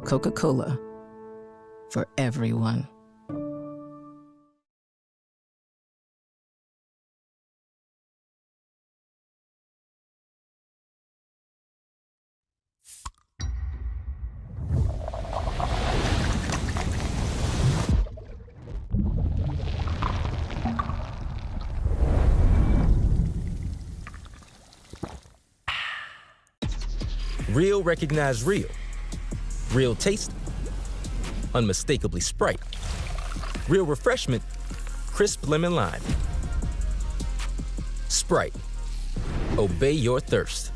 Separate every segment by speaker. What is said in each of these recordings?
Speaker 1: Coca-Cola. For everyone.
Speaker 2: Real recognize real. Real taste. Unmistakably Sprite. Real refreshment. Crisp lemon lime. Sprite. Obey your thirst.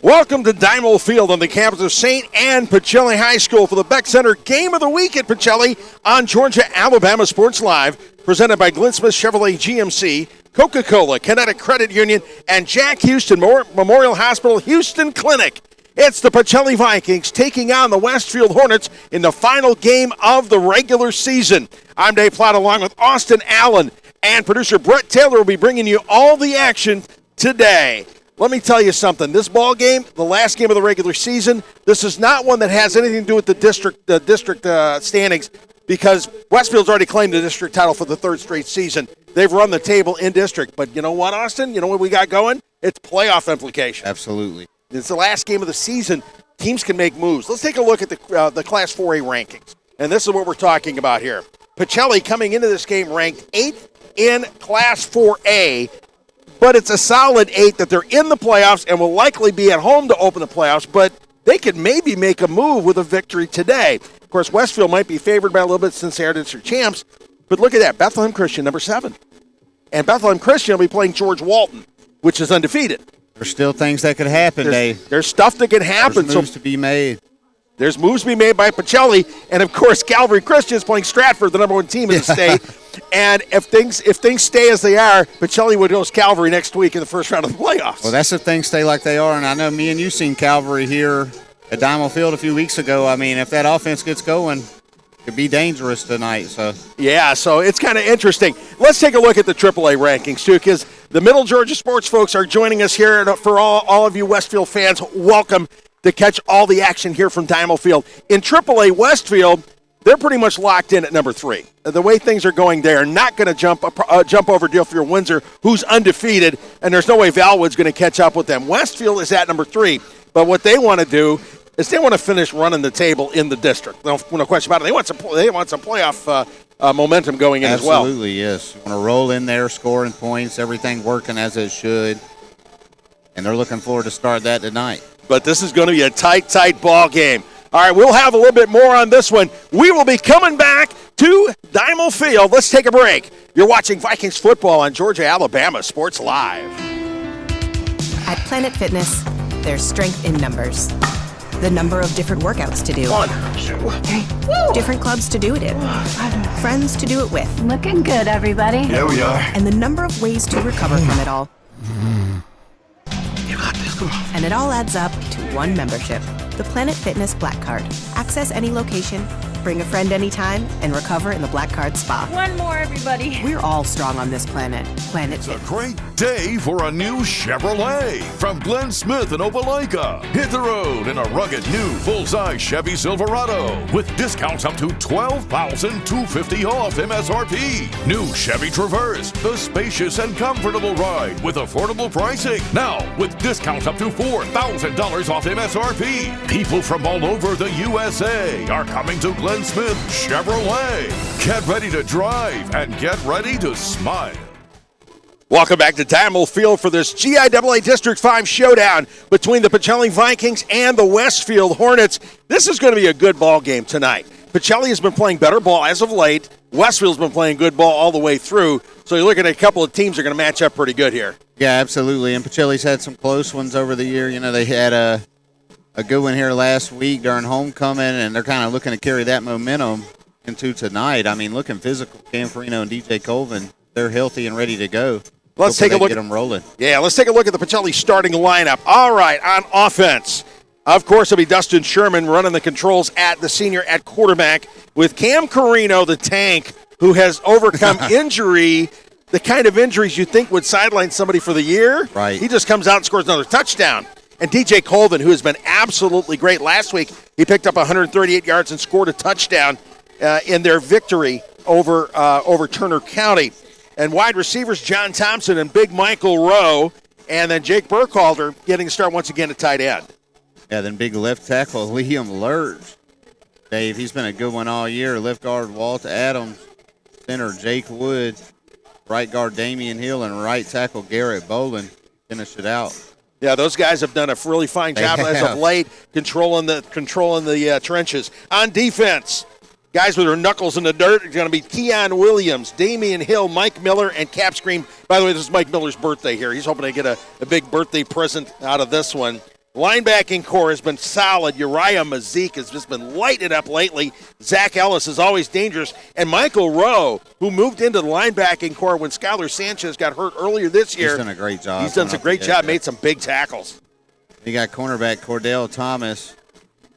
Speaker 3: Welcome to Dymel Field on the campus of St. Anne Pacelli High School for the Beck Center Game of the Week at Pacelli on Georgia-Alabama Sports Live, presented by Glenn Smith Chevrolet GMC, Coca-Cola, Kinetic Credit Union, and Jack Houston Memorial Hospital Houston Clinic. It's the Pacelli Vikings taking on the Westfield Hornets in the final game of the regular season. I'm Dave Plott along with Austin Allen, and producer Brett Taylor will be bringing you all the action today. Let me tell you something. This ball game, the last game of the regular season, this is not one that has anything to do with the district standings, because Westfield's already claimed the district title for the third straight season. They've run the table in district. But you know what, Austin? You know what we got going? It's playoff implication.
Speaker 4: Absolutely.
Speaker 3: It's the last game of the season. Teams can make moves. Let's take a look at the Class 4A rankings. And this is what we're talking about here. Pacelli coming into this game ranked 8th in Class 4A. But it's a solid 8 that they're in the playoffs and will likely be at home to open the playoffs. But they could maybe make a move with a victory today. Of course, Westfield might be favored by a little bit since they are district champs. But look at that. Bethlehem Christian, number 7. And Bethlehem Christian will be playing George Walton, which is undefeated.
Speaker 4: There's still things that could happen, Dave.
Speaker 3: There's stuff that can happen.
Speaker 4: There's moves to be made.
Speaker 3: There's moves to be made by Pacelli. And, of course, Calvary Christian is playing Stratford, the number 1 team in the state. And if things stay as they are, Pacelli would host Calvary next week in the first round of the playoffs.
Speaker 4: Well, that's if things stay like they are. And I know me and you seen Calvary here at Dymel Field a few weeks ago. I mean, if that offense gets going, it could be dangerous tonight. So
Speaker 3: it's kind of interesting. Let's take a look at the AAA rankings, too, because the Middle Georgia sports folks are joining us here. And for all of you Westfield fans, welcome to catch all the action here from Dymel Field. In AAA Westfield, they're pretty much locked in at number 3. The way things are going, they are not going to jump over Dealfield Windsor, who's undefeated, and there's no way Valwood's going to catch up with them. Westfield is at number 3, but what they want to do is they want to finish running the table in the district. No question about it. They want some playoff momentum going in as well.
Speaker 4: Absolutely, yes. You want to roll in there, scoring points, everything working as it should, and they're looking forward to start that tonight.
Speaker 3: But this is going to be a tight ball game. All right, we'll have a little bit more on this one. We will be coming back to Dymel Field. Let's take a break. You're watching Vikings football on Georgia-Alabama Sports Live.
Speaker 1: At Planet Fitness, there's strength in numbers. The number of different workouts to do.
Speaker 3: 1, 2, 3.
Speaker 1: Different clubs to do it in. Friends to do it with.
Speaker 5: Looking good, everybody.
Speaker 6: Here we are.
Speaker 1: And the number of ways to recover from it all.
Speaker 6: You got this, come on.
Speaker 1: And it all adds up to one membership. The Planet Fitness Black Card. Access any location, bring a friend anytime, and recover in the Black Card Spa.
Speaker 5: One more, everybody.
Speaker 1: We're all strong on this planet. Planet
Speaker 6: It's a
Speaker 1: Fitness.
Speaker 6: great day for a new Chevrolet from Glenn Smith and Opelika. Hit the road in a rugged new full-size Chevy Silverado with discounts up to $12,250 off MSRP. New Chevy Traverse, the spacious and comfortable ride with affordable pricing. Now with discounts up to $4,000 off MSRP. People from all over the USA are coming to Glenn Smith Chevrolet. Get ready to drive and get ready to smile.
Speaker 3: Welcome back to Dymel Field for this GIAA District 5 showdown between the Pacelli Vikings and the Westfield Hornets. This is going to be a good ball game tonight. Pacelli has been playing better ball as of late. Westfield's been playing good ball all the way through. So you're looking at a couple of teams that are going to match up pretty good here.
Speaker 4: Yeah, absolutely. And Pacelli's had some close ones over the year. You know, they had a good one here last week during homecoming, and they're kind of looking to carry that momentum into tonight. I mean, looking physical. Cam Farino and DJ Colvin, they're healthy and ready to go.
Speaker 3: Let's take a look.
Speaker 4: Get them rolling.
Speaker 3: Yeah, let's take a look at the Pacelli starting lineup. All right, on offense, of course, it'll be Dustin Sherman running the controls at the senior at quarterback with Cam Carino, the tank, who has overcome injury, the kind of injuries you think would sideline somebody for the year.
Speaker 4: Right.
Speaker 3: He just comes out and scores another touchdown. And DJ Colvin, who has been absolutely great. Last week, he picked up 138 yards and scored a touchdown in their victory over Turner County. And wide receivers, John Thompson and Big Michael Rowe. And then Jake Burkhalter getting a start once again at tight end.
Speaker 4: Yeah, then big left tackle, Liam Lurch. Dave, he's been a good one all year. Left guard, Walt Adams. Center, Jake Wood. Right guard, Damian Hill. And right tackle, Garrett Bolin. Finish it out.
Speaker 3: Yeah, those guys have done a really fine job as of late controlling the trenches. On defense, guys with their knuckles in the dirt are going to be Keon Williams, Damian Hill, Mike Miller, and Cap Scream. By the way, this is Mike Miller's birthday here. He's hoping to get a big birthday present out of this one. Linebacking core has been solid. Uriah Mazik has just been lighting up lately. Zach Ellis is always dangerous. And Michael Rowe, who moved into the linebacking core when Skylar Sanchez got hurt earlier this year.
Speaker 4: He's done a great job.
Speaker 3: He's done a great job, made some big tackles.
Speaker 4: You got cornerback Cordell Thomas,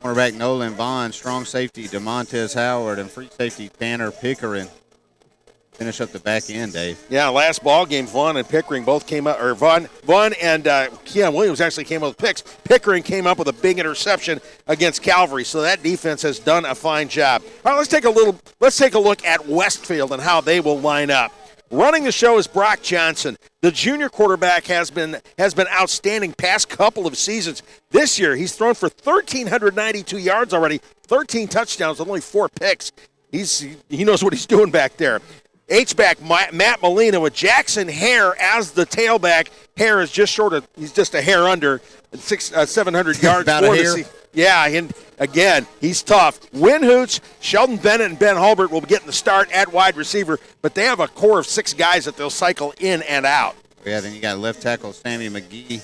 Speaker 4: cornerback Nolan Vaughn, strong safety DeMontez Howard, and free safety Tanner Pickering. Finish up the back end, Dave.
Speaker 3: Yeah, last ball game, Vaughn and Pickering both came up, or Vaughn and Keon Williams actually came up with picks. Pickering came up with a big interception against Calvary, so that defense has done a fine job. All right, let's take a look at Westfield and how they will line up. Running the show is Brock Johnson. The junior quarterback has been outstanding past couple of seasons. This year, he's thrown for 1,392 yards already, 13 touchdowns, with only 4 picks. He knows what he's doing back there. H-back Matt Molina with Jackson Hare as the tailback. Hare is he's just a hair under 700 yards.
Speaker 4: About a hair.
Speaker 3: Yeah, and again, he's tough. Winhoots, Sheldon Bennett, and Ben Hulbert will be getting the start at wide receiver, but they have a core of 6 guys that they'll cycle in and out.
Speaker 4: Yeah, then you got left tackle Sammy McGee,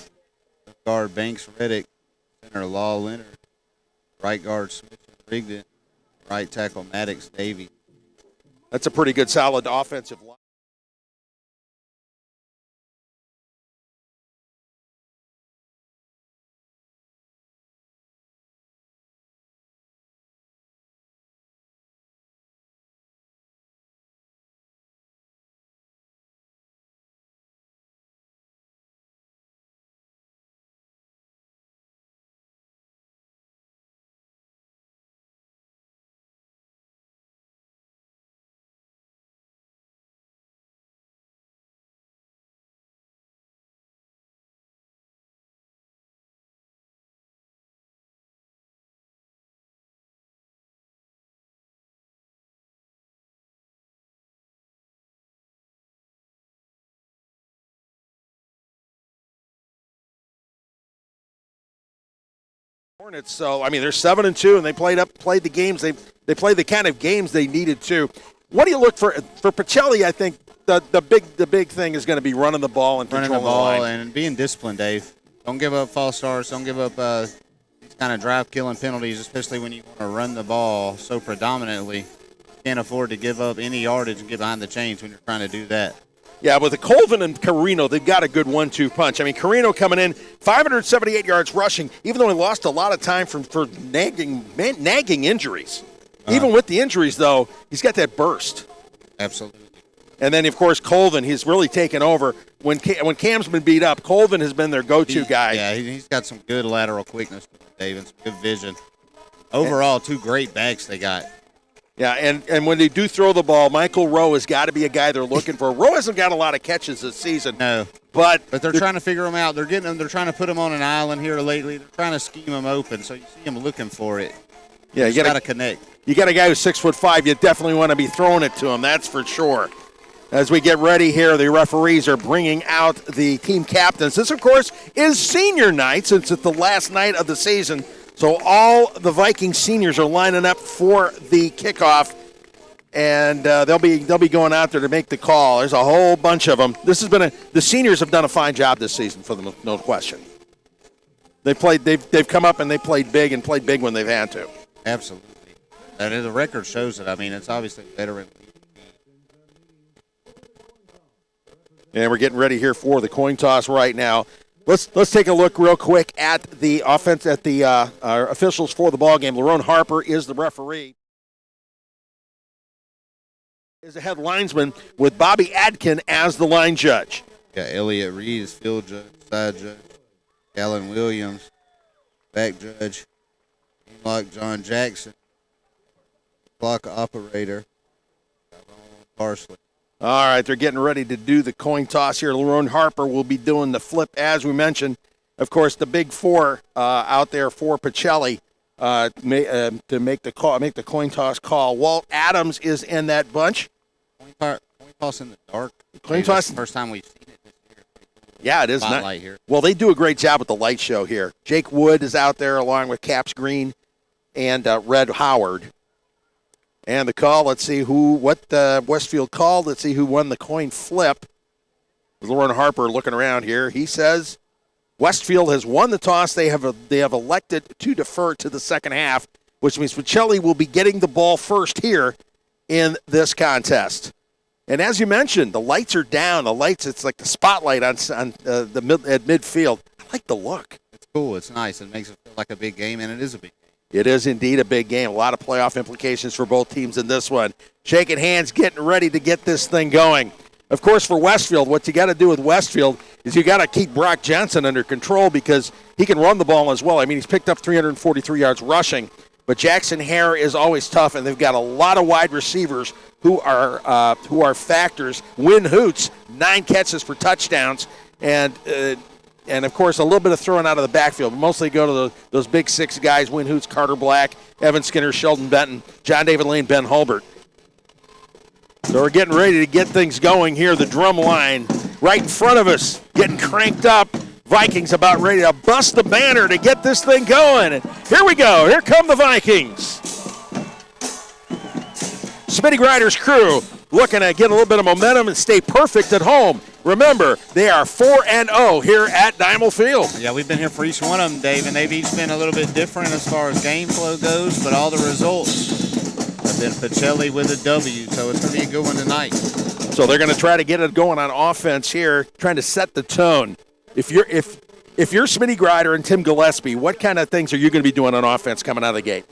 Speaker 4: left guard Banks Reddick, center Law Leonard, right guard Smith Rigdon, right tackle Maddox Davey.
Speaker 3: That's a pretty good, solid offensive line. Hornets. So they're 7-2, and they played the games. They played the kind of games they needed to. What do you look for Pacelli? I think the big thing is going to be running the ball and controlling the line
Speaker 4: and being disciplined, Dave. Don't give up false starts. Don't give up these kind of drive-killing penalties, especially when you want to run the ball so predominantly. You can't afford to give up any yardage and get behind the chains when you're trying to do that.
Speaker 3: Yeah, with the Colvin and Carino, they've got a good 1-2 punch. Carino coming in, 578 yards rushing, even though he lost a lot of time for nagging injuries. Even with the injuries, though, he's got that burst.
Speaker 4: Absolutely.
Speaker 3: And then, of course, Colvin, he's really taken over. When Cam's been beat up, Colvin has been their go-to guy.
Speaker 4: Yeah, he's got some good lateral quickness, Dave, and some good vision. Overall, 2 great backs they got.
Speaker 3: Yeah, and when they do throw the ball, Michael Rowe has got to be a guy they're looking for. Rowe hasn't got a lot of catches this season.
Speaker 4: No.
Speaker 3: But
Speaker 4: they're trying to figure him out. They're getting him. They're trying to put him on an island here lately. They're trying to scheme him open, so you see him looking for it.
Speaker 3: Yeah,
Speaker 4: you got to connect.
Speaker 3: You got a guy who's 6'5". You definitely want to be throwing it to him. That's for sure. As we get ready here, the referees are bringing out the team captains. This, of course, is senior night since it's the last night of the season. So all the Viking seniors are lining up for the kickoff. And they'll be going out there to make the call. There's a whole bunch of them. The seniors have done a fine job this season for them, no question. They've come up and they played big when they've had to.
Speaker 4: Absolutely. And the record shows it. It's obviously veteran.
Speaker 3: And we're getting ready here for the coin toss right now. Let's take a look real quick at the offense, at the our officials for the ball game. Lerone Harper is the referee. Is a head linesman with Bobby Adkin as the line judge.
Speaker 4: Got Elliott Reed as field judge, side judge. Alan Williams, back judge, Lock John Jackson, clock operator, Parsley.
Speaker 3: All right, they're getting ready to do the coin toss here. Lerone Harper will be doing the flip, as we mentioned. Of course, the big four out there for Pacelli to make the coin toss call. Walt Adams is in that bunch.
Speaker 4: Coin toss in the dark.
Speaker 3: Coin toss.
Speaker 4: The first time we've seen it this year.
Speaker 3: Yeah, it is.
Speaker 4: Spotlight here.
Speaker 3: Well, they do a great job with the light show here. Jake Wood is out there along with Caps Green and Red Howard. And the call, let's see what Westfield called. Let's see who won the coin flip. Lauren Harper looking around here. He says Westfield has won the toss. They have elected to defer to the second half, which means Pacelli will be getting the ball first here in this contest. And as you mentioned, the lights are down. The lights, it's like the spotlight at midfield. I like the look.
Speaker 4: It's cool. It's nice. It makes it feel like a big game, and it is a big game.
Speaker 3: It is indeed a big game. A lot of playoff implications for both teams in this one. Shaking hands, getting ready to get this thing going. Of course, for Westfield, what you got to do with Westfield is you got to keep Brock Johnson under control because he can run the ball as well. I mean, he's picked up 343 yards rushing, but Jackson Hare is always tough, and they've got a lot of wide receivers who are factors. Win Hoots, 9 catches for touchdowns, and of course, a little bit of throwing out of the backfield. Mostly go to those big 6 guys, Win Hoots, Carter Black, Evan Skinner, Sheldon Benton, John David Lane, Ben Hulbert. So we're getting ready to get things going here. The drum line right in front of us, getting cranked up. Vikings about ready to bust the banner to get this thing going. And here we go. Here come the Vikings. Smitty Grider's crew looking to get a little bit of momentum and stay perfect at home. Remember, they are 4-0 here at Diamond Field.
Speaker 4: Yeah, we've been here for each one of them, Dave, and they've each been a little bit different as far as game flow goes, but all the results have been Pacelli with a W, so it's going to be a good one tonight.
Speaker 3: So they're going to try to get it going on offense here, trying to set the tone. If you're Smitty Grider and Tim Gillespie, what kind of things are you going to be doing on offense coming out of the gate?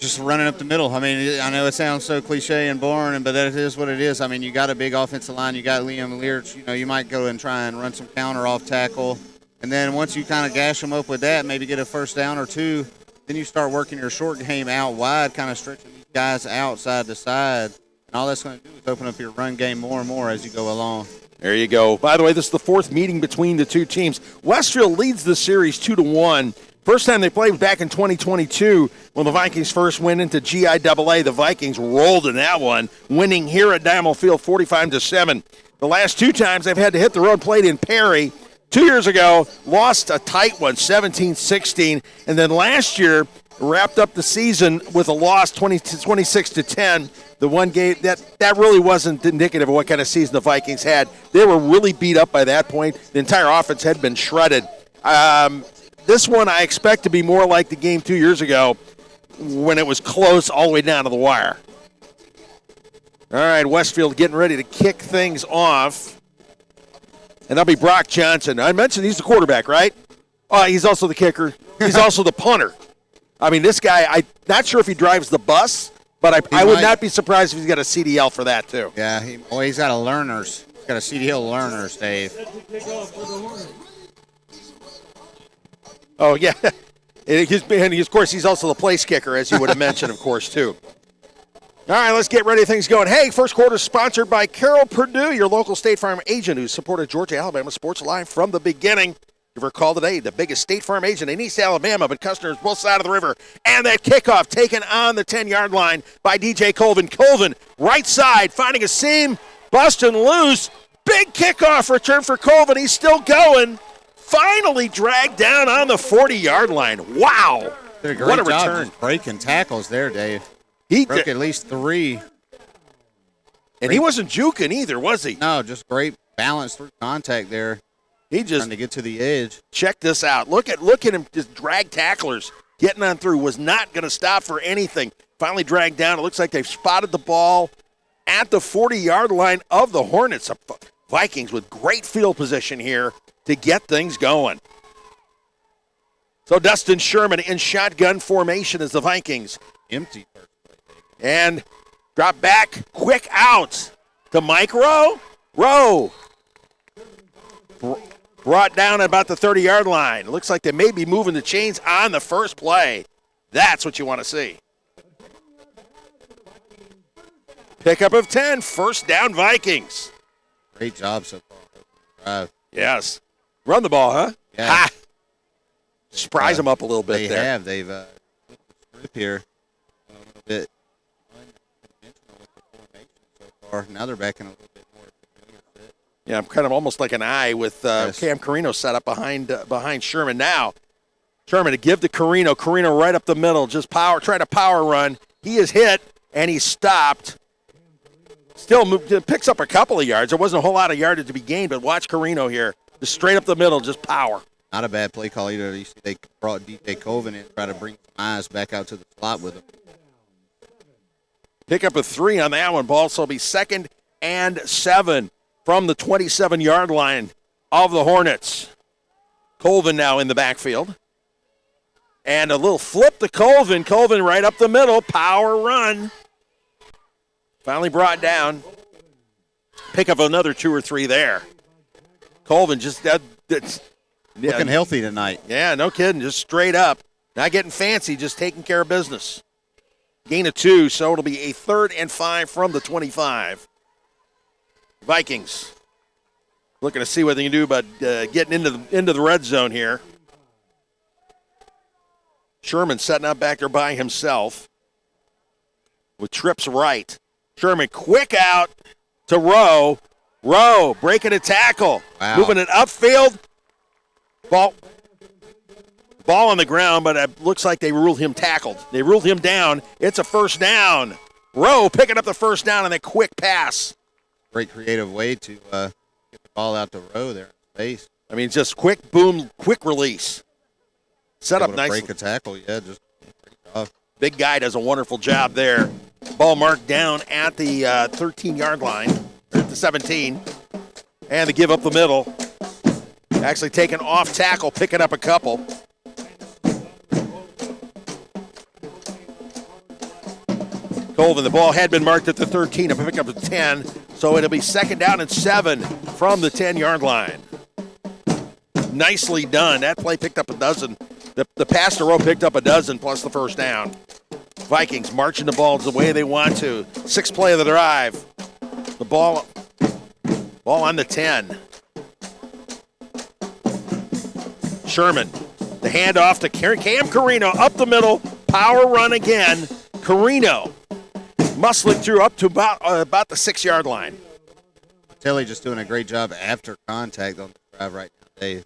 Speaker 4: Just running up the middle. I mean, I know it sounds so cliche and boring, but that is what it is. I mean, you got a big offensive line. You got Liam Learch. You know, you might go and try and run some counter off tackle. And then once you kind of gash them up with that, maybe get a first down or two, then you start working your short game out wide, kind of stretching these guys out side to side. And all that's going to do is open up your run game more and more as you go along.
Speaker 3: There you go. By the way, this is the 4th meeting between the two teams. Westfield leads the series 2-1. First time they played was back in 2022 when the Vikings first went into GIAA. The Vikings rolled in that one, winning here at Diamond Field 45-7. The last 2 times they've had to hit the road, played in Perry. 2 years ago, lost a tight one, 17-16. And then last year, wrapped up the season with a loss, 26-10. The one game, that really wasn't indicative of what kind of season the Vikings had. They were really beat up by that point. The entire offense had been shredded. This one I expect to be more like the game 2 years ago when it was close all the way down to the wire. All right, Westfield getting ready to kick things off. And that'll be Brock Johnson. I mentioned he's the quarterback, right? Oh, he's also the kicker. He's also the punter. I mean, this guy, I'm not sure if he drives the bus, but I would not be surprised if he's got a CDL for that, too.
Speaker 4: Yeah, he's got a learners. He's got a CDL learners, Dave.
Speaker 3: Oh, yeah. And of course, he's also the place kicker, as you would have mentioned, of course, too. All right, let's get ready. Things going. Hey, first quarter sponsored by Carol Purdue, your local State Farm agent who supported Georgia Alabama Sports Live from the beginning. Give her a call today, the biggest State Farm agent in East Alabama, but customers both sides of the river. And that kickoff taken on the 10-yard line by DJ Colvin. Colvin, right side, finding a seam, busting loose. Big kickoff return for Colvin. He's still going. Finally dragged down on the 40-yard line. Wow.
Speaker 4: Did a great
Speaker 3: what a
Speaker 4: job
Speaker 3: return.
Speaker 4: Just breaking tackles there, Dave.
Speaker 3: He
Speaker 4: broke at least 3.
Speaker 3: And he wasn't juking either, was he?
Speaker 4: No, just great balance through contact there.
Speaker 3: He just
Speaker 4: trying to get to the edge.
Speaker 3: Check this out. Look at him just drag tacklers getting on through. Was not going to stop for anything. Finally dragged down. It looks like they've spotted the ball at the 40-yard line of the Hornets. Vikings with great field position here to get things going. So Dustin Sherman in shotgun formation as the Vikings.
Speaker 4: Empty.
Speaker 3: And drop back, quick out to Mike Rowe. Rowe brought down at about the 30-yard line. Looks like they may be moving the chains on the first play. That's what you want to see. Pickup of 10, first down Vikings.
Speaker 4: Great job so far.
Speaker 3: Yes. Run the ball, huh?
Speaker 4: Yeah.
Speaker 3: Ha! Surprise them up a little bit there.
Speaker 4: They've flipped the script here a little bit unconventional with the formation so far. Now they're back in a little bit more familiar fit.
Speaker 3: Yeah, I'm kind of almost like an eye with Cam Carino set up behind Sherman now. Sherman to give to Carino. Carino right up the middle, just try to power run. He is hit, and he's stopped. Still picks up a couple of yards. There wasn't a whole lot of yardage to be gained, but watch Carino here. Just straight up the middle, just power.
Speaker 4: Not a bad play call either. You see they brought DJ Colvin in, try to bring some eyes back out to the slot with him.
Speaker 3: Pick up a 3 on that one. Ball, so it'll be 2nd and 7 from the 27-yard line of the Hornets. Colvin now in the backfield. And a little flip to Colvin. Colvin right up the middle. Power run. Finally brought down. Pick up another 2 or 3 there. Colvin just
Speaker 4: looking healthy tonight.
Speaker 3: Yeah, no kidding. Just straight up. Not getting fancy, just taking care of business. Gain of 2, so it'll be a 3rd and 5 from the 25. Vikings looking to see what they can do about getting into the red zone here. Sherman setting up back there by himself with trips right. Sherman quick out to Rowe. Rowe breaking a tackle.
Speaker 4: Wow.
Speaker 3: Moving it upfield. Ball on the ground, but it looks like they ruled him tackled. They ruled him down. It's a first down. Rowe picking up the first down on that quick pass.
Speaker 4: Great creative way to get the ball out to Rowe there in space.
Speaker 3: I mean, just quick boom, quick release. Set up nicely.
Speaker 4: Break a tackle, yeah, just great job.
Speaker 3: Big guy does a wonderful job there. Ball marked down at the 13-yard line, or at the 17. And the give up the middle. Actually taken off tackle, picking up a couple. Colvin, the ball had been marked at the 13 and pick up the 10, so it'll be 2nd down and 7 from the 10-yard line. Nicely done. That play picked up a dozen. The pass to Rowe picked up a dozen plus the first down. Vikings marching the ball the way they want to. 6th play of the drive. The ball on the 10. Sherman, the handoff to Cam Carino up the middle. Power run again. Carino muscling through up to about the 6-yard line.
Speaker 4: Pacelli just doing a great job after contact on the drive right now.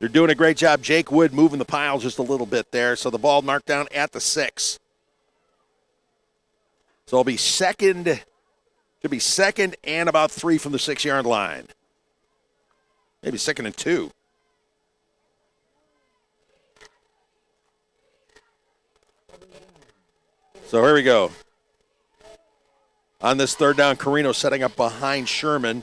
Speaker 3: They're doing a great job. Jake Wood moving the pile just a little bit there. So the ball marked down at the 6. So it'll be second and about 3 from the 6-yard line. Maybe 2nd and 2. So here we go. On this 3rd down, Carino setting up behind Sherman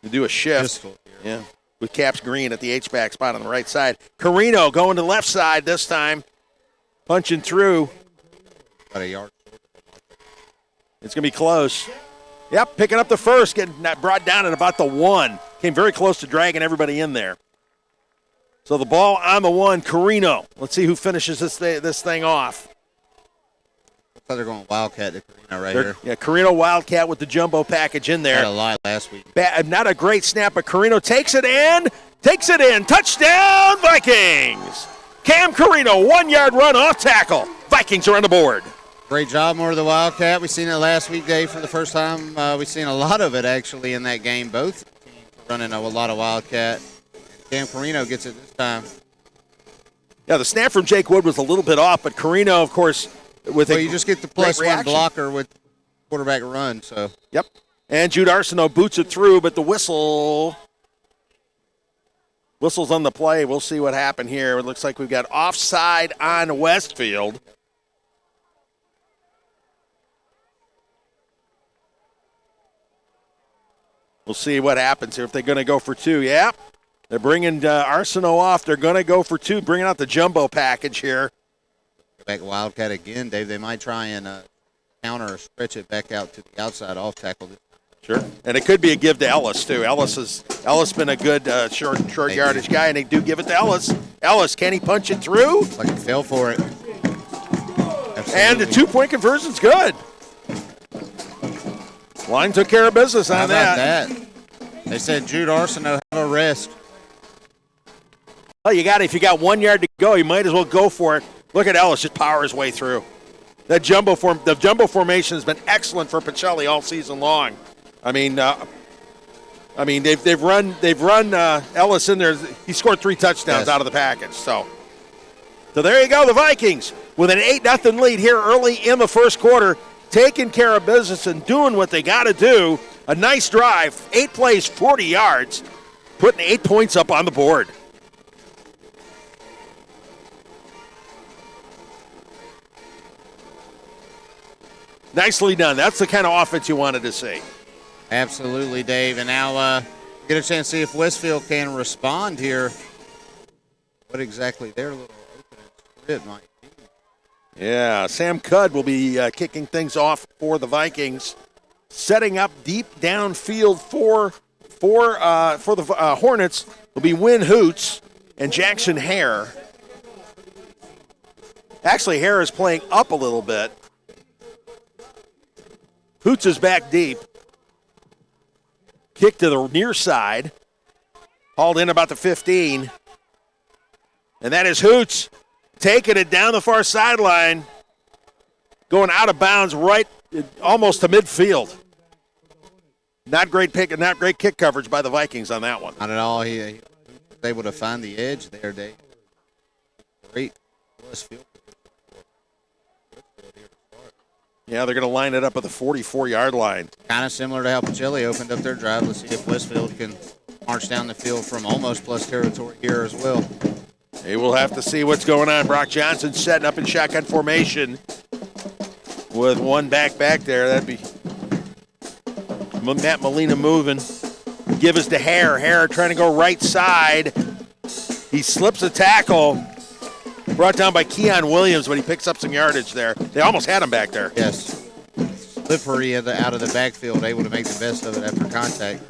Speaker 3: to do a shift. Yeah. With Caps Green at the H-back spot on the right side. Carino going to the left side this time. Punching through.
Speaker 4: About a yard.
Speaker 3: It's going to be close. Yep, picking up the first, getting that brought down at about the 1. Came very close to dragging everybody in there. So the ball on the 1, Carino. Let's see who finishes this thing off.
Speaker 4: Looks like they're going Wildcat to Carino here.
Speaker 3: Yeah, Carino Wildcat with the jumbo package in there.
Speaker 4: Had a lot last week.
Speaker 3: Not a great snap, but Carino takes it in. Touchdown, Vikings. Cam Carino, 1-yard run off tackle. Vikings are on the board.
Speaker 4: Great job, more of the Wildcat. We've seen it last week, Dave, for the first time. We've seen a lot of it, actually, in that game. Both teams running a lot of Wildcat. Cam Carino gets it this time.
Speaker 3: Yeah, the snap from Jake Wood was a little bit off, but Carino, of course,
Speaker 4: you just get the +1 blocker with quarterback run. So.
Speaker 3: Yep. And Jude Arsenault boots it through, but the whistle's on the play. We'll see what happened here. It looks like we've got offside on Westfield. We'll see what happens here if they're going to go for 2. Yep. They're bringing Arsenault off. They're going to go for 2, bringing out the jumbo package here.
Speaker 4: Back Wildcat again, Dave. They might try and counter or stretch it back out to the outside off tackle.
Speaker 3: Sure, and it could be a give to Ellis too. Ellis been a good short yardage guy, and they do give it to Ellis. Ellis, can he punch it through?
Speaker 4: Like he fell for it. Absolutely.
Speaker 3: And the 2-point conversion's good. Line took care of business on
Speaker 4: How about
Speaker 3: that.
Speaker 4: that? They said Jude Arsenault have a rest.
Speaker 3: Well, if you got 1 yard to go, you might as well go for it. Look at Ellis just power his way through. The jumbo formation has been excellent for Pacelli all season long. They've run Ellis in there. He scored 3 touchdowns out of the package. So there you go. The Vikings with an 8-0 lead here early in the first quarter, taking care of business and doing what they got to do. A nice drive, 8 plays, 40 yards, putting 8 points up on the board. Nicely done. That's the kind of offense you wanted to see.
Speaker 4: Absolutely, Dave. And now get a chance to see if Westfield can respond here. What exactly their little opening spread might be.
Speaker 3: Yeah, Sam Cudd will be kicking things off for the Vikings, setting up deep downfield for the Hornets will be Wynn Hoots and Jackson Hare. Actually, Hare is playing up a little bit. Hoots is back deep. Kick to the near side. Hauled in about the 15. And that is Hoots taking it down the far sideline. Going out of bounds right almost to midfield. Not great kick coverage by the Vikings on that one.
Speaker 4: Not at all. He was able to find the edge there, Dave. Great Westfield.
Speaker 3: Yeah, they're going to line it up at the 44-yard line.
Speaker 4: Kind of similar to how Pacelli opened up their drive. Let's see if Westfield can march down the field from almost plus territory here as well.
Speaker 3: Hey, we'll have to see what's going on. Brock Johnson setting up in shotgun formation with one back there. That'd be Matt Molina moving. Give us to Hare. Hare trying to go right side. He slips a tackle. Brought down by Keon Williams, but he picks up some yardage there. They almost had him back there.
Speaker 4: Yes. Slippery out of the backfield, able to make the best of it after contact.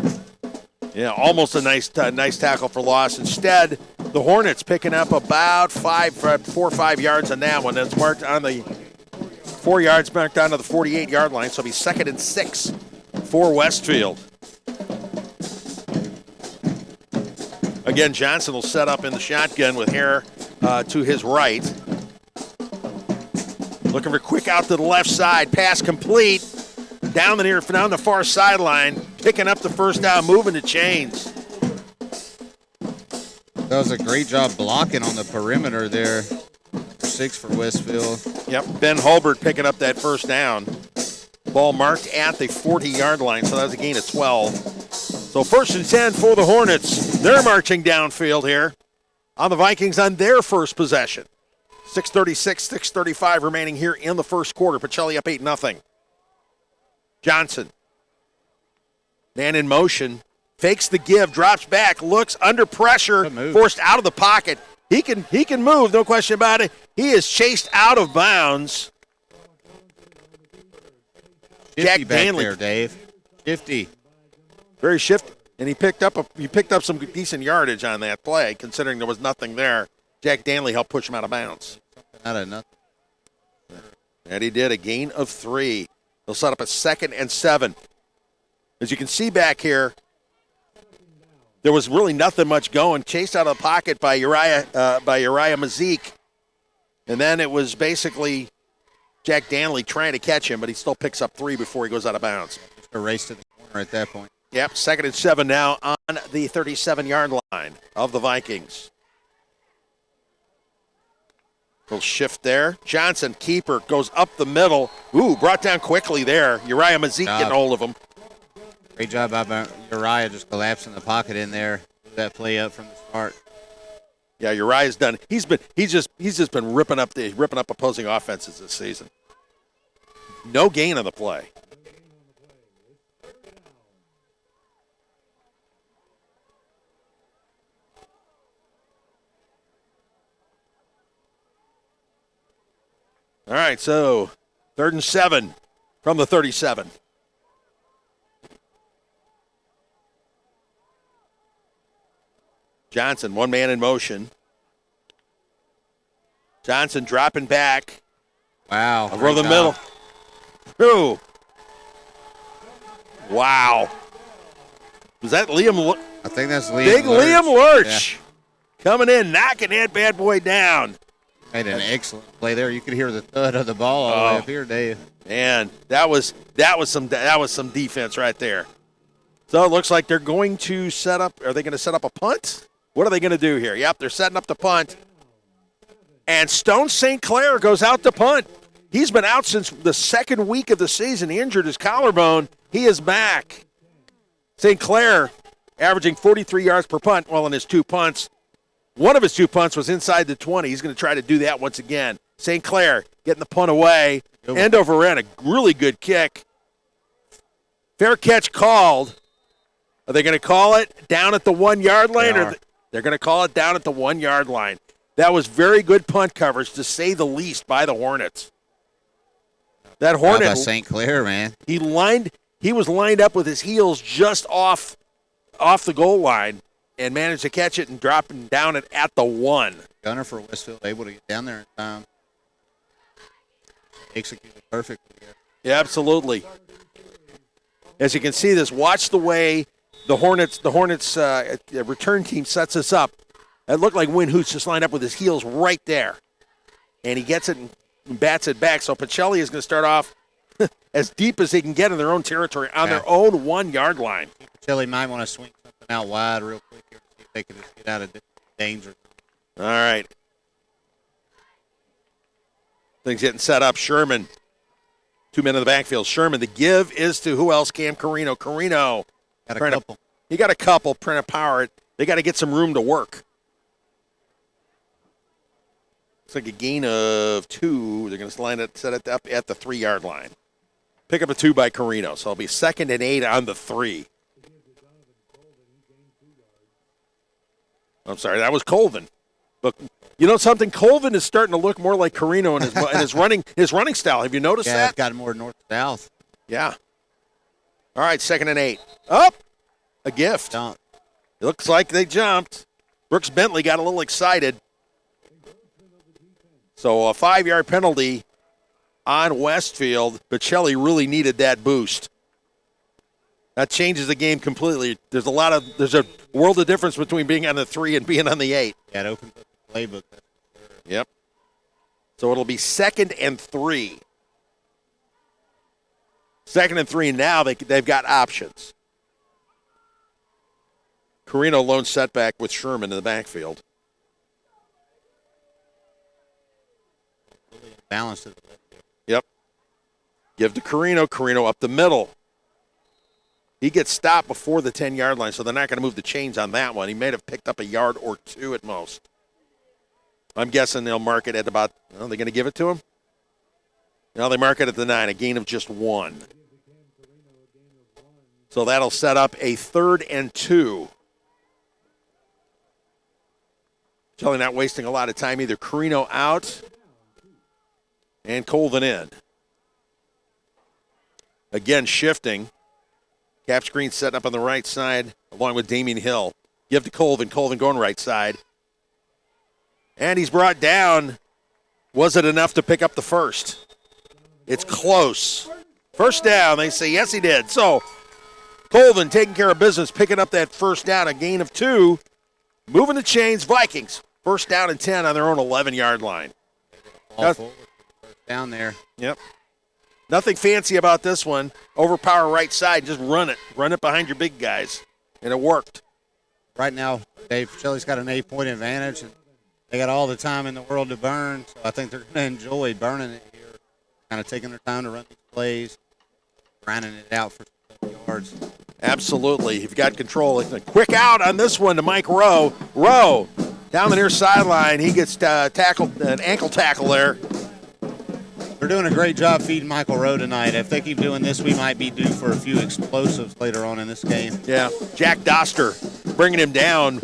Speaker 3: Yeah, almost a nice tackle for loss. Instead, the Hornets picking up about 4 or 5 yards on that one. That's marked on the 4 yards, marked onto the 48-yard line. So it'll be 2nd and 6 for Westfield. Again, Johnson will set up in the shotgun with Hare to his right. Looking for quick out to the left side. Pass complete. Down the far sideline. Picking up the first down, moving the chains.
Speaker 4: Does a great job blocking on the perimeter there. 6 for Westfield.
Speaker 3: Yep, Ben Hulbert picking up that first down. Ball marked at the 40-yard line, so that was a gain of 12. So 1st and 10 for the Hornets. They're marching downfield here on the Vikings on their first possession. 6:36, 6:35 remaining here in the first quarter. Pacelli up 8-0. Johnson. Man in motion. Fakes the give, drops back, looks under pressure, forced out of the pocket. He can move, no question about it. He is chased out of bounds.
Speaker 4: Shifty back there, Dave. Shifty.
Speaker 3: Very shifty. And he picked up some decent yardage on that play, considering there was nothing there. Jack Danley helped push him out of bounds.
Speaker 4: Out of nothing.
Speaker 3: And he did, a gain of 3. They'll set up a 2nd and 7. As you can see back here, there was really nothing much going. Chased out of the pocket by Uriah Mazik. And then it was basically Jack Danley trying to catch him, but he still picks up 3 before he goes out of bounds.
Speaker 4: Just a race to the corner at that point.
Speaker 3: Yep, 2nd and 7 now on the 37-yard line of the Vikings. Little shift there. Johnson, keeper, goes up the middle. Ooh, brought down quickly there. Uriah Mazik getting hold of him.
Speaker 4: Great job by Uriah just collapsing the pocket in there. That play up from the start.
Speaker 3: Yeah, Uriah's done. He's just been ripping up opposing offenses this season. No gain on the play. All right, so 3rd and 7 from the 37. Johnson, one man in motion. Johnson dropping back.
Speaker 4: Wow.
Speaker 3: Over the middle. Ooh. Wow. Was that Liam?
Speaker 4: I think that's Liam
Speaker 3: Big
Speaker 4: Lurch.
Speaker 3: Liam Lurch coming in, knocking that bad boy down.
Speaker 4: Made an excellent play there. You could hear the thud of the ball all the way up here, Dave.
Speaker 3: Man, that was some defense right there. So it looks like they're going to set up. Are they going to set up a punt? What are they going to do here? Yep, they're setting up the punt. And Stone St. Clair goes out to punt. He's been out since the second week of the season. He injured his collarbone. He is back. St. Clair averaging 43 yards per punt. Well, in his 2 punts, one of his 2 punts was inside the 20. He's going to try to do that once again. St. Clair getting the punt away. End over end, a really good kick. Fair catch called. Are they going to call it down at the 1 yard line? They're going to call it down at the 1 yard line. That was very good punt coverage, to say the least, by the Hornets. That Hornet,
Speaker 4: How about St. Clair, man?
Speaker 3: He was lined up with his heels just off the goal line and managed to catch it and drop him down at the 1.
Speaker 4: Gunner for Westfield able to get down there in time. Executed perfectly.
Speaker 3: Yeah, absolutely. As you can see this, watch the way the Hornets return team sets us up. It looked like Win Hoots just lined up with his heels right there. And he gets it and bats it back. So Pacelli is going to start off as deep as they can get in their own territory on their own 1 yard line.
Speaker 4: Pacelli might want to swing something out wide real quick here, see if they can just get out of danger.
Speaker 3: All right. Things getting set up. Sherman, 2 men in the backfield. Sherman, the give is to who else? Cam Carino. Carino.
Speaker 4: Got a couple.
Speaker 3: He got a couple. Print power. They got to get some room to work. It's like a gain of 2. They're going to set it up at the 3 yard line. Pick up a 2 by Carino. So it'll be 2nd and 8 on the 3. I'm sorry, that was Colvin. But you know something? Colvin is starting to look more like Carino in his running style. Have you noticed that?
Speaker 4: Yeah, it's got more north-south.
Speaker 3: Yeah. All right, 2nd and 8. Up. A gift.
Speaker 4: Dump.
Speaker 3: It looks like they jumped. Brooks Bentley got a little excited. So a 5 yard penalty on Westfield. Pacelli really needed that boost. That changes the game completely. There's a world of difference between being on the 3 and being on the 8.
Speaker 4: Yeah, it opens up the playbook.
Speaker 3: Yep. So it'll be 2nd and 3. 2nd and 3 now. They've got options. Carino lone setback with Sherman in the backfield.
Speaker 4: Balance to the left.
Speaker 3: Yep. Give to Carino. Carino up the middle. He gets stopped before the 10 yard line, so they're not going to move the chains on that one. He may have picked up a yard or 2 at most. I'm guessing they'll mark it at about, are they going to give it to him? No, they mark it at the 9, a gain of just 1. So that'll set up a 3rd and 2. Pacelli not wasting a lot of time either. Carino out and Colvin in. Again, shifting. Cap screen setting up on the right side along with Damian Hill. Give to Colvin. Colvin going right side. And he's brought down. Was it enough to pick up the first? It's close. First down. They say yes, he did. So Colvin taking care of business, picking up that first down, a gain of 2. Moving the chains. Vikings. First down and 10 on their own 11 yard line.
Speaker 4: Ball forward. First down there.
Speaker 3: Yep. Nothing fancy about this one. Overpower right side. Just run it. Run it behind your big guys. And it worked.
Speaker 4: Right now, Dave Pacelli's got an 8-point advantage, and they got all the time in the world to burn. So I think they're going to enjoy burning it here. Kind of taking their time to run these plays, grinding it out for 7 yards.
Speaker 3: Absolutely. You've got control. A quick out on this one to Mike Rowe. Rowe down the near sideline. He gets tackled, an ankle tackle there.
Speaker 4: They're doing a great job feeding Michael Rowe tonight. If they keep doing this, we might be due for a few explosives later on in this game.
Speaker 3: Yeah, Jack Doster bringing him down,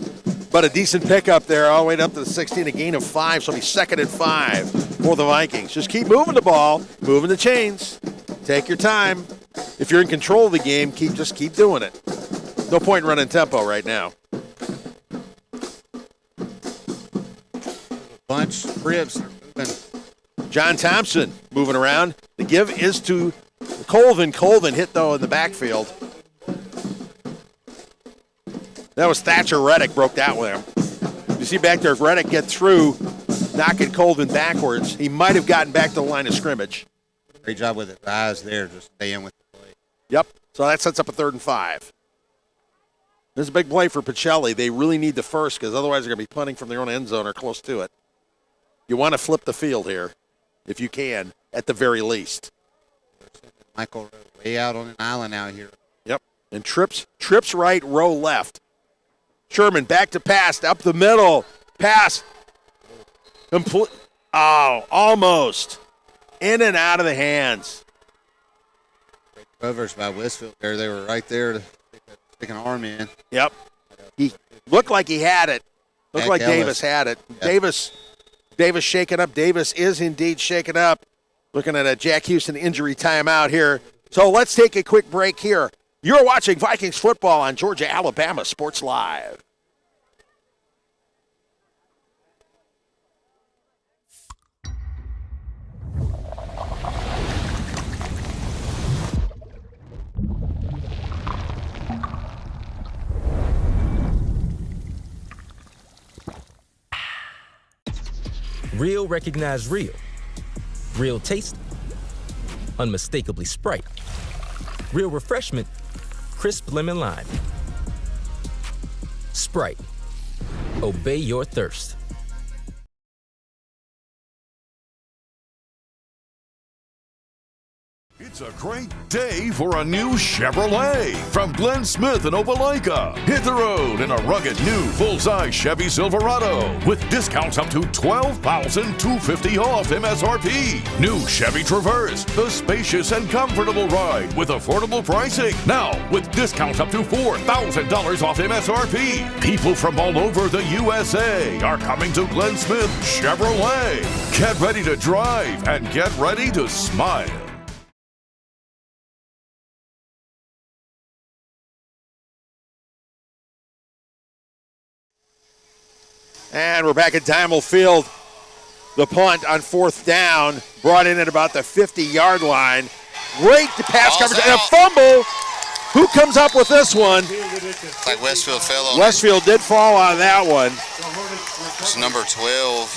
Speaker 3: but a decent pickup there all the way up to the 16, a gain of 5, so it'll be 2nd and 5 for the Vikings. Just keep moving the ball, moving the chains. Take your time. If you're in control of the game, just keep doing it. No point in running tempo right now.
Speaker 4: bunch. Cribs. They're moving.
Speaker 3: John Thompson moving around. The give is to Colvin. Colvin hit, though, in the backfield. That was Thatcher Reddick broke that with him. You see back there, if Reddick get through, knocking Colvin backwards, he might have gotten back to the line of scrimmage.
Speaker 4: Great job with his eyes there. Just stay in with the play.
Speaker 3: Yep. So that sets up a 3rd and 5. This is a big play for Pacelli. They really need the first because otherwise they're going to be punting from their own end zone or close to it. You want to flip the field here, if you can, at the very least.
Speaker 4: Michael way out on an island out here.
Speaker 3: Yep. And trips right, row left. Sherman back to pass, up the middle. Pass. Complete. Oh, almost. In and out of the hands.
Speaker 4: Great covers by Westfield there. They were right there to stick an arm in.
Speaker 3: Yep. He looked like he had it. Looked
Speaker 4: Jack
Speaker 3: like
Speaker 4: Ellis.
Speaker 3: Davis had it.
Speaker 4: Yep.
Speaker 3: Davis shaken up. Davis is indeed shaken up. Looking at a Jack Houston injury timeout here. So let's take a quick break here. You're watching Vikings football on Georgia, Alabama Sports Live.
Speaker 2: Real recognize real. Real taste, unmistakably Sprite. Real refreshment, crisp lemon lime. Sprite, obey your thirst.
Speaker 6: It's a great day for a new Chevrolet from Glenn Smith in Opelika. Hit the road in a rugged new full-size Chevy Silverado with discounts up to $12,250 off MSRP. New Chevy Traverse, the spacious and comfortable ride with affordable pricing. Now with discounts up to $4,000 off MSRP. People from all over the USA are coming to Glenn Smith Chevrolet. Get ready to drive and get ready to smile.
Speaker 3: And we're back at Diamond Field. The punt on 4th down, brought in at about the 50-yard line. Great pass coverage and a fumble. Who comes up with this one?
Speaker 4: It's like Westfield fell on
Speaker 3: Westfield did fall on that one.
Speaker 4: It's number 12.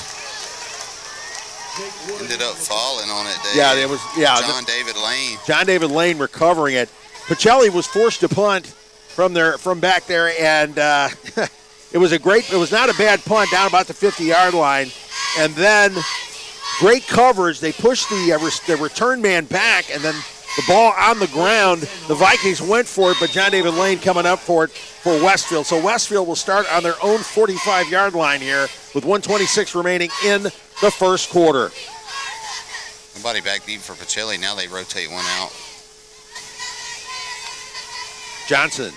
Speaker 4: Ended up falling on it, Dave.
Speaker 3: Yeah, it was. Yeah,
Speaker 4: John David Lane.
Speaker 3: John David Lane recovering it. Pacelli was forced to punt from back there, and it was not a bad punt down about the 50-yard line, and then great coverage. They pushed the return man back, and then the ball on the ground. The Vikings went for it, but John David Lane coming up for it for Westfield. So Westfield will start on their own 45-yard line here with 1:26 remaining in the first quarter.
Speaker 4: Nobody back deep for Pacelli. Now they rotate one out.
Speaker 3: Johnson,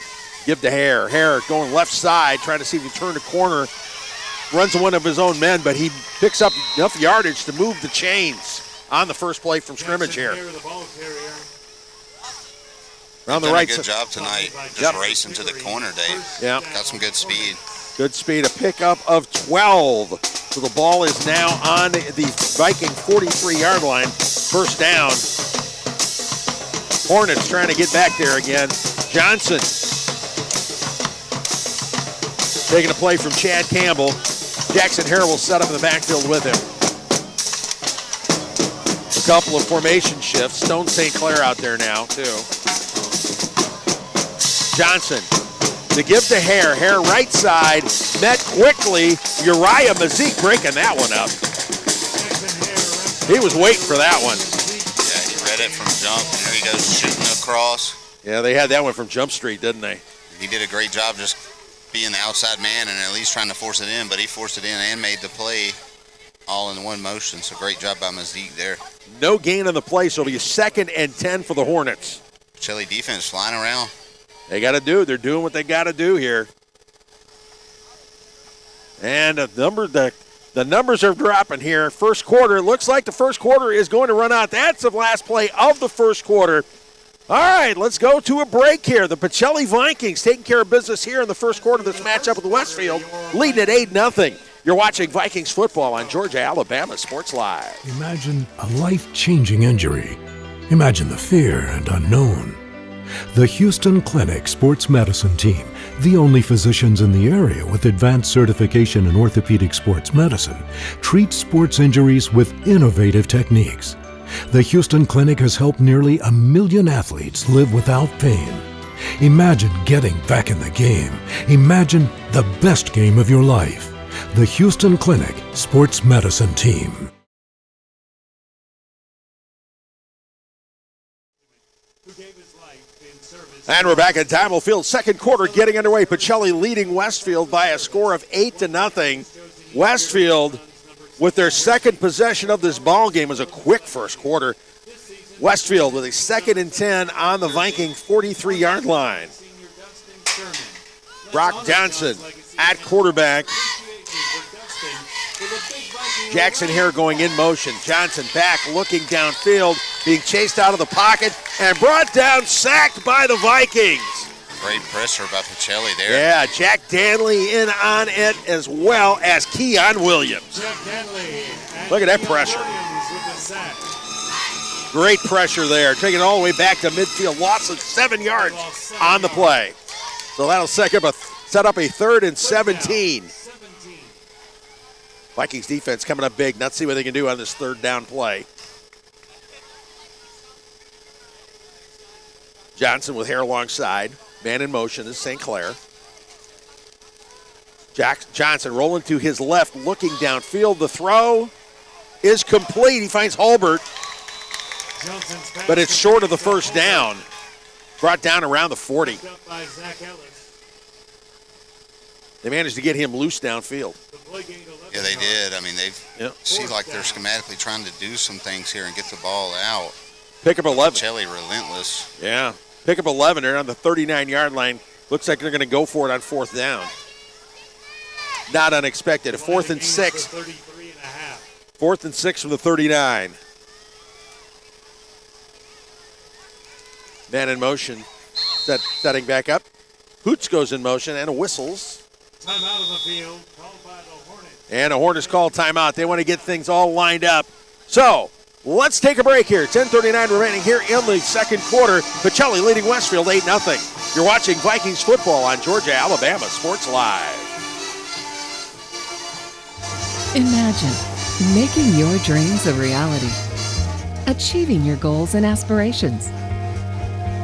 Speaker 3: give to Hare. Hare going left side, trying to see if he can turn the corner. Runs one of his own men, but he picks up enough yardage to move the chains on the first play from scrimmage here. Around the right
Speaker 4: side. Good job tonight. Just racing to the corner, Dave.
Speaker 3: Yeah.
Speaker 4: Got some good speed.
Speaker 3: Good speed. A pickup of 12. So the ball is now on the Viking 43-yard line. First down. Hornets trying to get back there again. Johnson taking a play from Chad Campbell. Jackson Hare will set up in the backfield with him. A couple of formation shifts. Stone St. Clair out there now, too. Johnson, to give to Hare. Hare right side, met quickly. Uriah Mazik breaking that one up. He was waiting for that one.
Speaker 4: Yeah, he read it from jump, and there he goes shooting across.
Speaker 3: Yeah, they had that one from Jump Street, didn't they?
Speaker 4: He did a great job just being the outside man and at least trying to force it in, but he forced it in and made the play all in one motion. So great job by Mazik there.
Speaker 3: No gain on the play, so it'll be 2nd and 10 for the Hornets.
Speaker 4: Chile defense flying around.
Speaker 3: They're doing what they got to do here. And the numbers are dropping here. First quarter, looks like the first quarter is going to run out. That's the last play of the first quarter. All right, let's go to a break here. The Pacelli Vikings taking care of business here in the first quarter of this matchup with Westfield, leading at 8-0. You're watching Vikings football on Georgia, Alabama Sports Live.
Speaker 7: Imagine a life-changing injury. Imagine the fear and unknown. The Houston Clinic Sports Medicine Team, the only physicians in the area with advanced certification in orthopedic sports medicine, treats sports injuries with innovative techniques. The Houston Clinic has helped nearly 1 million athletes live without pain. Imagine getting back in the game. Imagine the best game of your life. The Houston Clinic Sports Medicine Team.
Speaker 3: And we're back at Diamond Field. Second quarter getting underway. Pacelli leading Westfield by a score of 8-0. Westfield, with their second possession of this ball game, was a quick first quarter. Westfield with a 2nd and 10 on the Viking 43-yard line. Brock Johnson at quarterback. Jackson Hare going in motion. Johnson back, looking downfield, being chased out of the pocket, and brought down, sacked by the Vikings.
Speaker 4: Great pressure by Pacelli there.
Speaker 3: Yeah, Jack Danley in on it, as well as Keon Williams. Look at that pressure. Great pressure there, taking it all the way back to midfield. Loss of 7 yards on the play. So that'll set up a 3rd and 17. Vikings defense coming up big. Let's see what they can do on this 3rd down play. Johnson with Hare alongside. Man in motion is St. Clair. Johnson rolling to his left, looking downfield. The throw is complete. He finds Hulbert, but it's short of the first down. Brought down around the 40. They managed to get him loose downfield.
Speaker 4: Yeah, they did. I mean, they seem like they're schematically trying to do some things here and get the ball out.
Speaker 3: Pick up 11.
Speaker 4: Pacelli relentless.
Speaker 3: Yeah. Pick up 11. They're on the 39-yard line. Looks like they're going to go for it on 4th down. Not unexpected. A 4th and 6. 4th and 6 from the 39. Man in motion. Setting back up. Hoots goes in motion and whistles.
Speaker 8: Timeout of the field, called by the Hornets.
Speaker 3: And the Hornets call timeout. They want to get things all lined up. So, let's take a break here. 10:39 remaining here in the second quarter. Pacelli leading Westfield 8-0. You're watching Vikings football on Georgia, Alabama Sports Live.
Speaker 9: Imagine making your dreams a reality, achieving your goals and aspirations,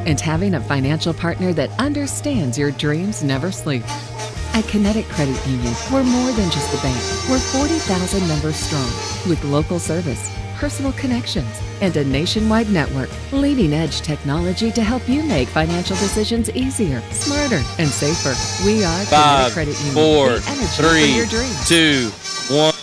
Speaker 9: and having a financial partner that understands your dreams never sleep. At Kinetic Credit Union, we're more than just a bank. We're 40,000 members strong with local service, personal connections, and a nationwide network. Leading-edge technology to help you make financial decisions easier, smarter, and safer. We are Kinetic Credit Union.
Speaker 2: 4,
Speaker 9: the energy
Speaker 2: 3,
Speaker 9: for your dreams.
Speaker 2: 2, 1.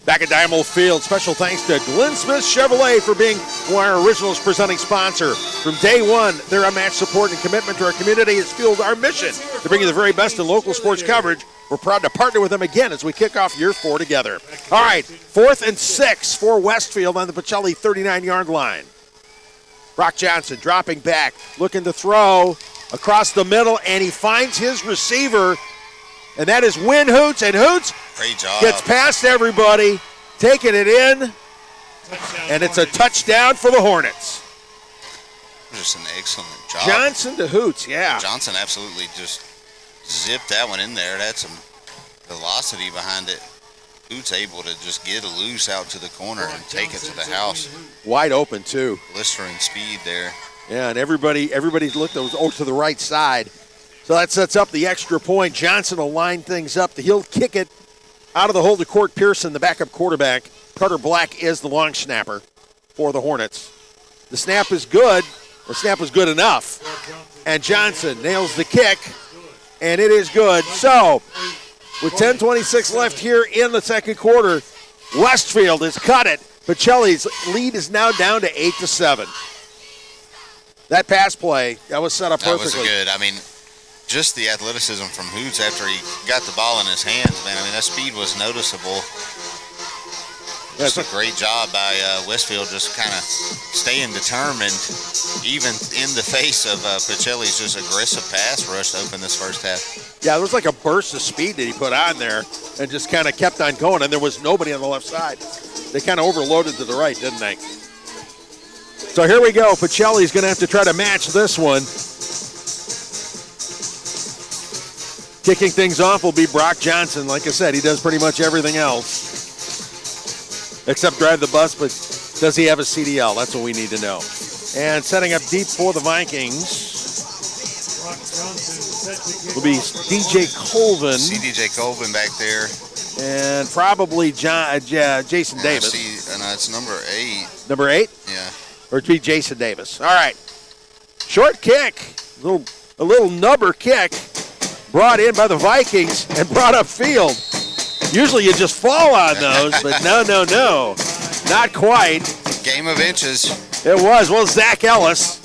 Speaker 3: Back at Diamond Field, special thanks to Glenn Smith Chevrolet for being our Originals presenting sponsor. From day one, their unmatched support and commitment to our community has fueled our mission to bring you the very best in local sports coverage. We're proud to partner with them again as we kick off year 4 together. All right, 4th and 6 for Westfield on the Pacelli 39-yard line. Brock Johnson dropping back, looking to throw across the middle, and he finds his receiver, and that is Win Hoots, and Hoots
Speaker 4: Great job.
Speaker 3: gets past everybody, taking it in, and it's a touchdown for the Hornets.
Speaker 4: Just an excellent job.
Speaker 3: Johnson to Hoots, yeah.
Speaker 4: Johnson absolutely just zipped that one in there. It had some velocity behind it. Hoots able to just get it loose out to the corner and take it to the house.
Speaker 3: Wide open, too.
Speaker 4: Blistering speed there.
Speaker 3: Yeah, and everybody's looked over to the right side. So that sets up the extra point. Johnson will line things up. He'll kick it out of the hole to Court Pearson, the backup quarterback. Carter Black is the long snapper for the Hornets. The snap is good. The snap was good enough. And Johnson nails the kick, and it is good. So, with 10:26 left here in the second quarter, Westfield has cut it. Pacelli's lead is now down to 8-7. That pass play, that was set up perfectly.
Speaker 4: That was good. I mean, just the athleticism from Hoots after he got the ball in his hands, man. I mean, that speed was noticeable. Just a great job by Westfield, just kind of staying determined, even in the face of Pacelli's just aggressive pass rush to open this first half.
Speaker 3: Yeah, there was like a burst of speed that he put on there and just kind of kept on going, and there was nobody on the left side. They kind of overloaded to the right, didn't they? So here we go. Pacelli's going to have to try to match this one. Kicking things off will be Brock Johnson. Like I said, he does pretty much everything else except drive the bus, but does he have a CDL? That's what we need to know. And setting up deep for the Vikings will be DJ Colvin.
Speaker 4: See DJ Colvin back there.
Speaker 3: And probably Jason Davis.
Speaker 4: It's number 8.
Speaker 3: Number 8?
Speaker 4: Yeah.
Speaker 3: Or it'd be Jason Davis. All right. Short kick. A little nubber kick brought in by the Vikings and brought up field. Usually you just fall on those, but no. Not quite.
Speaker 4: Game of inches.
Speaker 3: It was. Well, Zach Ellis,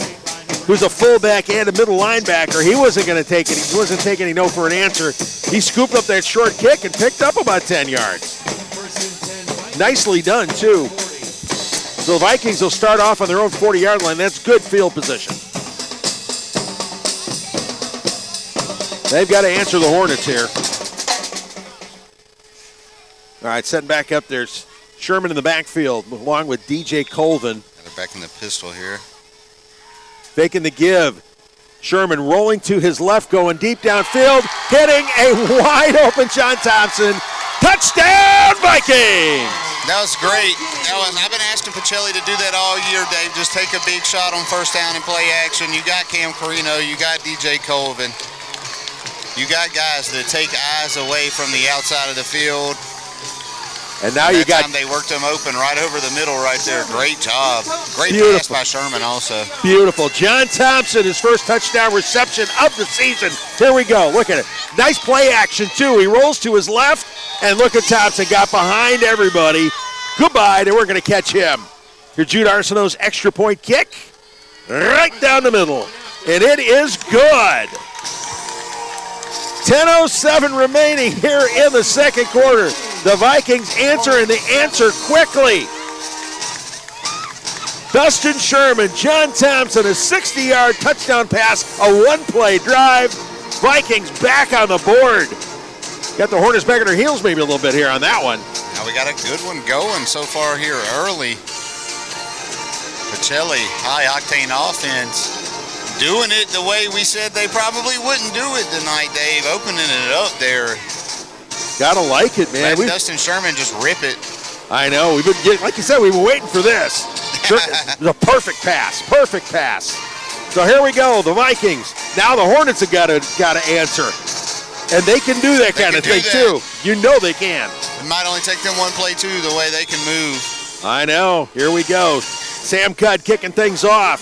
Speaker 3: who's a fullback and a middle linebacker, he wasn't going to take it. He wasn't taking any no for an answer. He scooped up that short kick and picked up about 10 yards. Nicely done, too. So the Vikings will start off on their own 40-yard line. That's good field position. They've got to answer the Hornets here. All right, setting back up. There's Sherman in the backfield along with DJ Colvin.
Speaker 4: They're back in the pistol here.
Speaker 3: Faking the give. Sherman rolling to his left, going deep downfield, hitting a wide-open John Thompson. Touchdown, Vikings!
Speaker 4: That was great. I've been asking Pacelli to do that all year, Dave. Just take a big shot on first down and play action. You got Cam Carino. You got DJ Colvin. You got guys that take eyes away from the outside of the field.
Speaker 3: And now you got...
Speaker 4: time they worked them open right over the middle right there. Great job. Great pass by Sherman also.
Speaker 3: Beautiful. John Thompson, his first touchdown reception of the season. Here we go. Look at it. Nice play action, too. He rolls to his left, and look at Thompson. Got behind everybody. Goodbye. They weren't going to catch him. Here's Jude Arsenault's extra point kick. Right down the middle. And it is good. 10:07 remaining here in the second quarter. The Vikings answer, and they answer quickly. Dustin Sherman, John Thompson, a 60-yard touchdown pass, a one-play drive. Vikings back on the board. Got the Hornets back on their heels maybe a little bit here on that one.
Speaker 4: Now we got a good one going so far here early. Pacelli, high-octane offense. Doing it the way we said they probably wouldn't do it tonight, Dave. Opening it up there.
Speaker 3: Gotta like it, man.
Speaker 4: Let Dustin Sherman just rip it.
Speaker 3: I know. We've been getting, like you said, we were waiting for this. It was a perfect pass. Perfect pass. So here we go. The Vikings. Now the Hornets have got to answer. And they can do that kind of thing, too. You know they can.
Speaker 4: It might only take them one play, too, the way they can move.
Speaker 3: I know. Here we go. Sam Cudd kicking things off.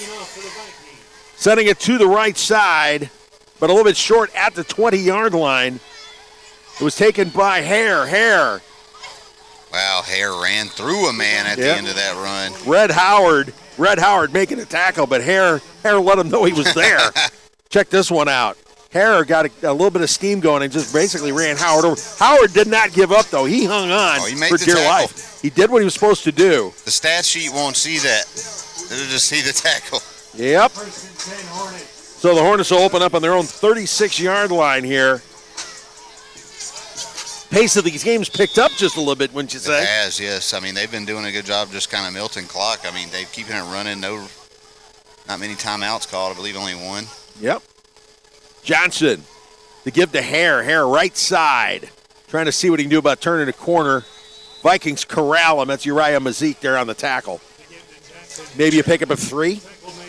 Speaker 3: Setting it to the right side, but a little bit short at the 20-yard line. It was taken by Hare.
Speaker 4: Wow, Hare ran through a man at the end of that run.
Speaker 3: Red Howard making a tackle, but Hare let him know he was there. Check this one out. Hare got a little bit of steam going and just basically ran Howard over. Howard did not give up, though. He hung on for dear life. He did what he was supposed to do.
Speaker 4: The stat sheet won't see that. It'll just see the tackle.
Speaker 3: Yep. So the Hornets will open up on their own 36-yard line here. Pace of these games picked up just a little bit, wouldn't you say?
Speaker 4: It has, yes. I mean, they've been doing a good job just kind of milking clock. I mean, they've keeping it running. Not many timeouts called. I believe only one.
Speaker 3: Yep. Johnson, the give to Hare. Hare right side. Trying to see what he can do about turning a corner. Vikings corral him. That's Uriah Mazik there on the tackle. Maybe a pickup of 3.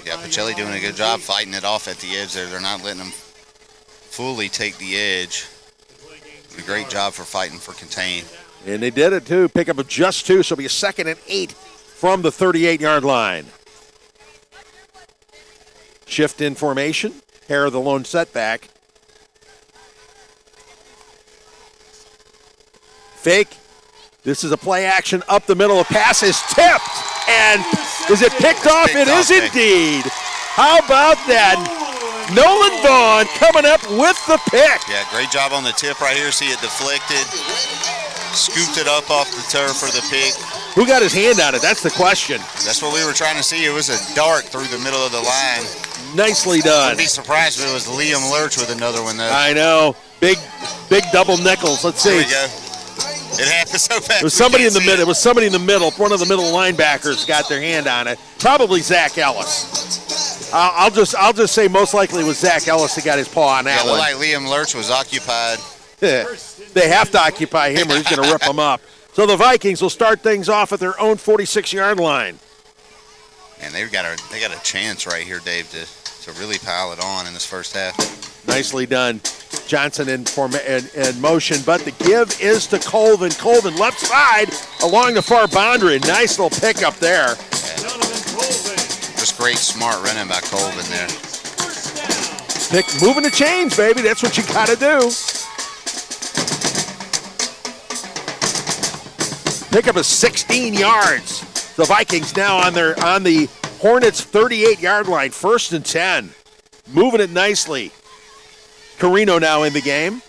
Speaker 4: Yeah, Pacelli doing a good job fighting it off at the edge there. They're not letting them fully take the edge. A great job for fighting for contain.
Speaker 3: And they did it, too. Pickup of just 2, so it'll be a 2nd and 8 from the 38-yard line. Shift in formation. Hare the lone setback. Fake. This is a play action up the middle. A pass is tipped. And is it picked off? It is indeed. How about that? Nolan Vaughn coming up with the pick.
Speaker 4: Yeah, great job on the tip right here. See it deflected. scooped it up off the turf for the pick.
Speaker 3: Who got his hand on it? That's the question.
Speaker 4: That's what we were trying to see. It was a dart through the middle of the line.
Speaker 3: Nicely done.
Speaker 4: I'd be surprised if it was Liam Lurch with another one, though.
Speaker 3: I know. Big double nickels. Let's see.
Speaker 4: There we go. It happened so fast.
Speaker 3: It was somebody in the middle. It was somebody in the middle. One of the middle linebackers got their hand on it. Probably Zach Ellis. I'll just say most likely it was Zach Ellis that got his paw on that
Speaker 4: one.
Speaker 3: It
Speaker 4: looked like Liam Lurch was occupied.
Speaker 3: They have to occupy him or he's going to rip them up. So the Vikings will start things off at their own 46-yard line.
Speaker 4: And they got a chance right here, Dave, to really pile it on in this first half.
Speaker 3: Nicely done. Johnson in motion, but the give is to Colvin. Colvin left side along the far boundary. Nice little pickup there.
Speaker 4: Just great, smart running by Colvin there.
Speaker 3: Moving the chains, baby. That's what you got to do. Pickup is 16 yards. The Vikings now on the Hornets' 38-yard line, 1st and 10. Moving it nicely. Carino now in the game.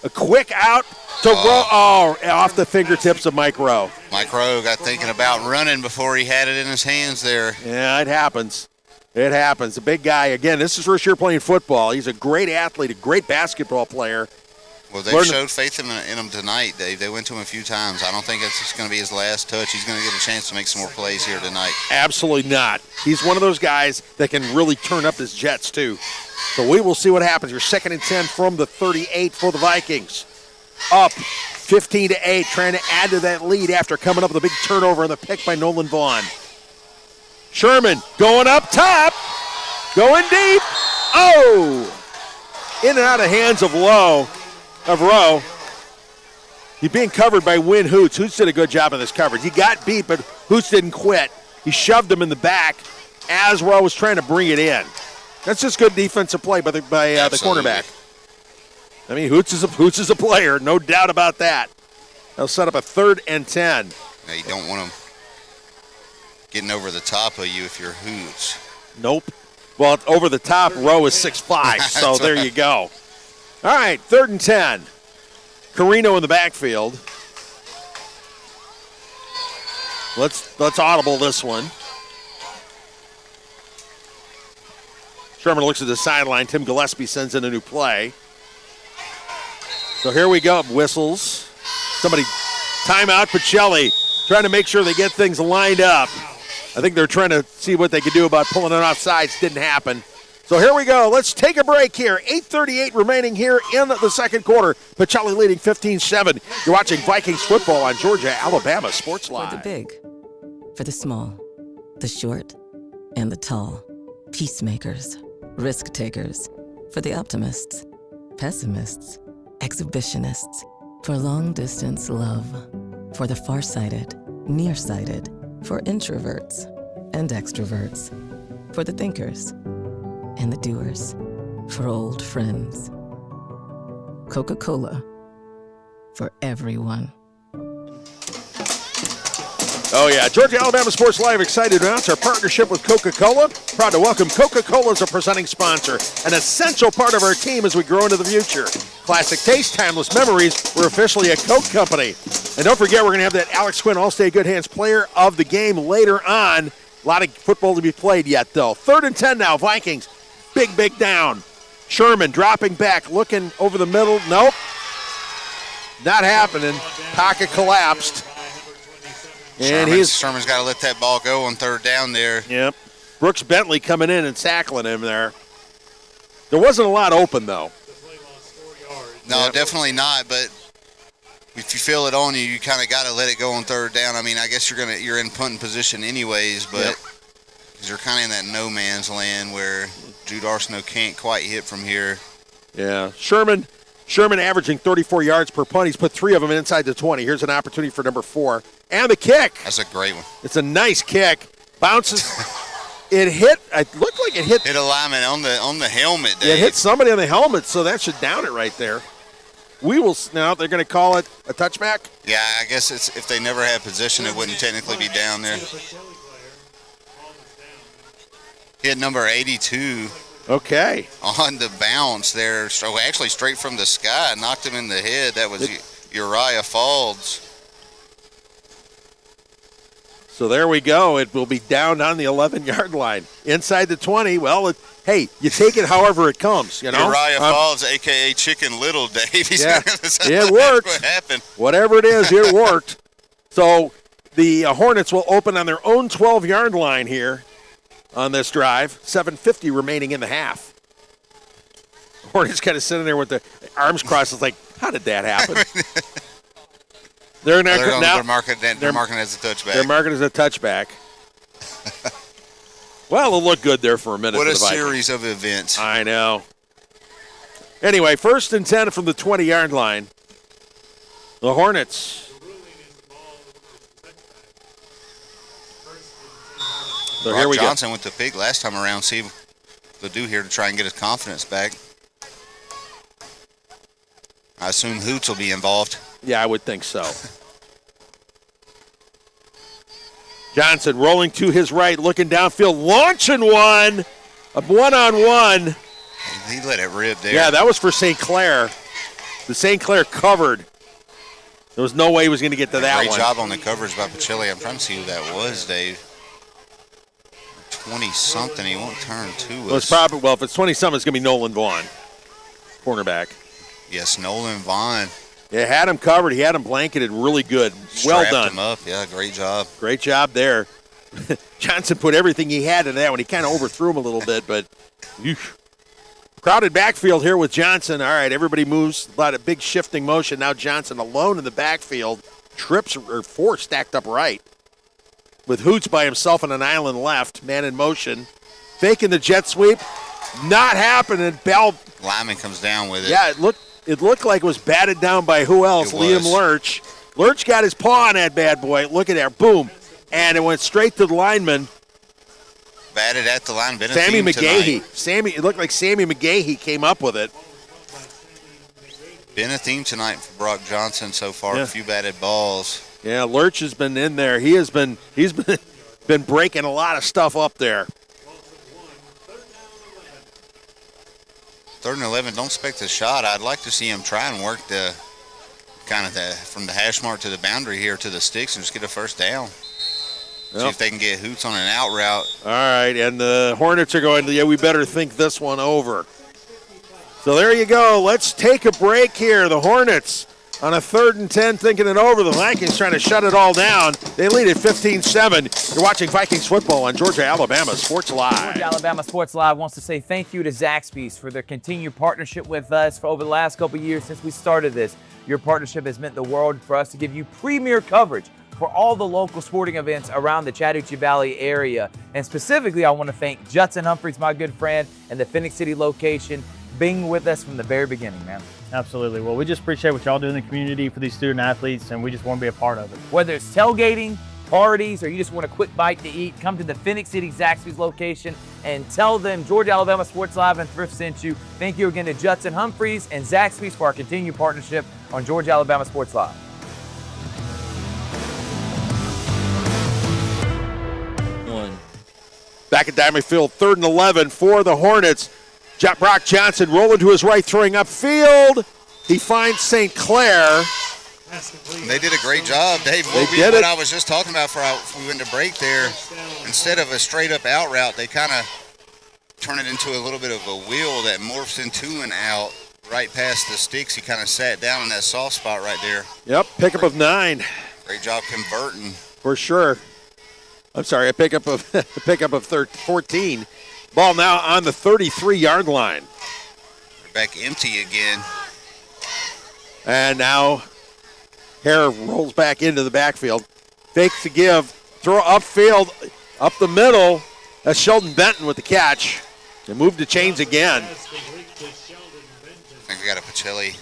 Speaker 3: A quick out to Rowe. Oh, off the fingertips of Mike Rowe.
Speaker 4: Mike Rowe got thinking about running before he had it in his hands there.
Speaker 3: Yeah, it happens. It happens. A big guy. Again, this is first year playing football. He's a great athlete, a great basketball player.
Speaker 4: Well, they showed faith in him tonight, Dave. They went to him a few times. I don't think it's just going to be his last touch. He's going to get a chance to make some more plays here tonight.
Speaker 3: Absolutely not. He's one of those guys that can really turn up his jets, too. So we will see what happens. You're 2nd and 10 from the 38 for the Vikings. Up 15-8, trying to add to that lead after coming up with a big turnover on the pick by Nolan Vaughn. Sherman going up top, going deep. Oh! In and out of hands of Rowe. He's being covered by Win Hoots. Hoots did a good job of this coverage. He got beat, but Hoots didn't quit. He shoved him in the back as Rowe was trying to bring it in. That's just good defensive play by the cornerback. I mean, Hoots is a player, no doubt about that. They'll set up a 3rd and 10.
Speaker 4: Now you don't want him getting over the top of you if you're Hoots.
Speaker 3: Nope. Well, over the top, Rowe is 6'5", so there you go. All right, 3rd and 10. Carino in the backfield. Let's audible this one. Sherman looks at the sideline. Tim Gillespie sends in a new play. So here we go. Whistles. Somebody timeout. Pacelli trying to make sure they get things lined up. I think they're trying to see what they could do about pulling it off sides. Didn't happen. So here we go. Let's take a break here. 8:38 remaining here in the second quarter. Pacelli leading 15-7. You're watching Vikings football on Georgia, Alabama Sports Live.
Speaker 10: For the big, for the small, the short, and the tall. Peacemakers, risk takers. For the optimists, pessimists, exhibitionists. For long distance love. For the farsighted, nearsighted. For introverts and extroverts. For the thinkers and the doers, for old friends. Coca-Cola, for everyone.
Speaker 3: Oh, yeah. Georgia, Alabama Sports Live excited to announce our partnership with Coca-Cola. Proud to welcome Coca-Cola as a presenting sponsor, an essential part of our team as we grow into the future. Classic taste, timeless memories. We're officially a Coke company. And don't forget, we're going to have that Alex Quinn All-State Good Hands player of the game later on. A lot of football to be played yet, though. 3rd and 10 now, Vikings. Big down. Sherman dropping back, looking over the middle. Nope. Not happening. Pocket collapsed. And
Speaker 4: Sherman's got to let that ball go on 3rd down there.
Speaker 3: Yep. Brooks Bentley coming in and tackling him there. There wasn't a lot open, though.
Speaker 4: No, Definitely not, but if you feel it on you, you kind of got to let it go on 3rd down. I mean, I guess you're in punting position anyways, but you're kind of in that no man's land where Jude Arsenault can't quite hit from here.
Speaker 3: Yeah. Sherman averaging 34 yards per punt. He's put 3 of them inside the 20. Here's an opportunity for number 4. And the kick.
Speaker 4: That's a great one.
Speaker 3: It's a nice kick. Bounces. It looked like it hit.
Speaker 4: Hit a lineman on the helmet, Dave.
Speaker 3: It hit somebody on the helmet, so that should down it right there. Now they're going to call it a touchback?
Speaker 4: Yeah, I guess if they never had possession, it wouldn't technically be down there. Hit number 82.
Speaker 3: Okay.
Speaker 4: On the bounce there. So actually straight from the sky. Knocked him in the head. That was Uriah Falls.
Speaker 3: So there we go. It will be down on the 11-yard line. Inside the 20, well, hey, you take it however it comes, you know?
Speaker 4: Uriah Falls, a.k.a. Chicken Little, Dave.
Speaker 3: Yeah, it worked.
Speaker 4: What happened.
Speaker 3: Whatever it is, it worked. So the Hornets will open on their own 12-yard line here on this drive. 7:50 remaining in the half. Hornets kind of sitting there with the arms crossed. It's like, how did that happen? They're
Speaker 4: marking it as a touchback.
Speaker 3: They're marking it as a touchback. Well, it'll look good there for a minute.
Speaker 4: What
Speaker 3: for
Speaker 4: a
Speaker 3: the Vikings.
Speaker 4: series of events.
Speaker 3: I know. Anyway, 1st and 10 from the 20-yard line. The Hornets. So here we go.
Speaker 4: Johnson went to pick last time around. See what they'll do here to try and get his confidence back. I assume Hoots will be involved.
Speaker 3: Yeah, I would think so. Johnson rolling to his right, looking downfield, launching one. A one-on-one.
Speaker 4: He let it rip there.
Speaker 3: Yeah, that was for St. Clair. The St. Clair covered. There was no way he was going to get to that one.
Speaker 4: Great job on the coverage by Pacelli. I'm trying to see who that was, Dave. 20-something. He won't turn to us.
Speaker 3: Well, it's probably, well, if it's 20-something, it's going to be Nolan Vaughn, cornerback.
Speaker 4: Yes, Nolan Vaughn.
Speaker 3: Yeah, had him covered. He had him blanketed really good. Well
Speaker 4: Strapped
Speaker 3: done.
Speaker 4: him up. Yeah, great job.
Speaker 3: Great job there. Johnson put everything he had into that one. He kind of overthrew him a little bit, but crowded backfield here with Johnson. All right, everybody moves. A lot of big shifting motion. Now Johnson alone in the backfield. Trips or 4 stacked up right. With Hoots by himself on an island left. Man in motion. Faking the jet sweep. Not happening. Bell.
Speaker 4: Lyman comes down with it.
Speaker 3: Yeah, it looked like it was batted down by who else? Liam Lurch. Lurch got his paw on that bad boy. Look at that. Boom. And it went straight to the lineman.
Speaker 4: Batted at the line.
Speaker 3: Sammy McGahee. It looked like Sammy McGahee came up with it.
Speaker 4: Been a theme tonight for Brock Johnson so far. Yeah. A few batted balls.
Speaker 3: Yeah, Lurch has been in there. He's been breaking a lot of stuff up there.
Speaker 4: 3rd and 11. Don't expect a shot. I'd like to see him try and work the from the hash mark to the boundary here to the sticks and just get a first down. Yep. See if they can get Hoots on an out route.
Speaker 3: All right, and the Hornets are going, we better think this one over. So there you go. Let's take a break here. The Hornets on a 3rd and 10 thinking it over. The Vikings trying to shut it all down. They lead at 15-7. You're watching Vikings football on Georgia Alabama Sports Live.
Speaker 11: Georgia Alabama Sports Live wants to say thank you to Zaxby's for their continued partnership with us for over the last couple of years since we started this. Your partnership has meant the world for us to give you premier coverage for all the local sporting events around the Chattahoochee Valley area. And specifically, I want to thank Judson Humphreys, my good friend, and the Phoenix City location, being with us from the very beginning, man.
Speaker 12: Absolutely. Well, we just appreciate what y'all do in the community for these student athletes, and we just want to be a part of it.
Speaker 11: Whether it's tailgating, parties, or you just want a quick bite to eat, come to the Phoenix City Zaxby's location and tell them Georgia Alabama Sports Live and Thrift sent you. Thank you again to Judson Humphreys and Zaxby's for our continued partnership on Georgia Alabama Sports Live.
Speaker 3: Back at Diamond Field, 3rd and 11 for the Hornets. Brock Johnson rolling to his right, throwing upfield. He finds St. Clair.
Speaker 4: They did a great job, Dave. What I was just talking about before we went to break there, instead of a straight-up out route, they kind of turn it into a little bit of a wheel that morphs into an out right past the sticks. He kind of sat down in that soft spot right there.
Speaker 3: Yep, pickup of 9.
Speaker 4: Great job converting.
Speaker 3: For sure. I'm sorry, a pickup of 14. Ball now on the 33-yard line.
Speaker 4: They're back empty again.
Speaker 3: And now Hare rolls back into the backfield. Fakes to give. Throw upfield, up the middle. That's Sheldon Benton with the catch. They move the chains again.
Speaker 4: I think we got a Pacelli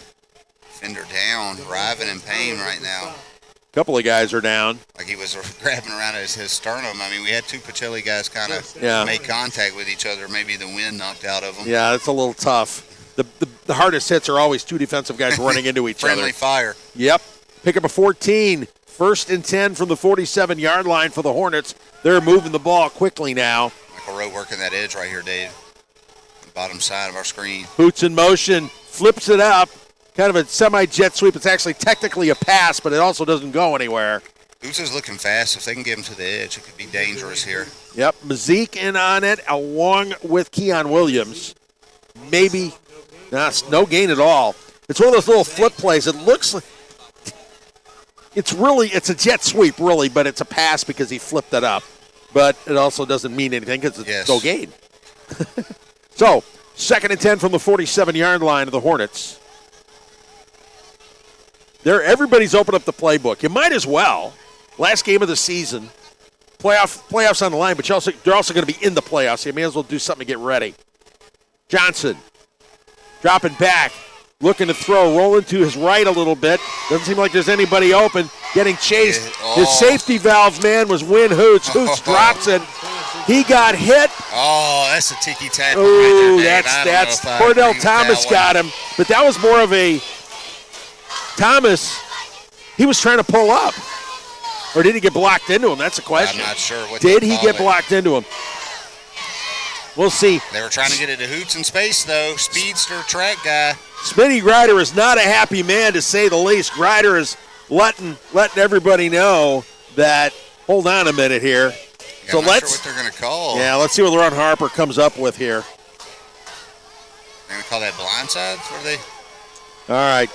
Speaker 4: fender down, writhing in pain right now.
Speaker 3: A couple of guys are down.
Speaker 4: Like he was grabbing around his sternum. I mean, we had 2 Pacelli guys kind of make contact with each other. Maybe the wind knocked out of them.
Speaker 3: Yeah, it's a little tough. The hardest hits are always 2 defensive guys running into each other.
Speaker 4: Friendly fire.
Speaker 3: Yep. Pick up a 14. 1st and 10 from the 47-yard line for the Hornets. They're moving the ball quickly now.
Speaker 4: Michael Rowe working that edge right here, Dave. The bottom side of our screen.
Speaker 3: Boots in motion. Flips it up. kind of a semi-jet sweep. It's actually technically a pass, but it also doesn't go anywhere.
Speaker 4: Who's is looking fast. If they can get him to the edge, it could be dangerous here.
Speaker 3: Yep, Mazik in on it along with Keon Williams. Maybe, no gain at all. It's one of those little flip plays. It looks like it's a jet sweep, really, but it's a pass because he flipped it up. But it also doesn't mean anything because it's no gain. So, 2nd and 10 from the 47-yard line of the Hornets. Everybody's opened up the playbook. You might as well. Last game of the season. Playoffs on the line, but they're also going to be in the playoffs. So you may as well do something to get ready. Johnson dropping back, looking to throw, rolling to his right a little bit. Doesn't seem like there's anybody open. Getting chased. His safety valve man was Win Hoots. Hoots drops it. He got hit.
Speaker 4: Oh, that's a tiki tap.
Speaker 3: Oh, that's Cordell Thomas got him. But that was more of a Thomas. He was trying to pull up. Or did he get blocked into him? That's the question.
Speaker 4: I'm not sure what
Speaker 3: did he get blocked into him? We'll see.
Speaker 4: They were trying to get it to Hoots in space, though. Speedster track guy.
Speaker 3: Smitty Grider is not a happy man, to say the least. Grider is letting everybody know that, hold on a minute here.
Speaker 4: Yeah, so I'm not sure what they're going to call.
Speaker 3: Yeah, let's see what Ron Harper comes up with here.
Speaker 4: They're going to call that blindside? What are they?
Speaker 3: All right.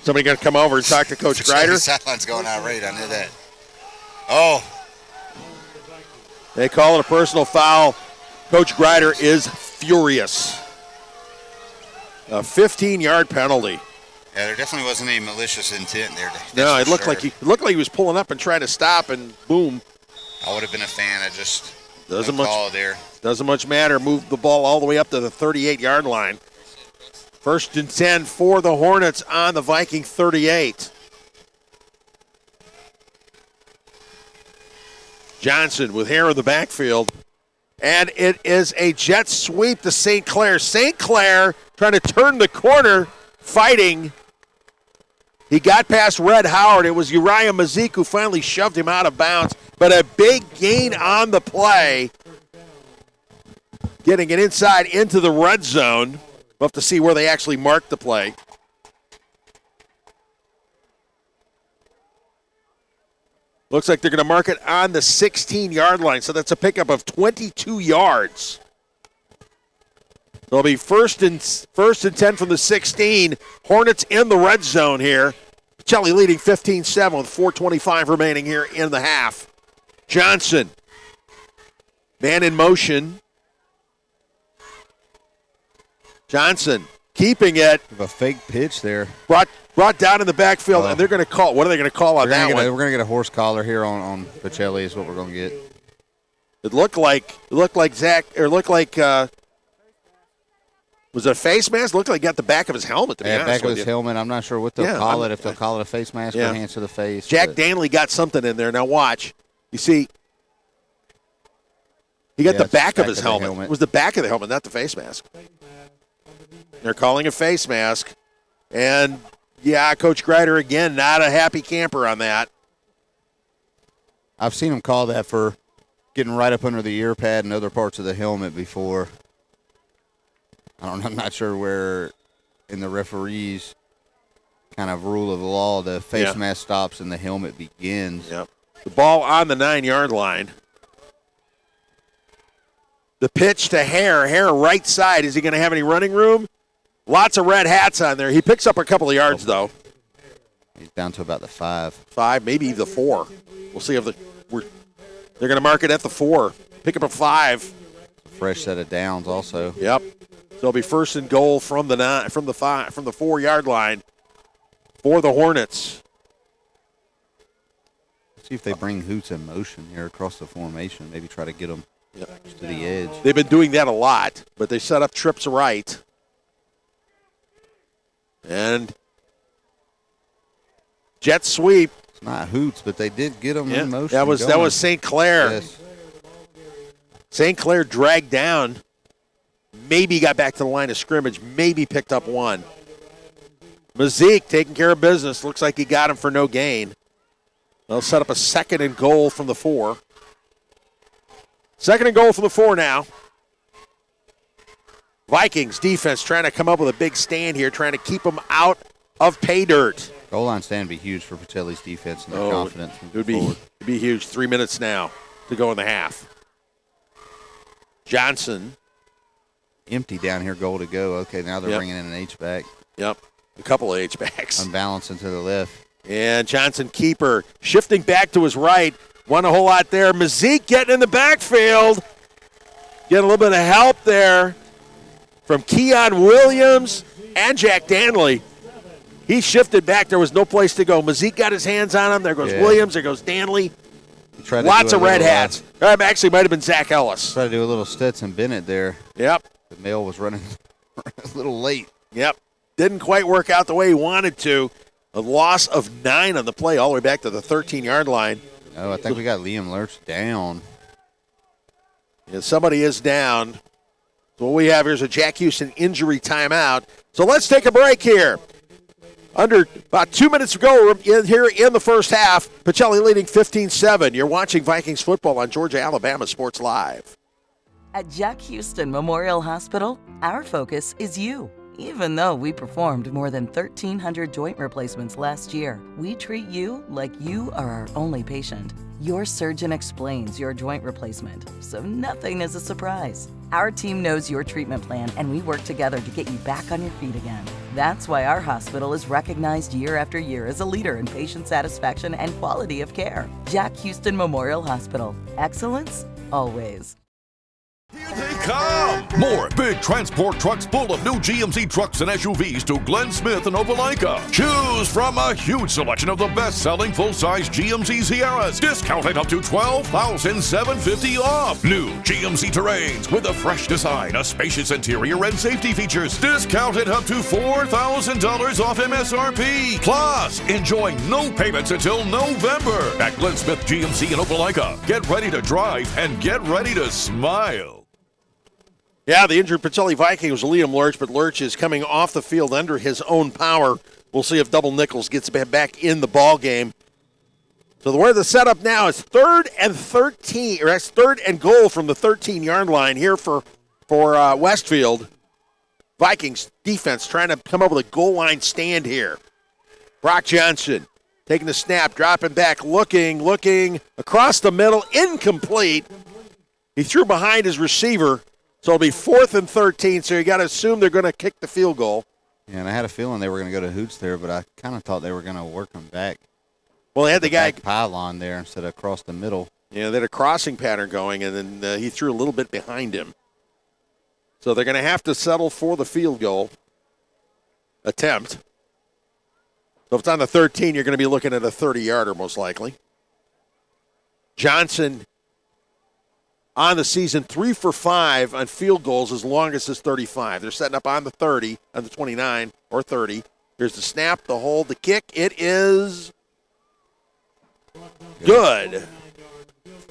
Speaker 3: Somebody going to come over and talk to Coach Grider?
Speaker 4: The sideline's going irate. I knew that. Oh.
Speaker 3: They call it a personal foul. Coach Grider is furious. A 15-yard penalty.
Speaker 4: Yeah, there definitely wasn't any malicious intent there.
Speaker 3: No, it looked like he was pulling up and trying to stop, and boom.
Speaker 4: I would have been a fan. I just
Speaker 3: doesn't
Speaker 4: call it there.
Speaker 3: Doesn't much matter. Move the ball all the way up to the 38-yard line. 1st and 10 for the Hornets on the Viking 38. Johnson with Hare in the backfield. And it is a jet sweep to St. Clair. St. Clair trying to turn the corner, fighting. He got past Red Howard. It was Uriah Mazik who finally shoved him out of bounds. But a big gain on the play. Getting it inside into the red zone. We'll have to see where they actually mark the play. Looks like they're going to mark it on the 16-yard line, so that's a pickup of 22 yards. It'll be first and 10 from the 16. Hornets in the red zone here. Pacelli leading 15-7 with 4:25 remaining here in the half. Johnson, man in motion. Johnson keeping it.
Speaker 4: A fake pitch there.
Speaker 3: Brought down in the backfield, and they're going to call. What are they going to call on that one?
Speaker 4: We're going to get a horse collar here on Pacelli is what we're going to get.
Speaker 3: It looked like Zach, or looked like was it a face mask? Looked like he got the back of his helmet. To be honest
Speaker 4: back
Speaker 3: with
Speaker 4: of his
Speaker 3: you.
Speaker 4: helmet. I'm not sure what they'll call it. If they'll call it a face mask or hands to the face.
Speaker 3: Jack Danley got something in there. Now watch. You see, he got the back of his helmet. It was the back of the helmet, not the face mask. They're calling a face mask. And, yeah, Coach Grider, again, not a happy camper on that.
Speaker 4: I've seen him call that for getting right up under the ear pad and other parts of the helmet before. I'm not sure where in the referees kind of rule of the law the face mask stops and the helmet begins.
Speaker 3: Yep. The ball on the 9-yard line. The pitch to Hare. Hare right side. Is he going to have any running room? Lots of red hats on there. He picks up a couple of yards, though.
Speaker 4: He's down to about the 5.
Speaker 3: 5, maybe the 4. We'll see if they're going to mark it at the 4. Pick up a 5.
Speaker 4: Fresh set of downs, also.
Speaker 3: Yep. So it'll be first and goal from the 4-yard line for the Hornets.
Speaker 4: See if they bring Hoots in motion here across the formation. Maybe try to get them to the edge.
Speaker 3: They've been doing that a lot, but they set up trips right. And jet sweep.
Speaker 4: It's not Hoots, but they did get them in motion.
Speaker 3: That was St. Clair.
Speaker 4: Yes.
Speaker 3: St. Clair dragged down. Maybe got back to the line of scrimmage. Maybe picked up one. Mazik taking care of business. Looks like he got him for no gain. They'll set up a 2nd and goal from the 4. 2nd and goal from the 4 now. Vikings defense trying to come up with a big stand here, trying to keep them out of pay dirt.
Speaker 4: Goal line stand would be huge for Pacelli's defense and their confidence.
Speaker 3: It would be huge. 3 minutes now to go in the half. Johnson.
Speaker 4: Empty down here, goal to go. Okay, now they're bringing in an H-back.
Speaker 3: Yep, a couple of H-backs.
Speaker 4: Unbalancing to the left.
Speaker 3: And Johnson, keeper, shifting back to his right. Won a whole lot there. Mazik getting in the backfield. Getting a little bit of help there from Keon Williams and Jack Danley. He shifted back. There was no place to go. Mazik got his hands on him. There goes Williams. There goes Danley. Lots of red hats. Actually, might have been Zach Ellis.
Speaker 4: Tried to do a little Stetson Bennett there.
Speaker 3: Yep.
Speaker 4: The male was running a little late.
Speaker 3: Yep. Didn't quite work out the way he wanted to. A loss of 9 on the play all the way back to the 13-yard line.
Speaker 4: Oh, I think we got Liam Lurch down.
Speaker 3: Yeah, somebody is down. So what we have here is a Jack Houston injury timeout. So let's take a break here. Under about 2 minutes to go here in the first half. Pacelli leading 15-7. You're watching Vikings football on Georgia Alabama Sports Live.
Speaker 10: At Jack Houston Memorial Hospital, our focus is you. Even though we performed more than 1,300 joint replacements last year, we treat you like you are our only patient. Your surgeon explains your joint replacement, so nothing is a surprise. Our team knows your treatment plan, and we work together to get you back on your feet again. That's why our hospital is recognized year after year as a leader in patient satisfaction and quality of care. Jack Houston Memorial Hospital. Excellence, always.
Speaker 6: Here they come! More big transport trucks full of new GMC trucks and SUVs to Glenn Smith and Opelika. Choose from a huge selection of the best-selling full-size GMC Sierras, discounted up to $12,750 off. New GMC Terrains with a fresh design, a spacious interior, and safety features, discounted up to $4,000 off MSRP. Plus, enjoy no payments until November at Glenn Smith GMC in Opelika. Get ready to drive and get ready to smile.
Speaker 3: Yeah, the injured Pacelli Viking was Liam Lurch, but Lurch is coming off the field under his own power. We'll see if Double Nichols gets back in the ball game. So where the setup now is 3rd and 13, or that's 3rd and goal from the 13-yard line here for Westfield. Vikings defense trying to come up with a goal line stand here. Brock Johnson taking the snap, dropping back, looking across the middle, incomplete. He threw behind his receiver. So it'll be 4th and 13, so you got to assume they're going to kick the field goal.
Speaker 4: Yeah, and I had a feeling they were going to go to hoots there, but I kind of thought they were going to work them back.
Speaker 3: Well, they had the guy
Speaker 4: pylon there instead of across the middle.
Speaker 3: Yeah, they had a crossing pattern going, and then he threw a little bit behind him. So they're going to have to settle for the field goal attempt. So if it's on the 13, you're going to be looking at a 30-yarder most likely. Johnson on the season, 3 for 5 on field goals as long as it's 35. They're setting up on the 30, on the 29 or 30. Here's the snap, the hold, the kick. It is good.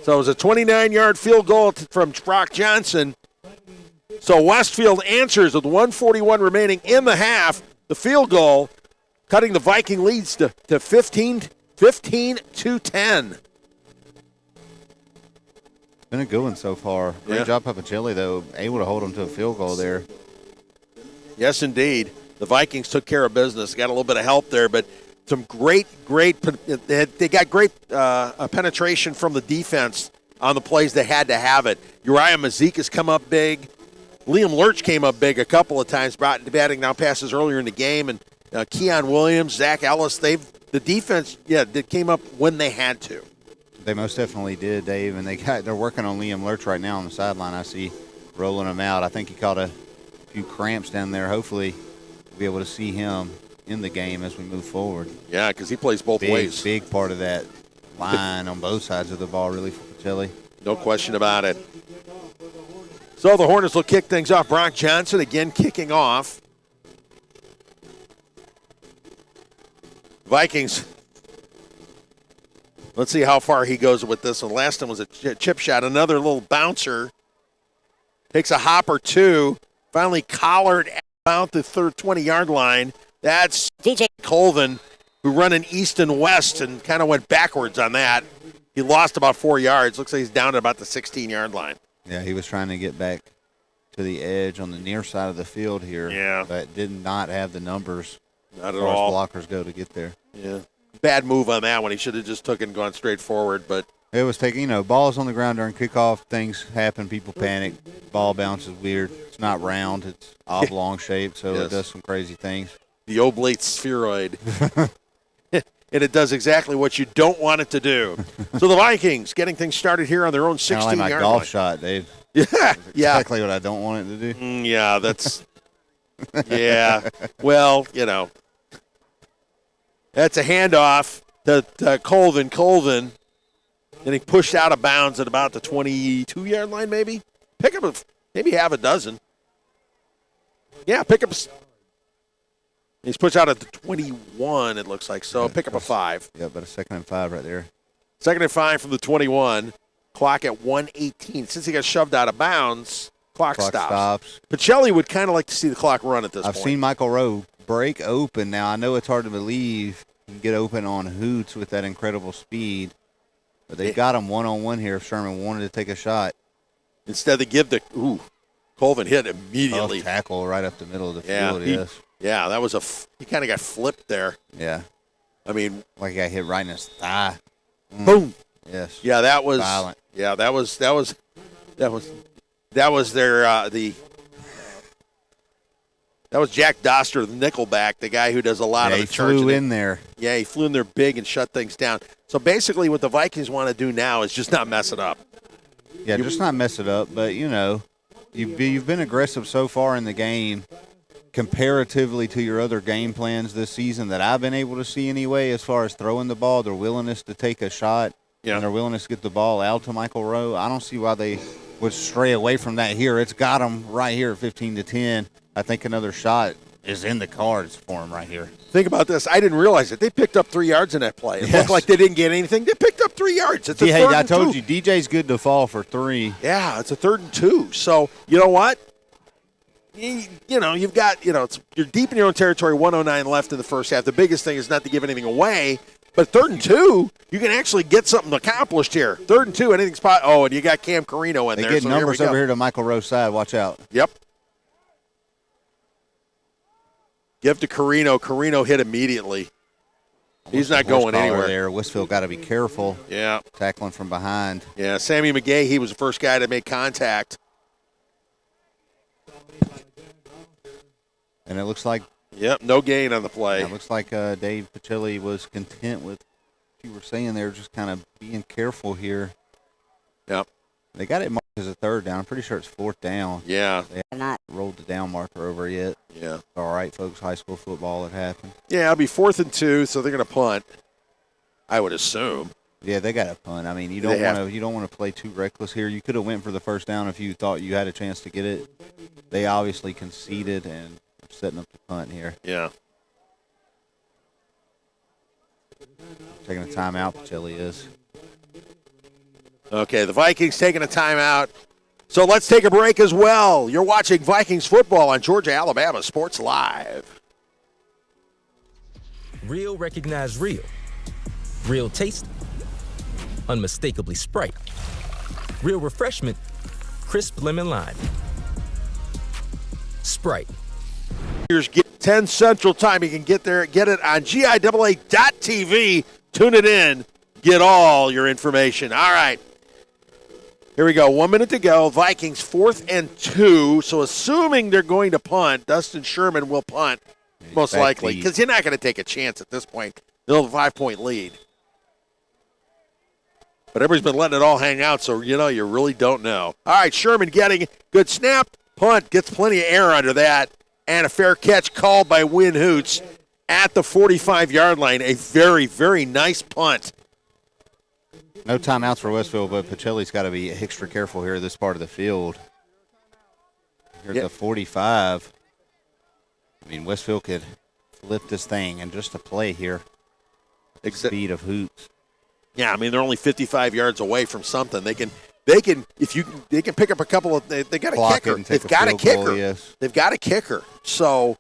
Speaker 3: So it was a 29-yard field goal from Brock Johnson. So Westfield answers with 1:41 remaining in the half. The field goal cutting the Viking leads to 15-10.
Speaker 4: Been a good one so far. Great job, Pacelli, though, able to hold them to a field goal there.
Speaker 3: Yes, indeed. The Vikings took care of business. Got a little bit of help there, but some great. They got great penetration from the defense on the plays they had to have it. Uriah Mazik has come up big. Liam Lurch came up big a couple of times, batting down passes earlier in the game, and Keon Williams, Zach Ellis. The defense, they came up when they had to.
Speaker 4: They most definitely did, Dave, and they're working on Liam Lurch right now on the sideline. I see rolling him out. I think he caught a few cramps down there. Hopefully we'll be able to see him in the game as we move forward.
Speaker 3: Yeah, because he plays both ways.
Speaker 4: Big part of that line on both sides of the ball, really, for Pacelli.
Speaker 3: No question about it. So the Hornets will kick things off. Brock Johnson again kicking off. Vikings. Let's see how far he goes with this one. Last time was a chip shot. Another little bouncer. Takes a hop or two. Finally collared at about the 20-yard line. That's DJ Colvin, who run an east and west and kind of went backwards on that. He lost about 4 yards. Looks like he's down at about the 16-yard line.
Speaker 4: Yeah, he was trying to get back to the edge on the near side of the field here.
Speaker 3: Yeah.
Speaker 4: But did not have the numbers
Speaker 3: Not
Speaker 4: as
Speaker 3: at
Speaker 4: far
Speaker 3: all.
Speaker 4: as blockers go to get there.
Speaker 3: Yeah. Bad move on that one. He should have just took and gone straight forward, but
Speaker 4: It was taking, balls on the ground during kickoff. Things happen. People panic. Ball bounces weird. It's not round. It's oblong shaped, so
Speaker 3: Yes.
Speaker 4: it does some crazy things.
Speaker 3: the oblate spheroid. And it does exactly what you don't want it to do. So the Vikings getting things started here on their own 16-yard
Speaker 4: Kind of
Speaker 3: line.
Speaker 4: like my golf shot, Dave.
Speaker 3: Yeah, yeah.
Speaker 4: Exactly what I don't want it to do.
Speaker 3: Yeah, that's yeah. Well, that's a handoff to Colvin. Colvin, then he pushed out of bounds at about the 22-yard line, maybe. Pick up maybe half a dozen. Yeah, pick up. He's pushed out at the 21, it looks like. So pick up a 5.
Speaker 4: Yeah, but a 2nd and 5 right there.
Speaker 3: 2nd and 5 from the 21. Clock at 1:18. Since he got shoved out of bounds, clock stops. Pacelli would kind of like to see the clock run at this point.
Speaker 4: I've seen Michael Rowe break open. Now, I know it's hard to believe he can get open on Hoots with that incredible speed, but they got him one-on-one here if Sherman wanted to take a shot.
Speaker 3: Instead, they give Colvin hit immediately.
Speaker 4: Tough tackle right up the middle of the field, yes.
Speaker 3: Yeah, that was he kind of got flipped there.
Speaker 4: Yeah.
Speaker 3: I mean,
Speaker 4: like he got hit right in his thigh.
Speaker 3: Boom.
Speaker 4: Yes.
Speaker 3: Yeah, that was
Speaker 4: violent.
Speaker 3: Yeah, that was their that was Jack Doster, the nickelback, the guy who does a lot of the charging.
Speaker 4: He flew in there.
Speaker 3: Yeah, he flew in there big and shut things down. So basically, what the Vikings want to do now is just not mess it up.
Speaker 4: Yeah, just not mess it up. But you've been aggressive so far in the game, comparatively to your other game plans this season that I've been able to see anyway. As far as throwing the ball, their willingness to take a shot, and their willingness to get the ball out to Michael Rowe, I don't see why they would stray away from that here. It's got them right here at 15-10. I think another shot is in the cards for them right here.
Speaker 3: Think about this. I didn't realize it. They picked up 3 yards in that play. It looked like they didn't get anything. They picked up 3 yards. It's a third
Speaker 4: I
Speaker 3: and
Speaker 4: told
Speaker 3: 2.
Speaker 4: you, DJ's good to fall for 3.
Speaker 3: Yeah, it's a 3rd and 2. So, you know what? You've got, you're deep in your own territory, 109 left in the first half. The biggest thing is not to give anything away. But 3rd and 2, you can actually get something accomplished here. 3rd and 2, anything spot. Oh, and you got Cam Carino in
Speaker 4: they
Speaker 3: there.
Speaker 4: They get
Speaker 3: so
Speaker 4: numbers over here to Michael Rowe's side. Watch out.
Speaker 3: Yep. Give to Carino. Carino hit immediately. He's not going anywhere.
Speaker 4: There, Westfield got to be careful.
Speaker 3: Yeah.
Speaker 4: Tackling from behind.
Speaker 3: Yeah, Sammy McGay, he was the first guy to make contact.
Speaker 4: And it looks like.
Speaker 3: Yep, no gain on the play.
Speaker 4: It looks like Dave Pacelli was content with what you were saying there, just kind of being careful here.
Speaker 3: Yep.
Speaker 4: They got it marked as a 3rd down. I'm pretty sure it's 4th down.
Speaker 3: Yeah.
Speaker 4: They haven't not rolled the down marker over yet.
Speaker 3: Yeah.
Speaker 4: All right, folks, high school football, it happened.
Speaker 3: Yeah, it'll be 4th and 2, so they're going to punt, I would assume.
Speaker 4: Yeah, they got a punt. I mean, you don't want to play too reckless here. You could have went for the 1st down if you thought you had a chance to get it. They obviously conceded and are setting up the punt here.
Speaker 3: Yeah.
Speaker 4: Taking a timeout, Pacelli is.
Speaker 3: Okay, the Vikings taking a timeout. So let's take a break as well. You're watching Vikings football on Georgia, Alabama Sports Live.
Speaker 2: Real recognize real. Real taste, unmistakably Sprite. Real refreshment, crisp lemon lime. Sprite.
Speaker 3: Here's 10 Central Time. You can get there, get it on GIAA.TV. Tune it in. Get all your information. All right. Here we go. 1 minute to go. Vikings 4th and 2. So assuming they're going to punt, Dustin Sherman will punt, most likely, because you're not going to take a chance at this point. They'll have a 5-point lead. But everybody's been letting it all hang out, so you really don't know. All right, Sherman getting good snap. Punt, gets plenty of air under that. And a fair catch called by Win Hoots at the 45-yard line. A very, very nice punt.
Speaker 4: No timeouts for Westfield, but Pacelli's got to be extra careful here this part of the field. Here at the 45. I mean, Westfield could flip this thing in just a play here. The speed of Hoots.
Speaker 3: Yeah, I mean, they're only 55 yards away from something. They can pick up a couple of. They got a kicker. They've got a kicker.
Speaker 4: Yes.
Speaker 3: They've got a kicker. So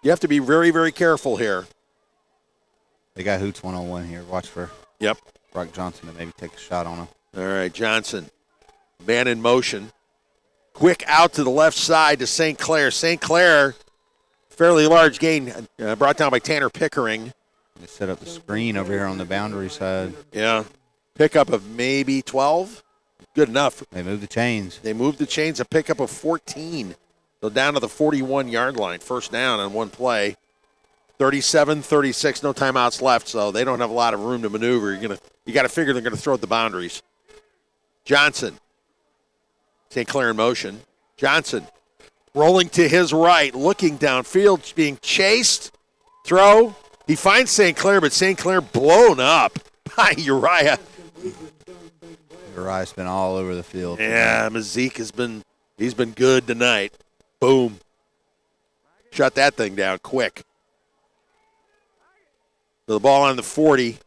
Speaker 3: you have to be very, very careful here.
Speaker 4: They got Hoots one-on-one here. Watch for.
Speaker 3: Yep.
Speaker 4: Brock Johnson to maybe take a shot on him.
Speaker 3: All right, Johnson. Man in motion. Quick out to the left side to St. Clair. St. Clair, fairly large gain, brought down by Tanner Pickering.
Speaker 4: They set up the screen over here on the boundary side.
Speaker 3: Yeah. Pickup of maybe 12. Good enough.
Speaker 4: They moved the chains.
Speaker 3: They moved the chains, a pickup of 14. So down to the 41-yard line. First down on one play. 37-36, no timeouts left, so they don't have a lot of room to maneuver. You got to figure they're going to throw at the boundaries. Johnson. St. Clair in motion. Johnson rolling to his right, looking downfield, being chased. Throw. He finds St. Clair, but St. Clair blown up by Uriah.
Speaker 4: Uriah's been all over the field.
Speaker 3: Yeah, Mazik he's been good tonight. Boom. Shut that thing down quick. So the ball on the 40.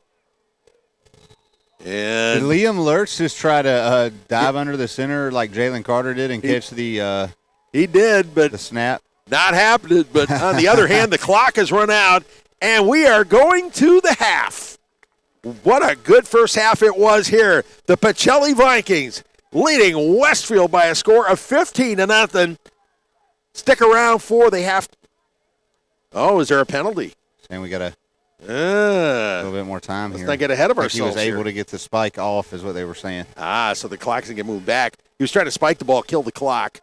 Speaker 3: And
Speaker 4: did Liam Lurch just try to dive under the center like Jalen Carter did and catch the
Speaker 3: he did, but
Speaker 4: the snap?
Speaker 3: Not happening. But on the other hand, the clock has run out, and we are going to the half. What a good first half it was here. The Pacelli Vikings leading Westfield by a score of 15-0. Stick around for the half. Oh, is there a penalty?
Speaker 4: Saying we got a little bit more time
Speaker 3: let's
Speaker 4: here.
Speaker 3: not get ahead of
Speaker 4: He
Speaker 3: ourselves
Speaker 4: was able
Speaker 3: here.
Speaker 4: to get the spike off is what they were saying.
Speaker 3: So the clock's going to get moved back. He was trying to spike the ball, kill the clock.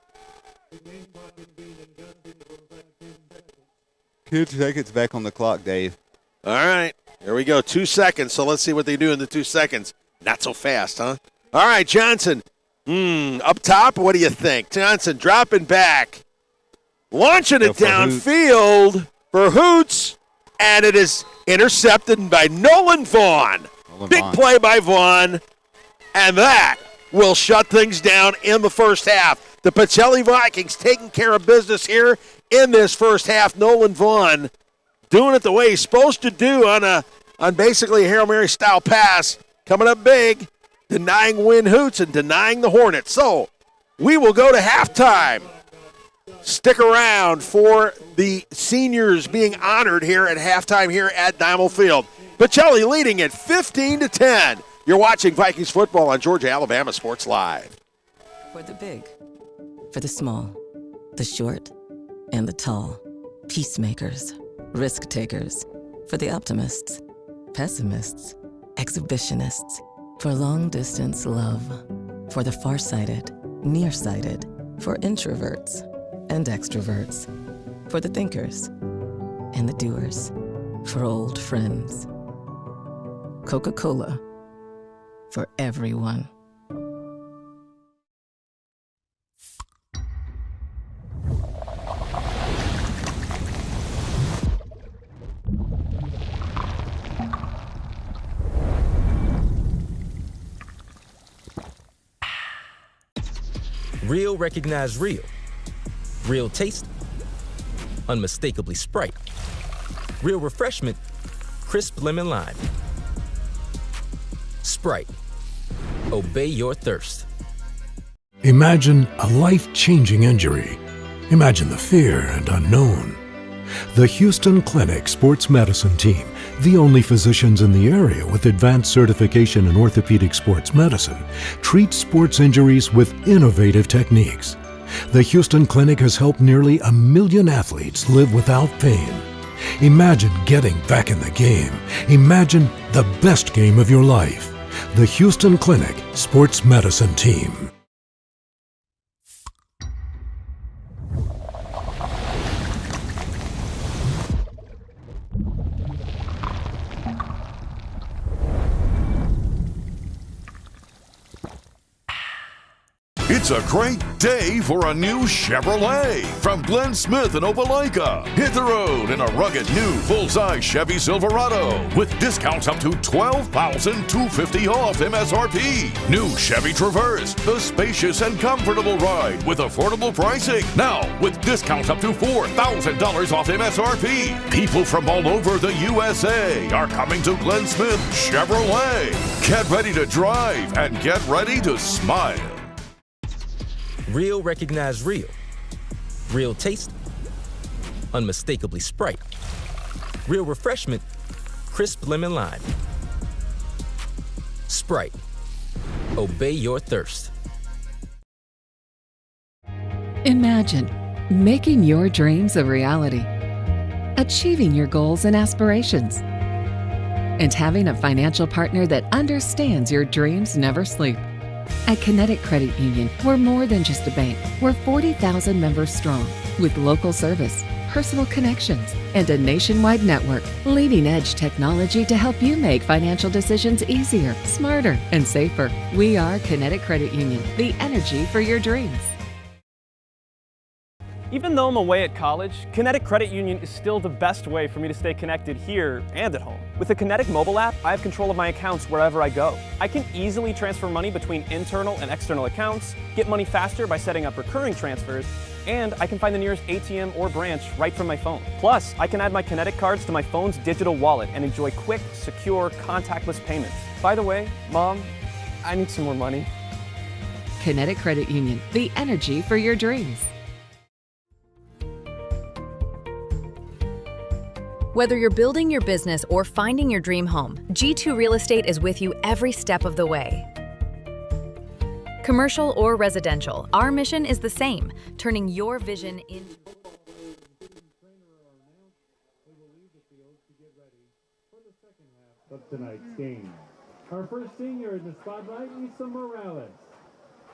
Speaker 4: 2 seconds back on the clock, Dave.
Speaker 3: All right. Here we go. 2 seconds. So let's see what they do in the 2 seconds. Not so fast, huh? All right, Johnson. Up top, what do you think? Johnson dropping back. Launching it downfield for Hoots. And it is intercepted by Nolan Vaughn. Big play by Vaughn. And that will shut things down in the first half. The Pacelli Vikings taking care of business here in this first half. Nolan Vaughn doing it the way he's supposed to do on basically a Hail Mary style pass. Coming up big, denying Win Hoots and denying the Hornets. So we will go to halftime. Stick around for the seniors being honored here at halftime here at Dymel Field. Pacelli leading it 15-10. You're watching Vikings football on Georgia Alabama Sports Live.
Speaker 10: For the big, for the small, the short, and the tall. Peacemakers, risk takers. For the optimists, pessimists, exhibitionists. For long distance love. For the farsighted, nearsighted. For introverts and extroverts. For the thinkers and the doers. For old friends. Coca-Cola. For everyone.
Speaker 2: Real recognize real. Real taste, unmistakably Sprite. Real refreshment, crisp lemon lime. Sprite, obey your thirst.
Speaker 7: Imagine a life-changing injury. Imagine the fear and unknown. The Houston Clinic Sports Medicine Team, the only physicians in the area with advanced certification in orthopedic sports medicine, treats sports injuries with innovative techniques. The Houston Clinic has helped nearly 1 million athletes live without pain. Imagine getting back in the game. Imagine the best game of your life. The Houston Clinic Sports Medicine Team.
Speaker 6: It's a great day for a new Chevrolet from Glenn Smith in Opelika. Hit the road in a rugged new full-size Chevy Silverado with discounts up to $12,250 off MSRP. New Chevy Traverse, the spacious and comfortable ride with affordable pricing. Now with discounts up to $4,000 off MSRP. People from all over the USA are coming to Glenn Smith Chevrolet. Get ready to drive and get ready to smile.
Speaker 2: Real recognize real. Real taste, unmistakably Sprite. Real refreshment, crisp lemon lime. Sprite, obey your thirst.
Speaker 9: Imagine making your dreams a reality, achieving your goals and aspirations, and having a financial partner that understands your dreams never sleep. At Kinetic Credit Union, we're more than just a bank. We're 40,000 members strong with local service, personal connections, and a nationwide network. Leading-edge technology to help you make financial decisions easier, smarter, and safer. We are Kinetic Credit Union, the energy for your dreams.
Speaker 13: Even though I'm away at college, Kinetic Credit Union is still the best way for me to stay connected here and at home. With the Kinetic mobile app, I have control of my accounts wherever I go. I can easily transfer money between internal and external accounts, get money faster by setting up recurring transfers, and I can find the nearest ATM or branch right from my phone. Plus, I can add my Kinetic cards to my phone's digital wallet and enjoy quick, secure, contactless payments. By the way, Mom, I need some more money.
Speaker 9: Kinetic Credit Union, the energy for your dreams.
Speaker 14: Whether you're building your business or finding your dream home, G2 Real Estate is with you every step of the way. Commercial or residential, our mission is the same, turning your vision into...
Speaker 8: Of tonight's game. Our first senior in the spotlight, Issa Morales.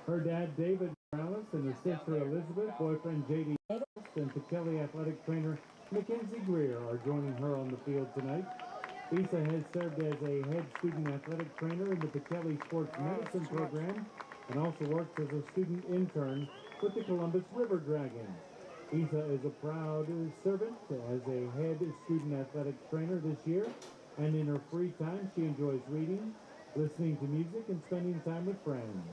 Speaker 8: Her dad, David Morales, and his sister, Elizabeth, boyfriend, J.D. and Pacelli athletic trainer, Mackenzie Greer, are joining her on the field tonight. Issa has served as a head student athletic trainer in the Pacelli Sports Medicine program and also works as a student intern with the Columbus River Dragons. Issa is a proud servant as a head student athletic trainer this year, and in her free time she enjoys reading, listening to music, and spending time with friends.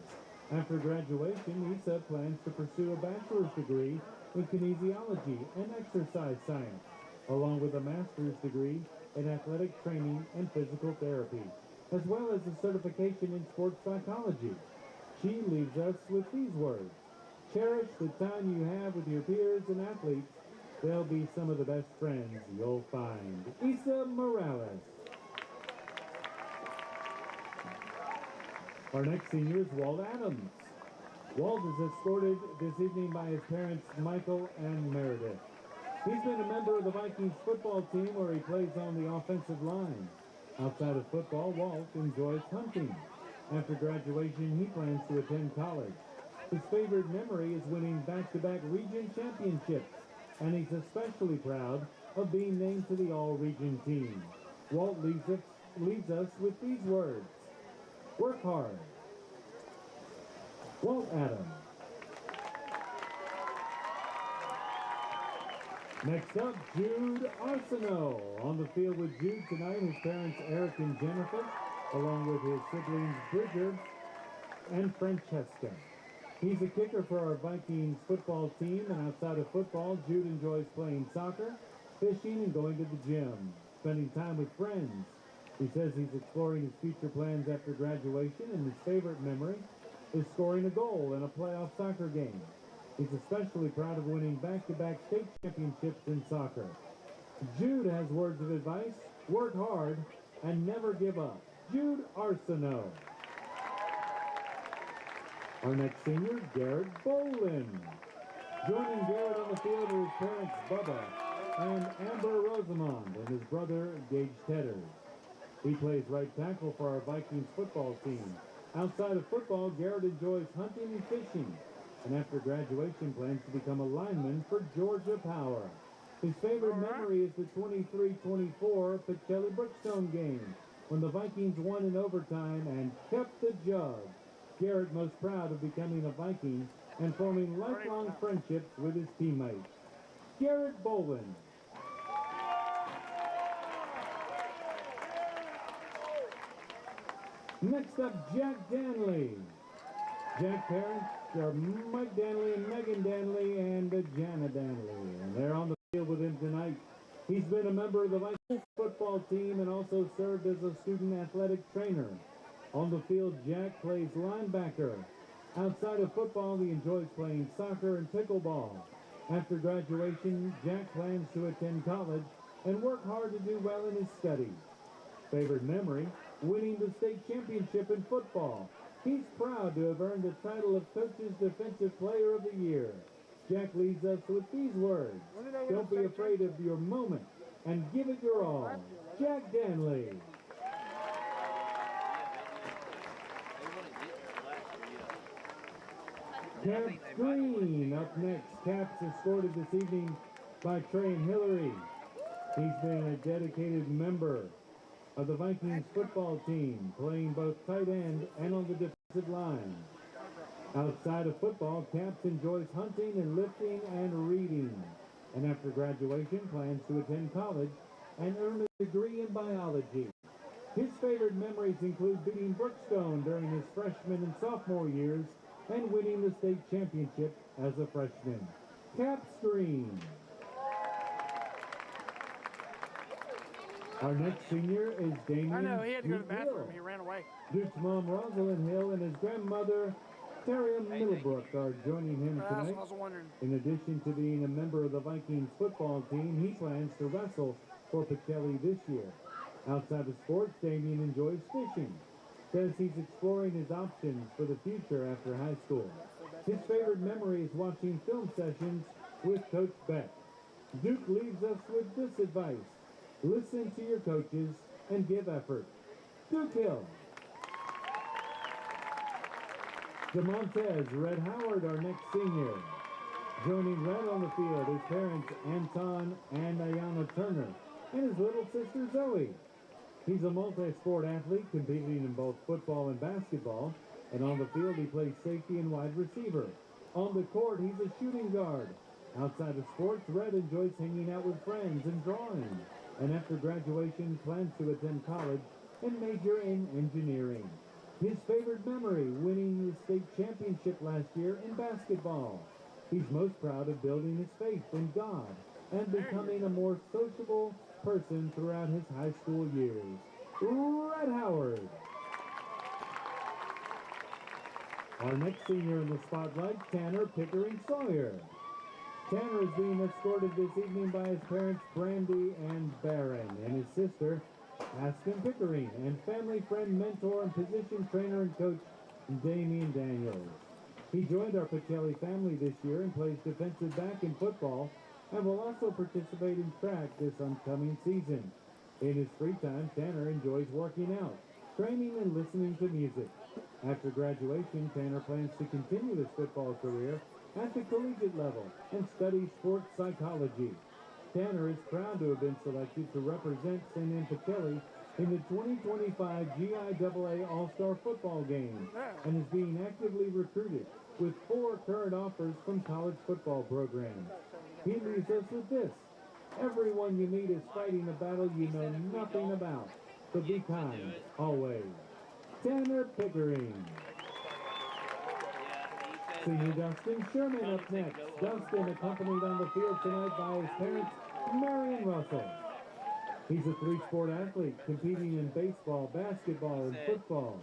Speaker 8: After graduation, Issa plans to pursue a bachelor's degree in kinesiology and exercise science, along with a master's degree in athletic training and physical therapy, as well as a certification in sports psychology. She leaves us with these words: cherish the time you have with your peers and athletes. They'll be some of the best friends you'll find. Issa Morales. Our next senior is Walt Adams. Walt is escorted this evening by his parents, Michael and Meredith. He's been a member of the Vikings football team where he plays on the offensive line. Outside of football, Walt enjoys hunting. After graduation, he plans to attend college. His favorite memory is winning back-to-back region championships, and he's especially proud of being named to the all-region team. Walt leaves us with these words: work hard. Walt Adams. Next up, Jude Arsenault. On the field with Jude tonight, his parents Eric and Jennifer, along with his siblings Bridger and Francesca. He's a kicker for our Vikings football team, and outside of football, Jude enjoys playing soccer, fishing, and going to the gym, spending time with friends. He says he's exploring his future plans after graduation, and his favorite memory is scoring a goal in a playoff soccer game. He's especially proud of winning back-to-back state championships in soccer. Jude has words of advice: work hard and never give up. Jude Arsenault. Our next senior, Garrett Bolin. Joining Garrett on the field are his parents, Bubba and Amber Rosamond, and his brother, Gage Tedder. He plays right tackle for our Vikings football team. Outside of football, Garrett enjoys hunting and fishing, and after graduation plans to become a lineman for Georgia Power. His favorite memory is the 23-24 Pacelli Brookstone game, when the Vikings won in overtime and kept the jug. Garrett most proud of becoming a Viking and forming lifelong friendships with his teammates. Garrett Bolin. Next up, Jack Danley. Jack's parents are Mike Danley and Megan Danley and Jana Danley, and they're on the field with him tonight. He's been a member of the Vikings football team and also served as a student athletic trainer. On the field, Jack plays linebacker. Outside of football, he enjoys playing soccer and pickleball. After graduation, Jack plans to attend college and work hard to do well in his studies. Favorite memory, winning the state championship in football. He's proud to have earned the title of Coach's Defensive Player of the Year. Jack leaves us with these words. Don't be afraid of your moment and give it your all. Jack Danley. Caps Green up next. Caps escorted this evening by Trey and Hillary. He's been a dedicated member of the Vikings football team, playing both tight end and on the defensive line. Outside of football, Caps enjoys hunting and lifting and reading. And after graduation, plans to attend college and earn a degree in biology. His favorite memories include beating Brookstone during his freshman and sophomore years and winning the state championship as a freshman. Caps Green. Our next senior is Damien.
Speaker 15: I know, he had to go to the bathroom.
Speaker 8: Hill.
Speaker 15: He ran away.
Speaker 8: Duke's mom, Rosalind Hill, and his grandmother, Terry Middlebrook, are joining him
Speaker 15: That's what
Speaker 8: tonight.
Speaker 15: I was wondering.
Speaker 8: In addition to being a member of the Vikings football team, he plans to wrestle for Pacelli this year. Outside of sports, Damien enjoys fishing. Says he's exploring his options for the future after high school. His favorite memory is watching film sessions with Coach Beck. Duke leaves us with this advice. Listen to your coaches and give effort. Duke Hill. DeMontez Red Howard, our next senior. Joining Red on the field, his parents Anton and Ayana Turner, and his little sister Zoe. He's a multi-sport athlete, competing in both football and basketball, and on the field he plays safety and wide receiver. On the court, he's a shooting guard. Outside of sports, Red enjoys hanging out with friends and drawing, and after graduation plans to attend college and major in engineering. His favorite memory, winning the state championship last year in basketball. He's most proud of building his faith in God and becoming a more sociable person throughout his high school years. Red Howard. Our next senior in the spotlight, Tanner Pickering Sawyer. Tanner is being escorted this evening by his parents, Brandy and Barron, and his sister, Aspen Pickering, and family friend, mentor, and position trainer and coach, Damian Daniels. He joined our Pacelli family this year and plays defensive back in football and will also participate in track this upcoming season. In his free time, Tanner enjoys working out, training, and listening to music. After graduation, Tanner plans to continue his football career at the collegiate level and study sports psychology. Tanner is proud to have been selected to represent St. Anne Pacelli in the 2025 GIAA All-Star Football Game and is being actively recruited with 4 current offers from college football programs. He leaves us with this. Everyone you meet is fighting a battle you know nothing about. So be kind, always. Tanner Pickering. Senior Dustin Sherman up next. Dustin accompanied on the field tonight by his parents, Mary and Russell. He's a 3-sport athlete, competing in baseball, basketball, and football.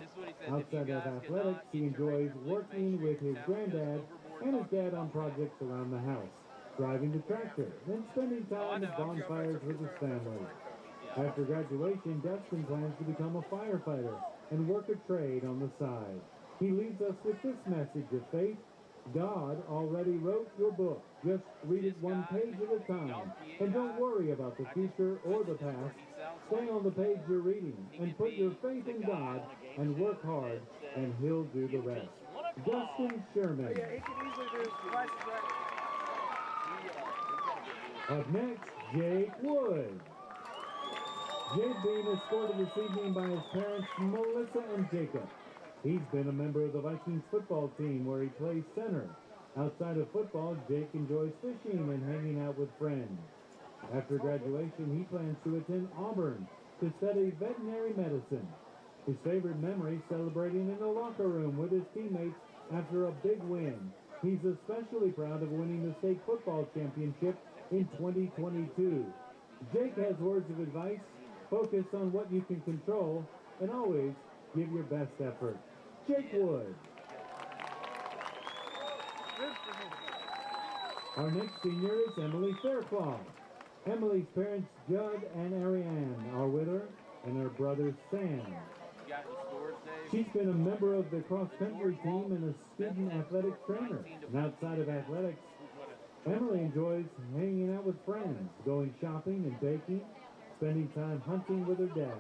Speaker 8: Outside of athletics, he enjoys working with his granddad and his dad on projects around the house, driving the tractor, and spending time at bonfires with his family. After graduation, Dustin plans to become a firefighter and work a trade on the side. He leaves us with this message of faith. God already wrote your book. Just read it one page at a time. And don't worry about the future or the past. Stay on the page you're reading and put your faith in God and work hard, and He'll do the rest. Dustin Sherman.
Speaker 15: Yeah, he can easily do twice as right.
Speaker 8: Up next, Jake Wood. Jake being escorted this evening by his parents, Melissa and Jacob. He's been a member of the Vikings football team where he plays center. Outside of football, Jake enjoys fishing and hanging out with friends. After graduation, he plans to attend Auburn to study veterinary medicine. His favorite memory, celebrating in the locker room with his teammates after a big win. He's especially proud of winning the state football championship in 2022. Jake has words of advice. Focus on what you can control and always give your best effort. Jake Wood. Our next senior is Emily Fairclough. Emily's parents, Judd and Ariane, are with her, and her brother, Sam. She's been a member of the cross-country team and a student athletic trainer. And outside of athletics, Emily enjoys hanging out with friends, going shopping and baking, spending time hunting with her dad.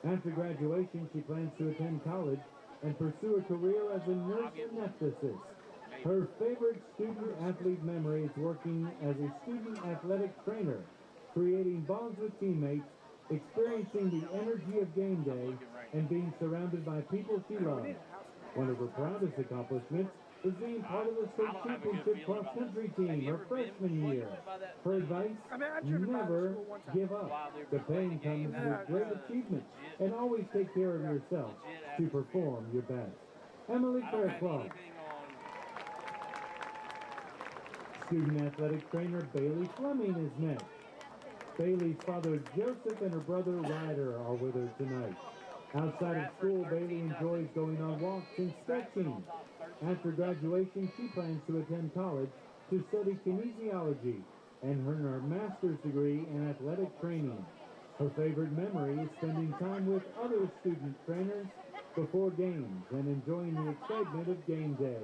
Speaker 8: After graduation, she plans to attend college and pursue a career as a nurse anesthetist. Her favorite student-athlete memory is working as a student athletic trainer, creating bonds with teammates, experiencing the energy of game day, and being surrounded by people she loves. One of her proudest accomplishments is being part of the state championship cross-country team her freshman year. Her advice, never give up. The pain comes with great achievements, and always take care of yourself to perform your best. Emily Fairclough. Student athletic trainer Bailey Fleming is next. Bailey's father Joseph and her brother Ryder are with her tonight. Outside of school, Bailey enjoys going on walks and stretching. After graduation, she plans to attend college to study kinesiology and earn her master's degree in athletic training. Her favorite memory is spending time with other student trainers before games and enjoying the excitement of game day.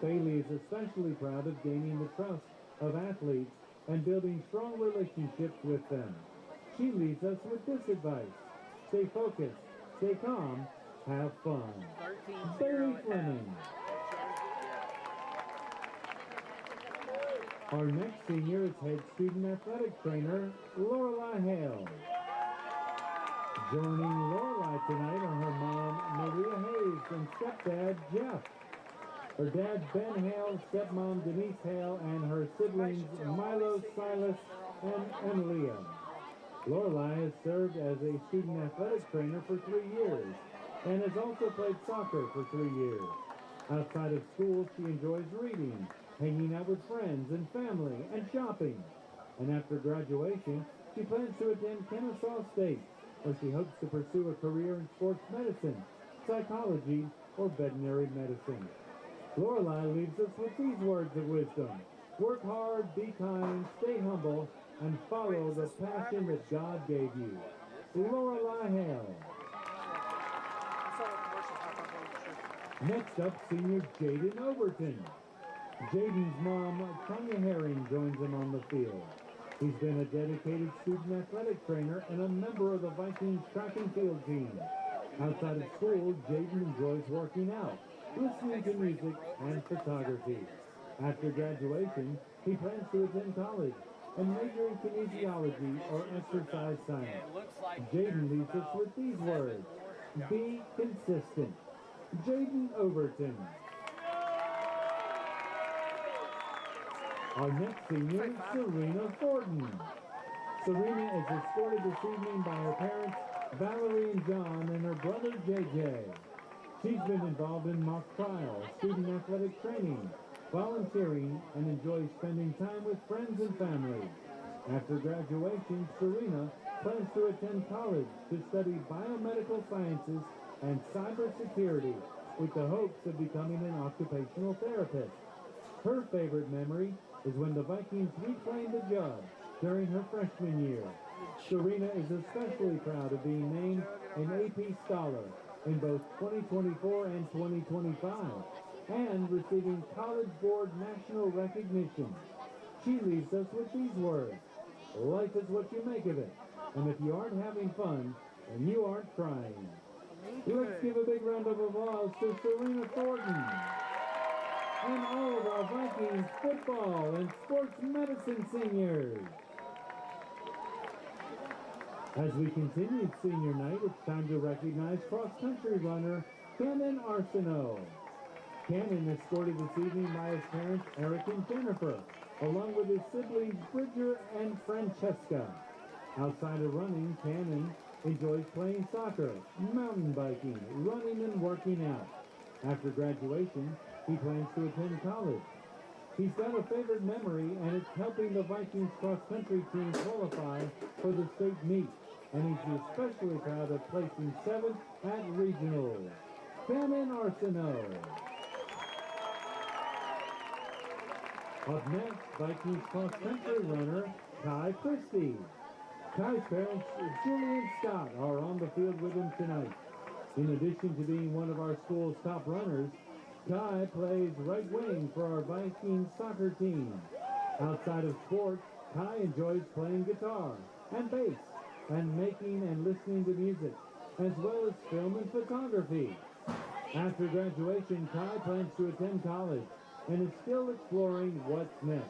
Speaker 8: Bailey is especially proud of gaining the trust of athletes and building strong relationships with them. She leaves us with this advice: stay focused, stay calm, have fun. Bailey Fleming. Our next senior is head student athletic trainer Lorelei Hale. Joining Lorelei tonight are her mom Maria Hayes and stepdad Jeff. Her dad Ben Hale, stepmom Denise Hale, and her siblings Milo, Silas, and Emilia. Lorelei has served as a student athletic trainer for 3 years and has also played soccer for 3 years. Outside of school, she enjoys reading, hanging out with friends and family, and shopping. And after graduation, she plans to attend Kennesaw State, where she hopes to pursue a career in sports medicine, psychology, or veterinary medicine. Lorelei leaves us with these words of wisdom: work hard, be kind, stay humble, and follow the passion that God gave you. Lorelei Hale. Next up, senior Jaden Overton. Jaden's mom, Tanya Herring, joins him on the field. He's been a dedicated student athletic trainer and a member of the Vikings track and field team. Outside of school, Jaden enjoys working out, listening to music, and photography. After graduation, he plans to attend college and major in kinesiology or exercise science. Jaden leaves us with these words: be consistent. Jaden Overton. Our next senior is Serena Thornton. Serena is escorted this evening by her parents, Valerie and John, and her brother, JJ. She's been involved in mock trial, student athletic training, volunteering, and enjoys spending time with friends and family. After graduation, Serena plans to attend college to study biomedical sciences and cybersecurity with the hopes of becoming an occupational therapist. Her favorite memory is when the Vikings reclaimed the job during her freshman year. Serena is especially proud of being named an AP Scholar in both 2024 and 2025 and receiving College Board national recognition. She leaves us with these words: life is what you make of it, and if you aren't having fun, then you aren't trying. Let's give a big round of applause to Serena Thornton and all of our Vikings football and sports medicine seniors. As we continue senior night, it's time to recognize cross-country runner Cannon Arsenault. Cannon escorted this evening by his parents Eric and Jennifer, along with his siblings Bridger and Francesca. Outside of running, Cannon enjoys playing soccer, mountain biking, running, and working out. After graduation, he plans to attend college. He's got a favorite memory, and it's helping the Vikings cross-country team qualify for the state meet. And he's especially proud of placing 7th at regionals. Cannon Arsenault. Up next, Vikings cross-country runner Kai Christie. Kai's parents, Julie and Scott, are on the field with him tonight. In addition to being one of our school's top runners, Kai plays right wing for our Vikings soccer team. Outside of sports, Kai enjoys playing guitar and bass and making and listening to music, as well as film and photography. After graduation, Kai plans to attend college and is still exploring what's next.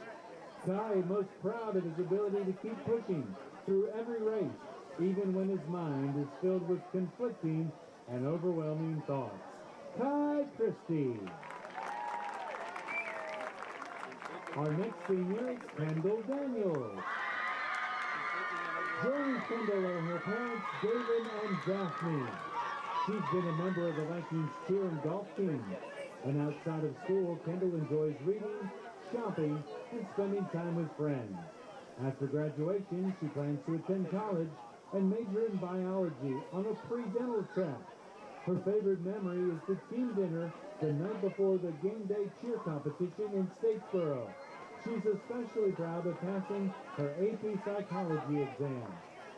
Speaker 8: Kai is most proud of his ability to keep pushing through every race, even when his mind is filled with conflicting and overwhelming thoughts. Kai Christie. Our next senior is Kendall Daniels. Joining Kendall are her parents, David and Daphne. She's been a member of the Vikings cheer and golf team. And outside of school, Kendall enjoys reading, shopping, and spending time with friends. After graduation, she plans to attend college and major in biology on a pre-dental track. Her favorite memory is the team dinner the night before the game day cheer competition in Statesboro. She's especially proud of passing her AP Psychology exam.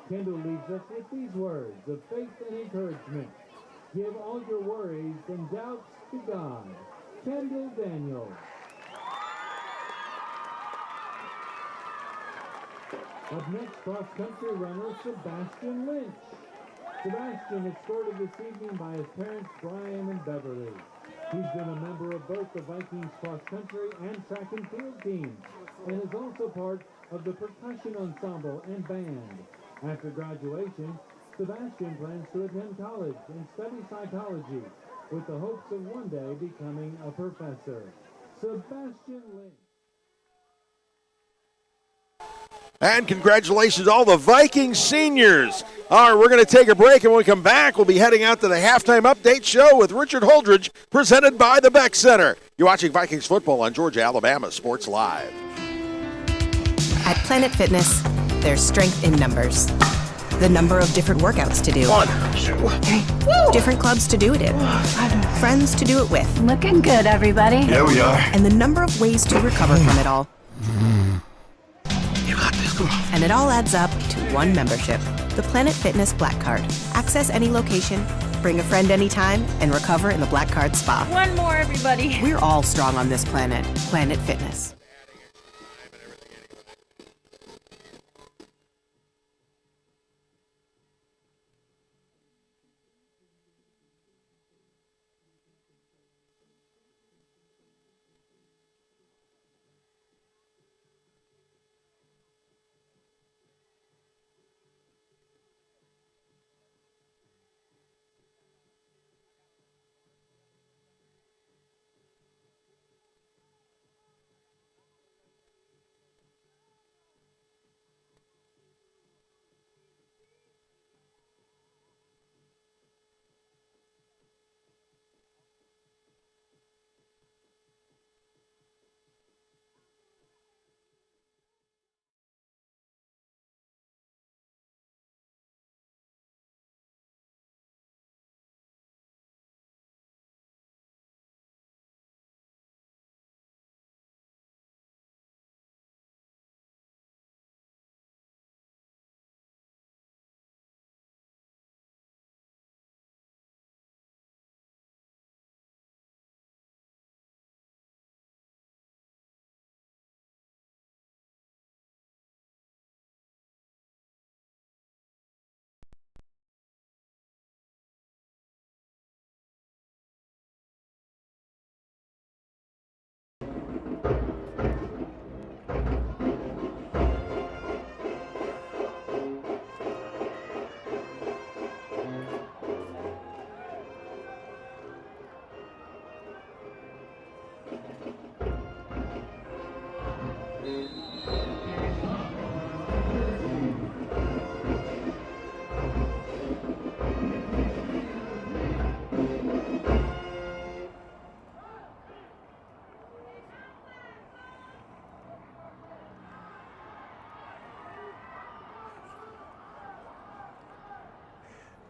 Speaker 8: Kendall leaves us with these words of faith and encouragement. Give all your worries and doubts to God. Kendall Daniels. Up next, cross-country runner Sebastian Lynch. Sebastian is escorted this evening by his parents, Brian and Beverly. He's been a member of both the Vikings cross-country and track and field teams, and is also part of the percussion ensemble and band. After graduation, Sebastian plans to attend college and study psychology with the hopes of one day becoming a professor. Sebastian Lynch.
Speaker 3: And congratulations to all the Vikings seniors. All right, we're going to take a break, and when we come back, we'll be heading out to the halftime update show with Richard Holdridge, presented by the Beck Center. You're watching Vikings football on Georgia, Alabama Sports Live.
Speaker 1: At Planet Fitness, there's strength in numbers. The number of different workouts to do.
Speaker 5: 1, 2, 3.
Speaker 1: Different clubs to do it in. Friends to do it with.
Speaker 5: Looking good, everybody.
Speaker 6: Yeah, we are.
Speaker 1: And the number of ways to recover from it all.
Speaker 6: You got this, come on.
Speaker 1: And it all adds up to one membership, the Planet Fitness Black Card. Access any location, bring a friend anytime, and recover in the Black Card Spa.
Speaker 5: One more, everybody.
Speaker 1: We're all strong on this planet. Planet Fitness.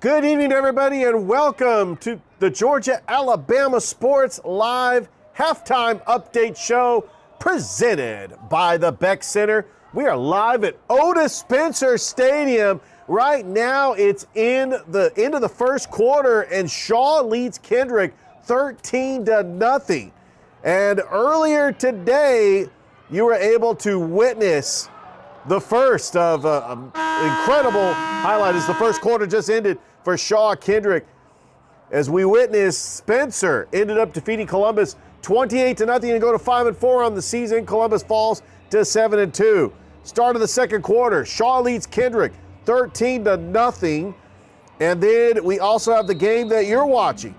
Speaker 16: Good evening, everybody, and welcome to the Georgia Alabama Sports Live Halftime Update Show presented by the Beck Center. We are live at Otis Spencer Stadium. Right now, it's in the end of the first quarter, and Shaw leads Kendrick 13-0. And earlier today, you were able to witness the first of incredible highlight as the first quarter just ended for Shaw Kendrick. As we witnessed, Spencer ended up defeating Columbus 28-0 and go to 5-4 on the season. Columbus falls to 7-2. Start of the second quarter, Shaw leads Kendrick 13-0. And then we also have the game that you're watching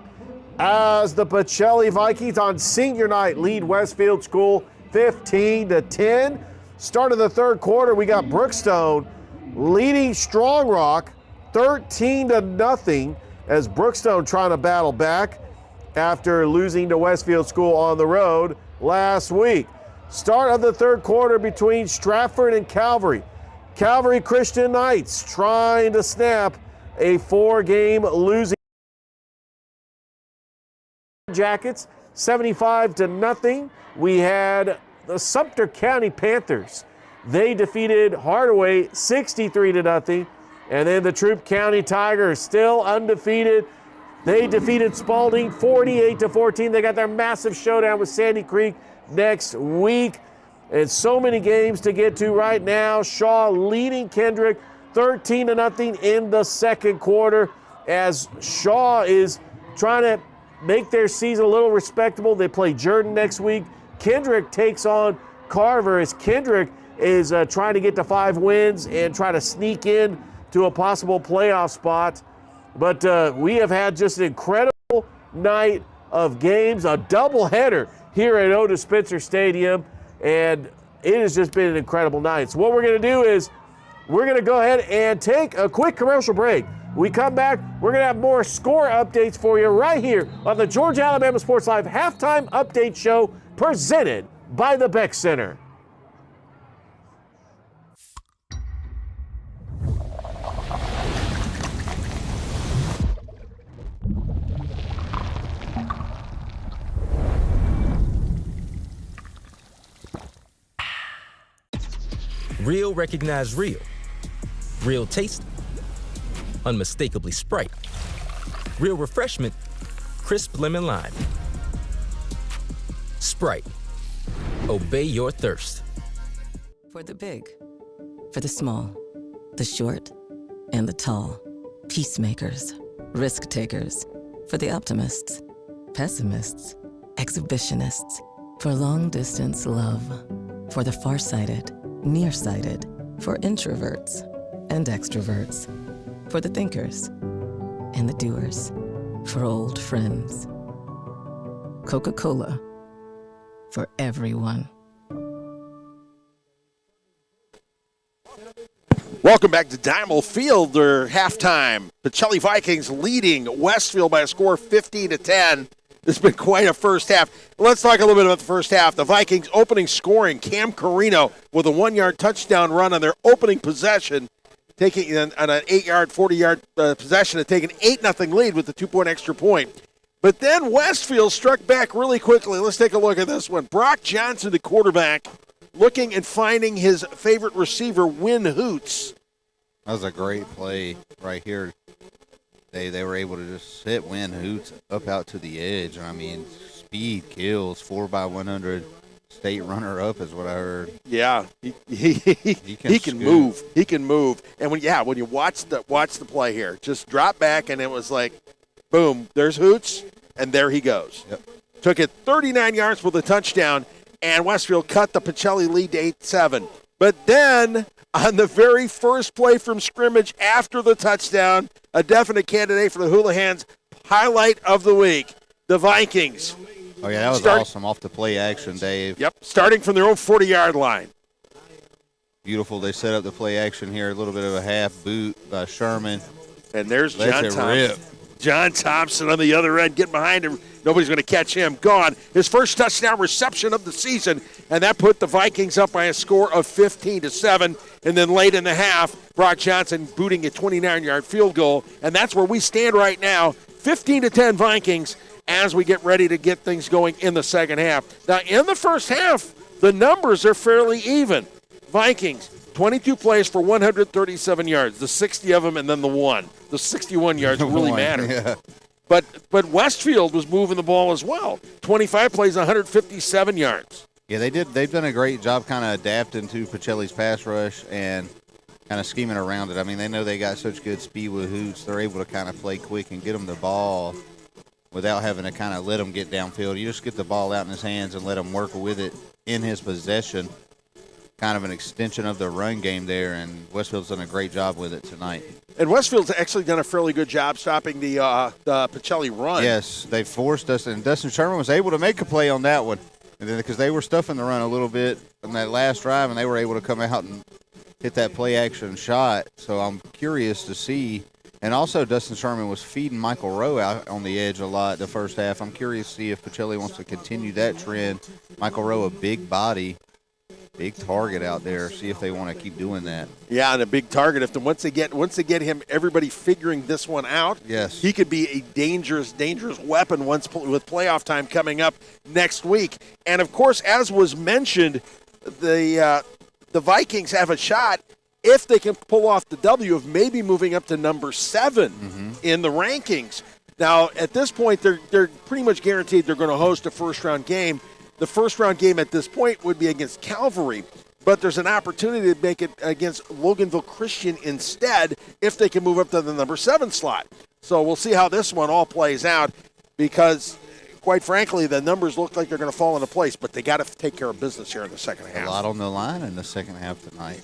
Speaker 16: as the Pacelli Vikings on senior night lead Westfield School 15-10. Start of the third quarter, we got Brookstone leading Strong Rock 13-0 as Brookstone trying to battle back after losing to Westfield School on the road last week. Start of the third quarter between Stratford and Calvary. Calvary Christian Knights trying to snap a 4-game losing Jackets 75-0. We had the Sumter County Panthers. They defeated Hardaway 63-0. And then the Troup County Tigers, still undefeated. They defeated Spalding 48-14. They got their massive showdown with Sandy Creek next week. And so many games to get to right now. Shaw leading Kendrick 13-0 in the second quarter as Shaw is trying to make their season a little respectable. They play Jordan next week. Kendrick takes on Carver as Kendrick is trying to get to 5 wins and try to sneak in to a possible playoff spot. But we have had just an incredible night of games, a doubleheader here at Otis Spencer Stadium, and it has just been an incredible night. So what we're going to do is we're going to go ahead and take a quick commercial break. We come back, we're going to have more score updates for you right here on the Georgia Alabama Sports Live Halftime Update Show presented by the Beck Center.
Speaker 2: Real recognize real. Real taste, unmistakably Sprite. Real refreshment, crisp lemon lime. Sprite, obey your thirst.
Speaker 10: For the big, for the small, the short, and the tall. Peacemakers, risk takers. For the optimists, pessimists, exhibitionists. For long distance love. For the farsighted, nearsighted. For introverts and extroverts. For the thinkers and the doers. For old friends. Coca-Cola. For everyone.
Speaker 3: Welcome back to Diamond Field. Their halftime. Pacelli Vikings leading Westfield by a score of 15-10. It's been quite a first half. Let's talk a little bit about the first half. The Vikings opening scoring, Cam Carino with a 1-yard touchdown run on their opening possession, taking on an 8-yard, 40-yard possession and taking 8-0 lead with the 2-point extra point. But then Westfield struck back really quickly. Let's take a look at this one. Brock Johnson, the quarterback, looking and finding his favorite receiver, Win Hoots.
Speaker 4: That was a great play right here. They were able to just hit Win Hoots up out to the edge. I mean, speed kills, 4x100 state runner-up is what I heard.
Speaker 3: Yeah, he can move. He can move. And when you watch the play here, just drop back and it was like, boom, there's Hoots, and there he goes.
Speaker 4: Yep.
Speaker 3: Took it 39 yards for the touchdown, and Westfield cut the Pacelli lead to 8-7. But then, on the very first play from scrimmage after the touchdown, a definite candidate for the Houlihan's highlight of the week, the Vikings.
Speaker 4: Oh, yeah, that was awesome off the play action, Dave.
Speaker 3: Yep, starting from their own 40-yard line.
Speaker 4: Beautiful. They set up the play action here, a little bit of a half boot by Sherman.
Speaker 3: And there's John Thompson. John Thompson on the other end, getting behind him. Nobody's going to catch him. Gone. His first touchdown reception of the season, and that put the Vikings up by a score of 15-7. And then late in the half, Brock Johnson booting a 29-yard field goal, and that's where we stand right now, 15-10 Vikings, as we get ready to get things going in the second half. Now, in the first half, the numbers are fairly even. Vikings, 22 plays for 137 yards, the 60 of them, and then the one. The 61 yards really matter.
Speaker 4: Yeah.
Speaker 3: But Westfield was moving the ball as well. 25 plays, 157 yards.
Speaker 4: Yeah, they did. They've done a great job kind of adapting to Pacelli's pass rush and kind of scheming around it. I mean, they know they got such good speed with Hoots. They're able to kind of play quick and get them the ball without having to kind of let him get downfield. You just get the ball out in his hands and let him work with it in his possession. Kind of an extension of the run game there, and Westfield's done a great job with it tonight.
Speaker 3: And Westfield's actually done a fairly good job stopping the Pacelli run.
Speaker 4: Yes, they forced us, and Dustin Sherman was able to make a play on that one. And then because they were stuffing the run a little bit on that last drive, and they were able to come out and hit that play action shot. So I'm curious to see. And also Dustin Sherman was feeding Michael Rowe out on the edge a lot the first half. I'm curious to see if Pacelli wants to continue that trend. Michael Rowe, a big body, big target out there. See if they want to keep doing that.
Speaker 3: Yeah, and a big target. Once they get him, everybody figuring this one out.
Speaker 4: Yes,
Speaker 3: he could be a dangerous weapon with playoff time coming up next week. And of course, as was mentioned, the Vikings have a shot if they can pull off the W of maybe moving up to number 7 in the rankings. Now, at this point, they're pretty much guaranteed they're going to host a first-round game. The first-round game at this point would be against Calvary, but there's an opportunity to make it against Loganville Christian instead if they can move up to the number 7 slot. So we'll see how this one all plays out because, quite frankly, the numbers look like they're going to fall into place, but they got to take care of business here in the second half.
Speaker 4: A lot on the line in the second half tonight.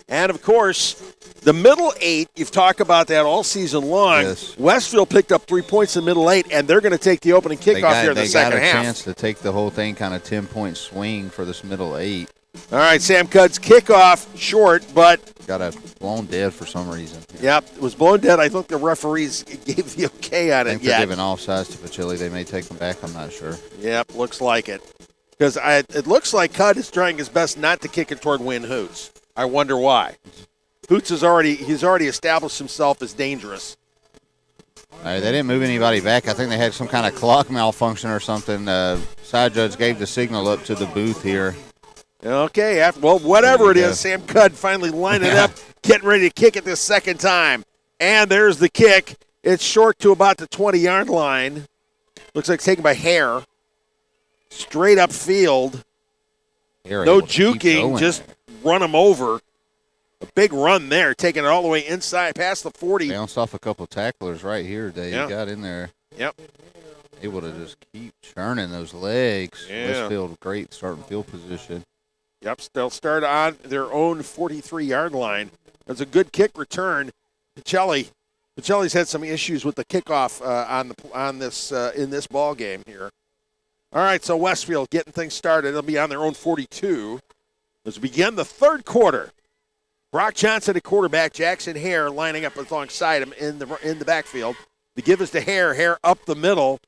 Speaker 3: And, of course, the middle 8, you've talked about that all season long.
Speaker 4: Yes.
Speaker 3: Westfield picked up 3 points in the middle 8, and they're going to take the opening kickoff here in the second half.
Speaker 4: They got a chance to take the whole thing kind of 10-point swing for this middle 8.
Speaker 3: All right, Sam Cudd's kickoff short, but
Speaker 4: got a blown dead for some reason.
Speaker 3: Yep, it was blown dead. I think the referees gave the okay on it.
Speaker 4: I think they're giving offsides to Pacelli. They may take them back. I'm not sure.
Speaker 3: Yep, looks like it. Because it looks like Cudd is trying his best not to kick it toward Win Hoots. I wonder why. Hoots he's already established himself as dangerous.
Speaker 4: They didn't move anybody back. I think they had some kind of clock malfunction or something. Side judge gave the signal up to the booth here.
Speaker 3: Okay, whatever it is, Sam Cudd finally lined it up, getting ready to kick it the second time. And there's the kick. It's short to about the 20-yard line. Looks like it's taken by Hare. Straight up field. No juking, just run him over. A big run there, taking it all the way inside past the 40.
Speaker 4: Bounced off a couple tacklers right here, Dave.
Speaker 3: Yeah.
Speaker 4: Got in there.
Speaker 3: Yep.
Speaker 4: Able to just keep churning those legs.
Speaker 3: Yeah.
Speaker 4: Westfield, great starting field position.
Speaker 3: Yep, they'll start on their own 43-yard line. That's a good kick return. Pacelli's had some issues with the kickoff in this ball game here. All right, so Westfield getting things started. They'll be on their own 42 as we begin the third quarter. Brock Johnson at quarterback, Jackson Hare lining up alongside him in the backfield. The give is to Hare. Hare up the middle.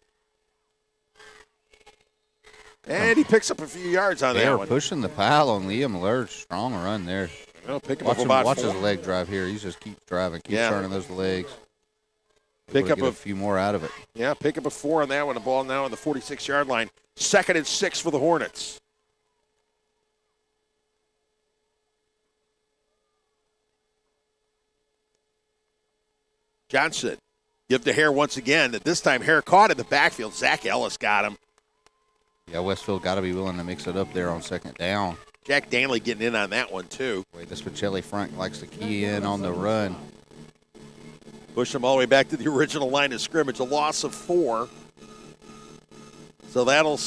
Speaker 3: And he picks up a few yards on that one.
Speaker 4: They are pushing the pile on Liam Lurch. Strong run there. Watch his leg drive here. He just keeps driving, turning those legs.
Speaker 3: Pick up
Speaker 4: a few more out of it.
Speaker 3: Yeah, pick up a 4 on that one. The ball now on the 46-yard line. 2nd and 6 for the Hornets. Johnson, give to Hare once again. This time Hare caught in the backfield. Zach Ellis got him.
Speaker 4: Yeah, Westfield got to be willing to mix it up there on second down.
Speaker 3: Jack Danley getting in on that one, too.
Speaker 4: This Pacelli front likes to key in on the run.
Speaker 3: Push them all the way back to the original line of scrimmage. A loss of 4. So that'll...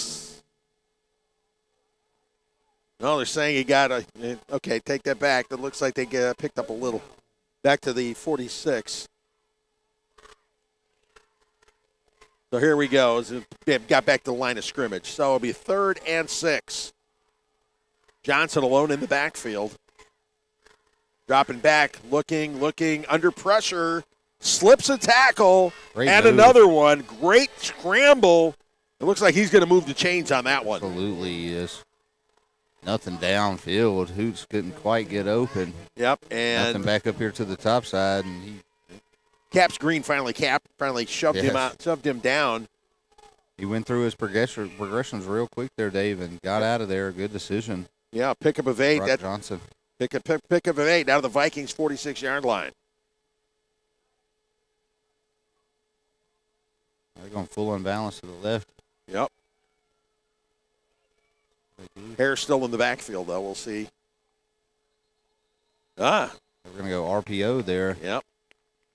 Speaker 3: No, they're saying he got a... Okay, take that back. That looks like they picked up a little. Back to the 46. So here we go. They got back to the line of scrimmage. So it'll be 3rd and 6. Johnson alone in the backfield. Dropping back, looking, under pressure. Slips a tackle.
Speaker 4: Great
Speaker 3: and
Speaker 4: move.
Speaker 3: Another one. Great scramble. It looks like he's going to move the chains on that one.
Speaker 4: Absolutely he is. Nothing downfield. Hoots couldn't quite get open.
Speaker 3: Yep. And
Speaker 4: nothing back up here to the top side. And
Speaker 3: Caps Green finally shoved him out, shoved him down.
Speaker 4: He went through his progressions real quick there, Dave, and got out of there. Good decision.
Speaker 3: Yeah, pickup of 8.
Speaker 4: Brock Johnson.
Speaker 3: Pickup of 8 out of the Vikings' 46-yard line.
Speaker 4: They're going full unbalanced to the left.
Speaker 3: Yep. Hare's still in the backfield, though. We'll see. We're
Speaker 4: going to go RPO there.
Speaker 3: Yep.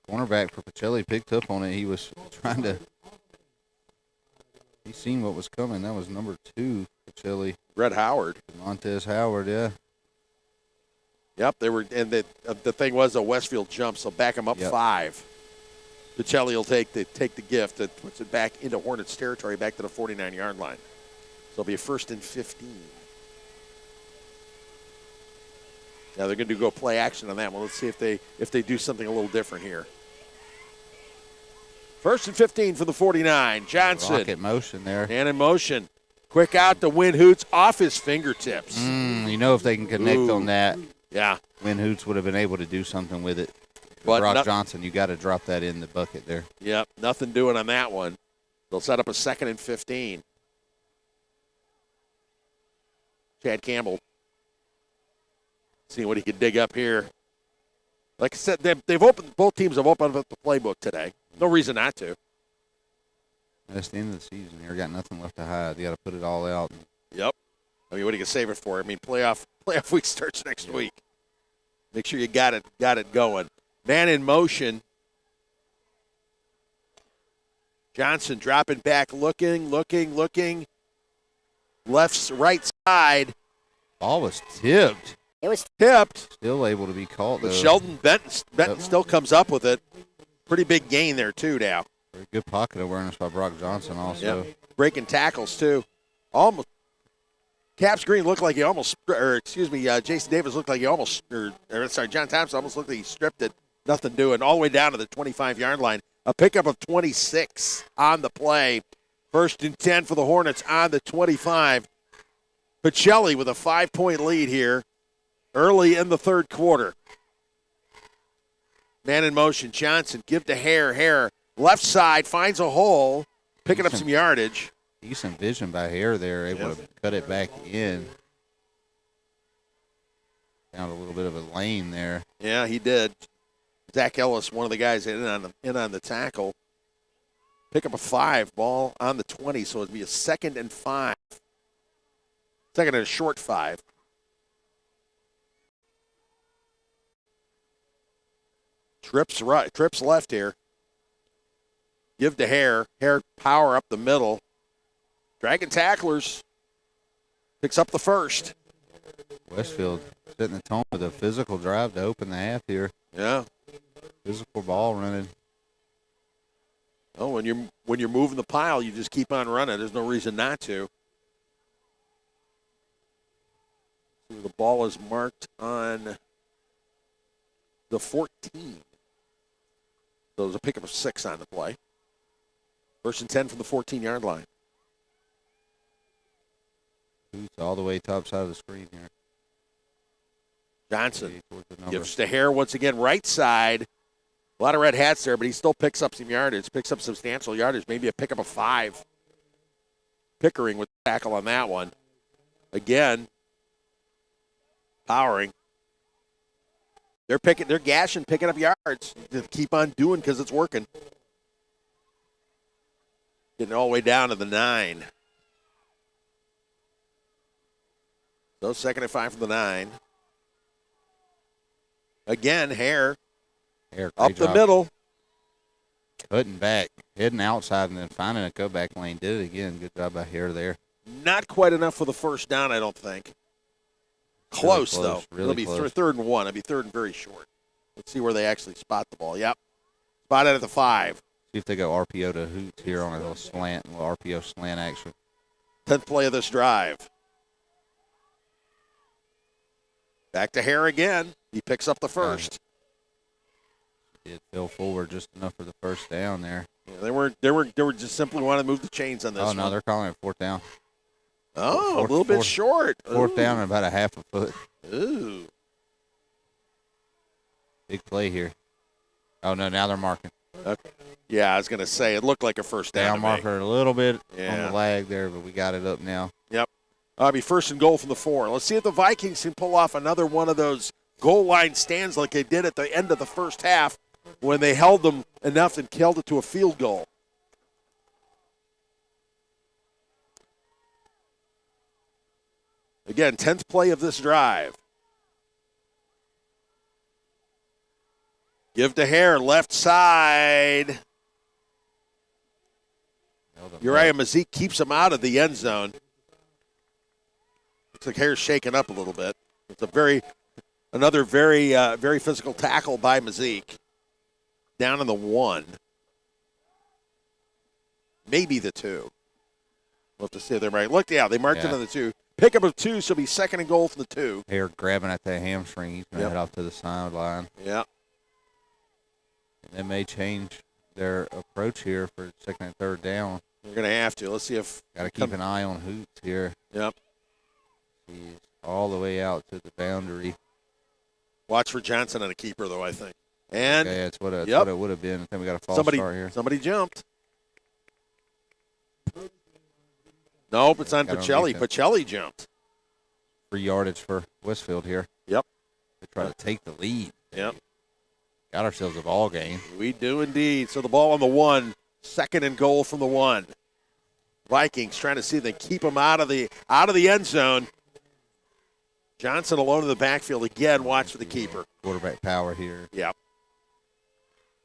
Speaker 4: Cornerback for Pacelli picked up on it. He was trying to – he seen what was coming. That was number 2, Pacelli.
Speaker 3: Brett Howard.
Speaker 4: Montez Howard, yeah.
Speaker 3: Yep, they were, and the thing was a Westfield jump, so back him up 5. Pacelli will take the gift that puts it back into Hornets territory, back to the 49-yard line. So it'll be a 1st and 15. Now they're going to go play action on that one. Let's see if they do something a little different here. 1st and 15 for the 49. Johnson.
Speaker 4: Rocket motion there.
Speaker 3: And in motion. Quick out to Win Hoots off his fingertips.
Speaker 4: You know if they can connect on that.
Speaker 3: Yeah.
Speaker 4: Win Hoots would have been able to do something with it.
Speaker 3: But
Speaker 4: Brock Johnson, you got to drop that in the bucket there.
Speaker 3: Yep, nothing doing on that one. They'll set up a 2nd and 15. Chad Campbell. Seeing what he can dig up here. Like I said, both teams have opened up the playbook today. No reason not to.
Speaker 4: That's the end of the season. You got nothing left to hide. You got to put it all out.
Speaker 3: Yep. I mean, what do you save it for? I mean, playoff week starts next week. Make sure you got it going. Man in motion. Johnson dropping back, looking. Right side.
Speaker 4: Ball was tipped.
Speaker 3: It was tipped.
Speaker 4: Still able to be caught, though.
Speaker 3: But Sheldon Benton still comes up with it. Pretty big gain there, too, now.
Speaker 4: Very good pocket awareness by Brock Johnson also.
Speaker 3: Yep. Breaking tackles, too. Almost. Caps Green looked like he almost, Jason Davis looked like he almost, John Thompson almost looked like he stripped it. Nothing doing. All the way down to the 25-yard line. A pickup of 26 on the play. 1st and 10 for the Hornets on the 25. Pacelli with a 5-point lead here early in the 3rd quarter. Man in motion. Johnson, give to Hare. Hare, left side, finds a hole, picking up some yardage.
Speaker 4: Decent vision by Hare there, able to cut it back in. Found a little bit of a lane there.
Speaker 3: Yeah, he did. Zach Ellis, one of the guys in on the tackle. Pick up a 5, ball on the 20, so it'd be a 2nd and 5. 2nd and a short 5. Trips left here. Give to Hare. Hare power up the middle. Dragon tacklers. Picks up the 1st.
Speaker 4: Westfield setting the tone with a physical drive to open the half here.
Speaker 3: Yeah.
Speaker 4: Physical ball running.
Speaker 3: Oh, when you're moving the pile, you just keep on running. There's no reason not to. The ball is marked on the 14. So there's a pickup of 6 on the play. 1st and 10 from the 14-yard line.
Speaker 4: Boots all the way top side of the screen here.
Speaker 3: Johnson gives to Hare once again, right side. A lot of red hats there, but he still picks up some yardage, picks up substantial yardage, maybe a pickup of 5. Pickering with the tackle on that one. Again, powering. They're gashing, picking up yards. Just keep on doing because it's working. Getting all the way down to the 9. So 2nd and 5 from the 9. Again, Hare up the middle.
Speaker 4: Cutting back, heading outside, and then finding a cutback lane. Did it again. Good job by Hare there.
Speaker 3: Not quite enough for the 1st down, I don't think. Close, though.
Speaker 4: Really
Speaker 3: It'll be
Speaker 4: close.
Speaker 3: 3rd and 1. It'll be 3rd and very short. Let's see where they actually spot the ball. Yep. Spot it at the 5.
Speaker 4: See if they go RPO to Hoots here on a little slant, a little RPO slant action.
Speaker 3: 10th play of this drive. Back to Hare again. He picks up the 1st.
Speaker 4: It fell forward just enough for the 1st down there.
Speaker 3: Yeah, they were just simply wanting to move the chains on this one.
Speaker 4: Oh, no, they're calling it 4th down.
Speaker 3: Oh, a little bit short.
Speaker 4: 4th down and about a half a foot.
Speaker 3: Ooh.
Speaker 4: Big play here. Oh, no, now they're marking.
Speaker 3: Yeah, I was going to say, it looked like a 1st down.
Speaker 4: Down marker a little bit on
Speaker 3: Yeah.
Speaker 4: the lag there, but we got it up now.
Speaker 3: Yep. It'll be 1st and goal from the 4. Let's see if the Vikings can pull off another one of those goal line stands like they did at the end of the 1st half when they held them enough and held it to a field goal. Again, 10th play of this drive. Give to Hare, left side. Uriah Mazik keeps him out of the end zone. Looks like Hare's shaken up a little bit. It's another very physical tackle by Mazik. Down in the 1. Maybe the 2. We'll have to see if they're right. Look, yeah, they marked it on the 2. Pickup of 2, so it'll be 2nd and goal from the 2.
Speaker 4: Hare grabbing at that hamstring. He's going to head off to the sideline.
Speaker 3: Yeah.
Speaker 4: They may change their approach here for 2nd and 3rd down.
Speaker 3: They're going to have to. Let's see if.
Speaker 4: Got to keep an eye on Hoots here.
Speaker 3: Yep.
Speaker 4: He's all the way out to the boundary.
Speaker 3: Watch for Johnson on a keeper, though, I think. And
Speaker 4: yeah, it's what it would have been. I think we got a false start here.
Speaker 3: Somebody jumped. Nope, it's on Pacelli. Pacelli jumped.
Speaker 4: Free yardage for Westfield here.
Speaker 3: Yep.
Speaker 4: They try to take the lead.
Speaker 3: Yep.
Speaker 4: Got ourselves a ball game.
Speaker 3: We do indeed. So the ball on the 1, 2nd and goal from the 1. Vikings trying to see if they keep them out of the end zone. Johnson alone in the backfield again. Watch for the keeper.
Speaker 4: Quarterback power here.
Speaker 3: Yep.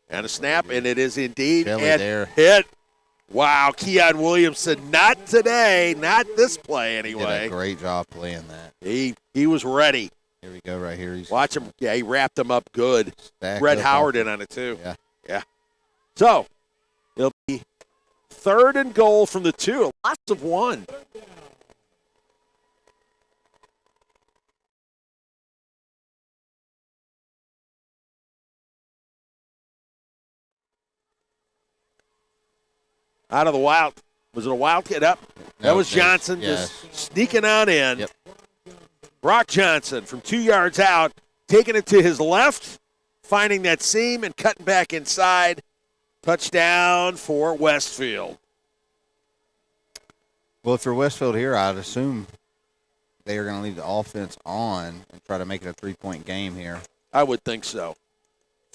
Speaker 3: And a snap, and it is indeed
Speaker 4: there.
Speaker 3: Hit. Wow, Keon Williamson, not today, not this play anyway.
Speaker 4: Did a great job playing that.
Speaker 3: He was ready.
Speaker 4: Here we go right here.
Speaker 3: Watch him. Yeah, he wrapped him up good.
Speaker 4: Brett
Speaker 3: Howard in on it too.
Speaker 4: Yeah.
Speaker 3: So, it'll be 3rd and goal from the 2. Lots of 1. Out of the wild. Was it a wildcat up? That was Johnson just sneaking on in.
Speaker 4: Yep.
Speaker 3: Brock Johnson from 2 yards out, taking it to his left, finding that seam and cutting back inside. Touchdown for Westfield.
Speaker 4: Well, if you're Westfield here, I'd assume they are going to leave the offense on and try to make it a 3-point game here.
Speaker 3: I would think so.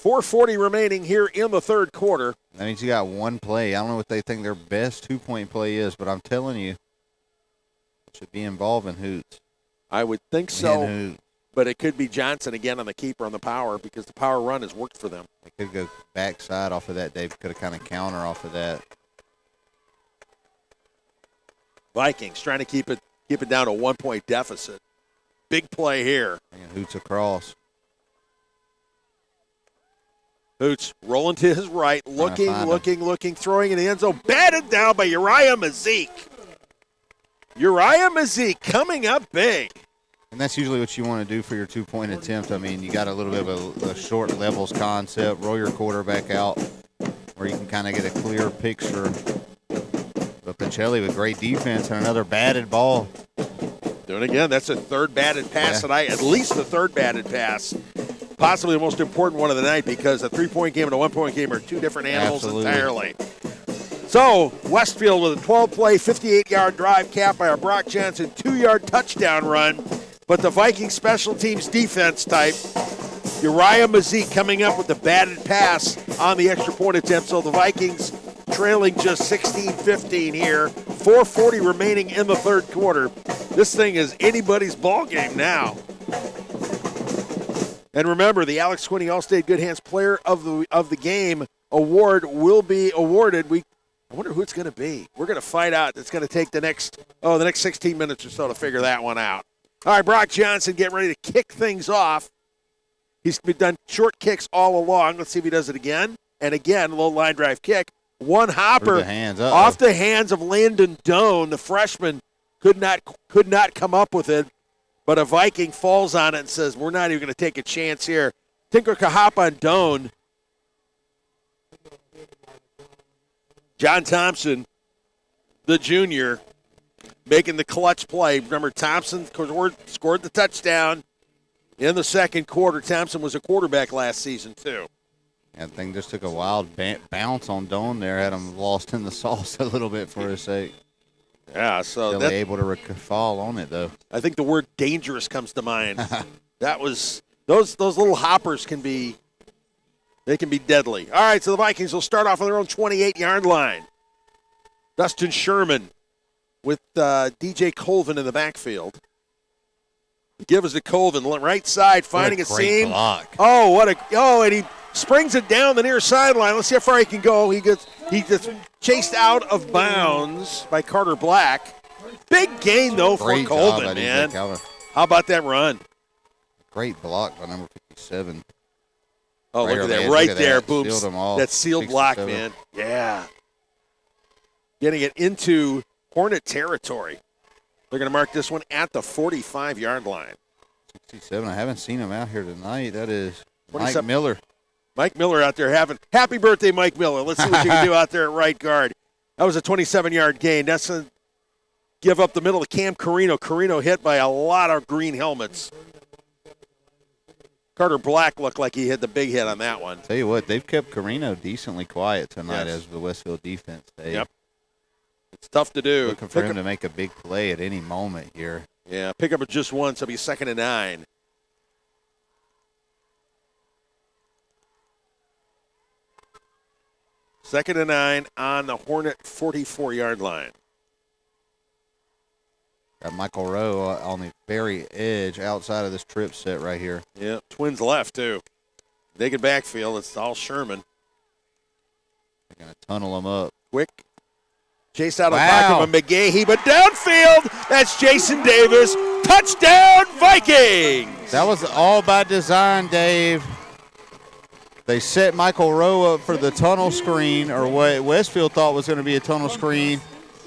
Speaker 3: 4:40 remaining here in the 3rd quarter.
Speaker 4: That means you got 1 play. I don't know what they think their best 2-point play is, but I'm telling you, it should be involving Hoots.
Speaker 3: I would think so, but it could be Johnson again on the keeper on the power because the power run has worked for them.
Speaker 4: They could go backside off of that. Dave could have kind of counter off of that.
Speaker 3: Vikings trying to keep it down to a 1-point deficit. Big play here.
Speaker 4: And Hoots across.
Speaker 3: Hoots rolling to his right, looking, throwing in the end zone. Batted down by Uriah Mazik. Uriah Mazik coming up big.
Speaker 4: And that's usually what you want to do for your 2-point attempt. I mean, you got a little bit of a short levels concept. Roll your quarterback out where you can kind of get a clear picture. But Pacelli with great defense and another batted ball.
Speaker 3: Doing it again. That's a 3rd batted pass tonight, at least the 3rd batted pass. Possibly the most important one of the night because a 3-point game and a 1-point game are 2 different animals entirely. So, Westfield with a 12-play, 58-yard drive capped by a Brock Johnson 2-yard touchdown run. But the Vikings special teams defense type, Uriah Mazik coming up with the batted pass on the extra point attempt. So the Vikings trailing just 16-15 here. 4:40 remaining in the 3rd quarter. This thing is anybody's ball game now. And remember, the Alex Quinney Allstate Good Hands Player of the Game award will be awarded. I wonder who it's going to be. We're going to find out. It's going to take the next 16 minutes or so to figure that one out. All right, Brock Johnson getting ready to kick things off. He's done short kicks all along. Let's see if he does it again. And again, low line drive kick. One hopper off the hands of Landon Doan. The freshman could not come up with it. But a Viking falls on it and says, we're not even going to take a chance here. Tinker Kahop on Doan. John Thompson, the junior, making the clutch play. Remember, Thompson scored the touchdown in the 2nd quarter. Thompson was a quarterback last season, too.
Speaker 4: That thing just took a wild bounce on Doan there. Had him lost in the sauce a little bit for his sake.
Speaker 3: Yeah, so
Speaker 4: still able to fall on it, though.
Speaker 3: I think the word dangerous comes to mind. That was those little hoppers can be deadly. All right, so the Vikings will start off on their own 28-yard line. Dustin Sherman with DJ Colvin in the backfield. Give us to Colvin, right side, finding a
Speaker 4: great
Speaker 3: seam.
Speaker 4: block.
Speaker 3: And he springs it down the near sideline. Let's see how far he can go. He gets chased out of bounds by Carter Black. Big gain, though, for Colvin, man. How about that run?
Speaker 4: Great block by number 57.
Speaker 3: Oh, look at that. Right there, boom. That sealed block, man. Yeah. Getting it into Hornet territory. They're going to mark this one at the 45-yard line.
Speaker 4: 67. I haven't seen him out here tonight. That is Mike Miller.
Speaker 3: Mike Miller out there having – happy birthday, Mike Miller. Let's see what you can do out there at right guard. That was a 27-yard gain. That's a give up the middle to Cam Carino. Carino hit by a lot of green helmets. Carter Black looked like he hit the big hit on that one.
Speaker 4: Tell you what, they've kept Carino decently quiet tonight as the Westfield defense.
Speaker 3: Yep. It's tough to do.
Speaker 4: Looking for him to make a big play at any moment here.
Speaker 3: Yeah, pick up at just one, so it'll be 2nd and 9. Second and 9 on the Hornet 44-yard line.
Speaker 4: Got Michael Rowe on the very edge outside of this trip set right here.
Speaker 3: Yeah, twins left, too. Naked backfield. It's all Sherman.
Speaker 4: They're going to tunnel him up.
Speaker 3: Quick. Chase out of the pocket of McGahee, but downfield, that's Jason Davis. Touchdown, Vikings!
Speaker 4: That was all by design, Dave. They set Michael Rowe up for the tunnel screen, or what Westfield thought was going to be a tunnel screen.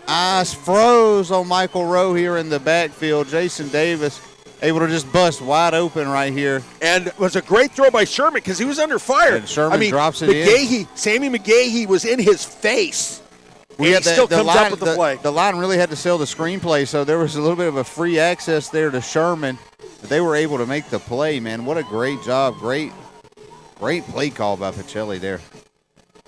Speaker 4: Eyes froze on Michael Rowe here in the backfield. Jason Davis able to just bust wide open right here.
Speaker 3: And it was a great throw by Sherman because he was under fire.
Speaker 4: And Sherman drops it in.
Speaker 3: Sammy McGahee was in his face.
Speaker 4: He still comes up with the play. The line really had to sell the screenplay, so there was a little bit of a free access there to Sherman. But they were able to make the play, man. What a great job. Great play call by Pacelli there.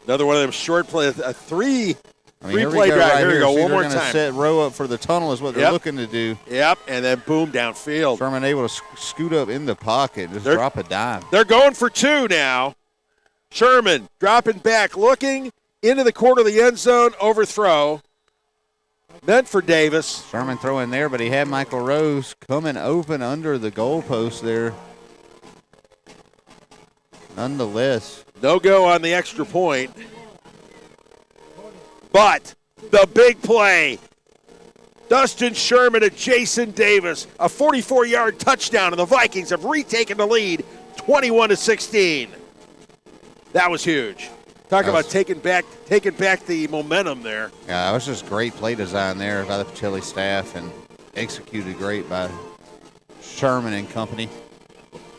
Speaker 3: Another one of them short plays, a three-play drive.
Speaker 4: Right
Speaker 3: here we go, one more
Speaker 4: time. They're going to set Rowe up for the tunnel is what they're looking to do.
Speaker 3: Yep, and then boom, downfield.
Speaker 4: Sherman able to scoot up in the pocket, just drop a dime.
Speaker 3: They're going for two now. Sherman dropping back, looking into the corner of the end zone, overthrow. Meant for Davis.
Speaker 4: Sherman throwing there, but he had Michael Rose coming open under the goalpost there. Nonetheless.
Speaker 3: No go on the extra point. But the big play. Dustin Sherman and Jason Davis. A 44-yard touchdown, and the Vikings have retaken the lead 21-16. That was huge. Talk about taking back the momentum there.
Speaker 4: Yeah, that was just great play design there by the Pacelli staff and executed great by Sherman and company.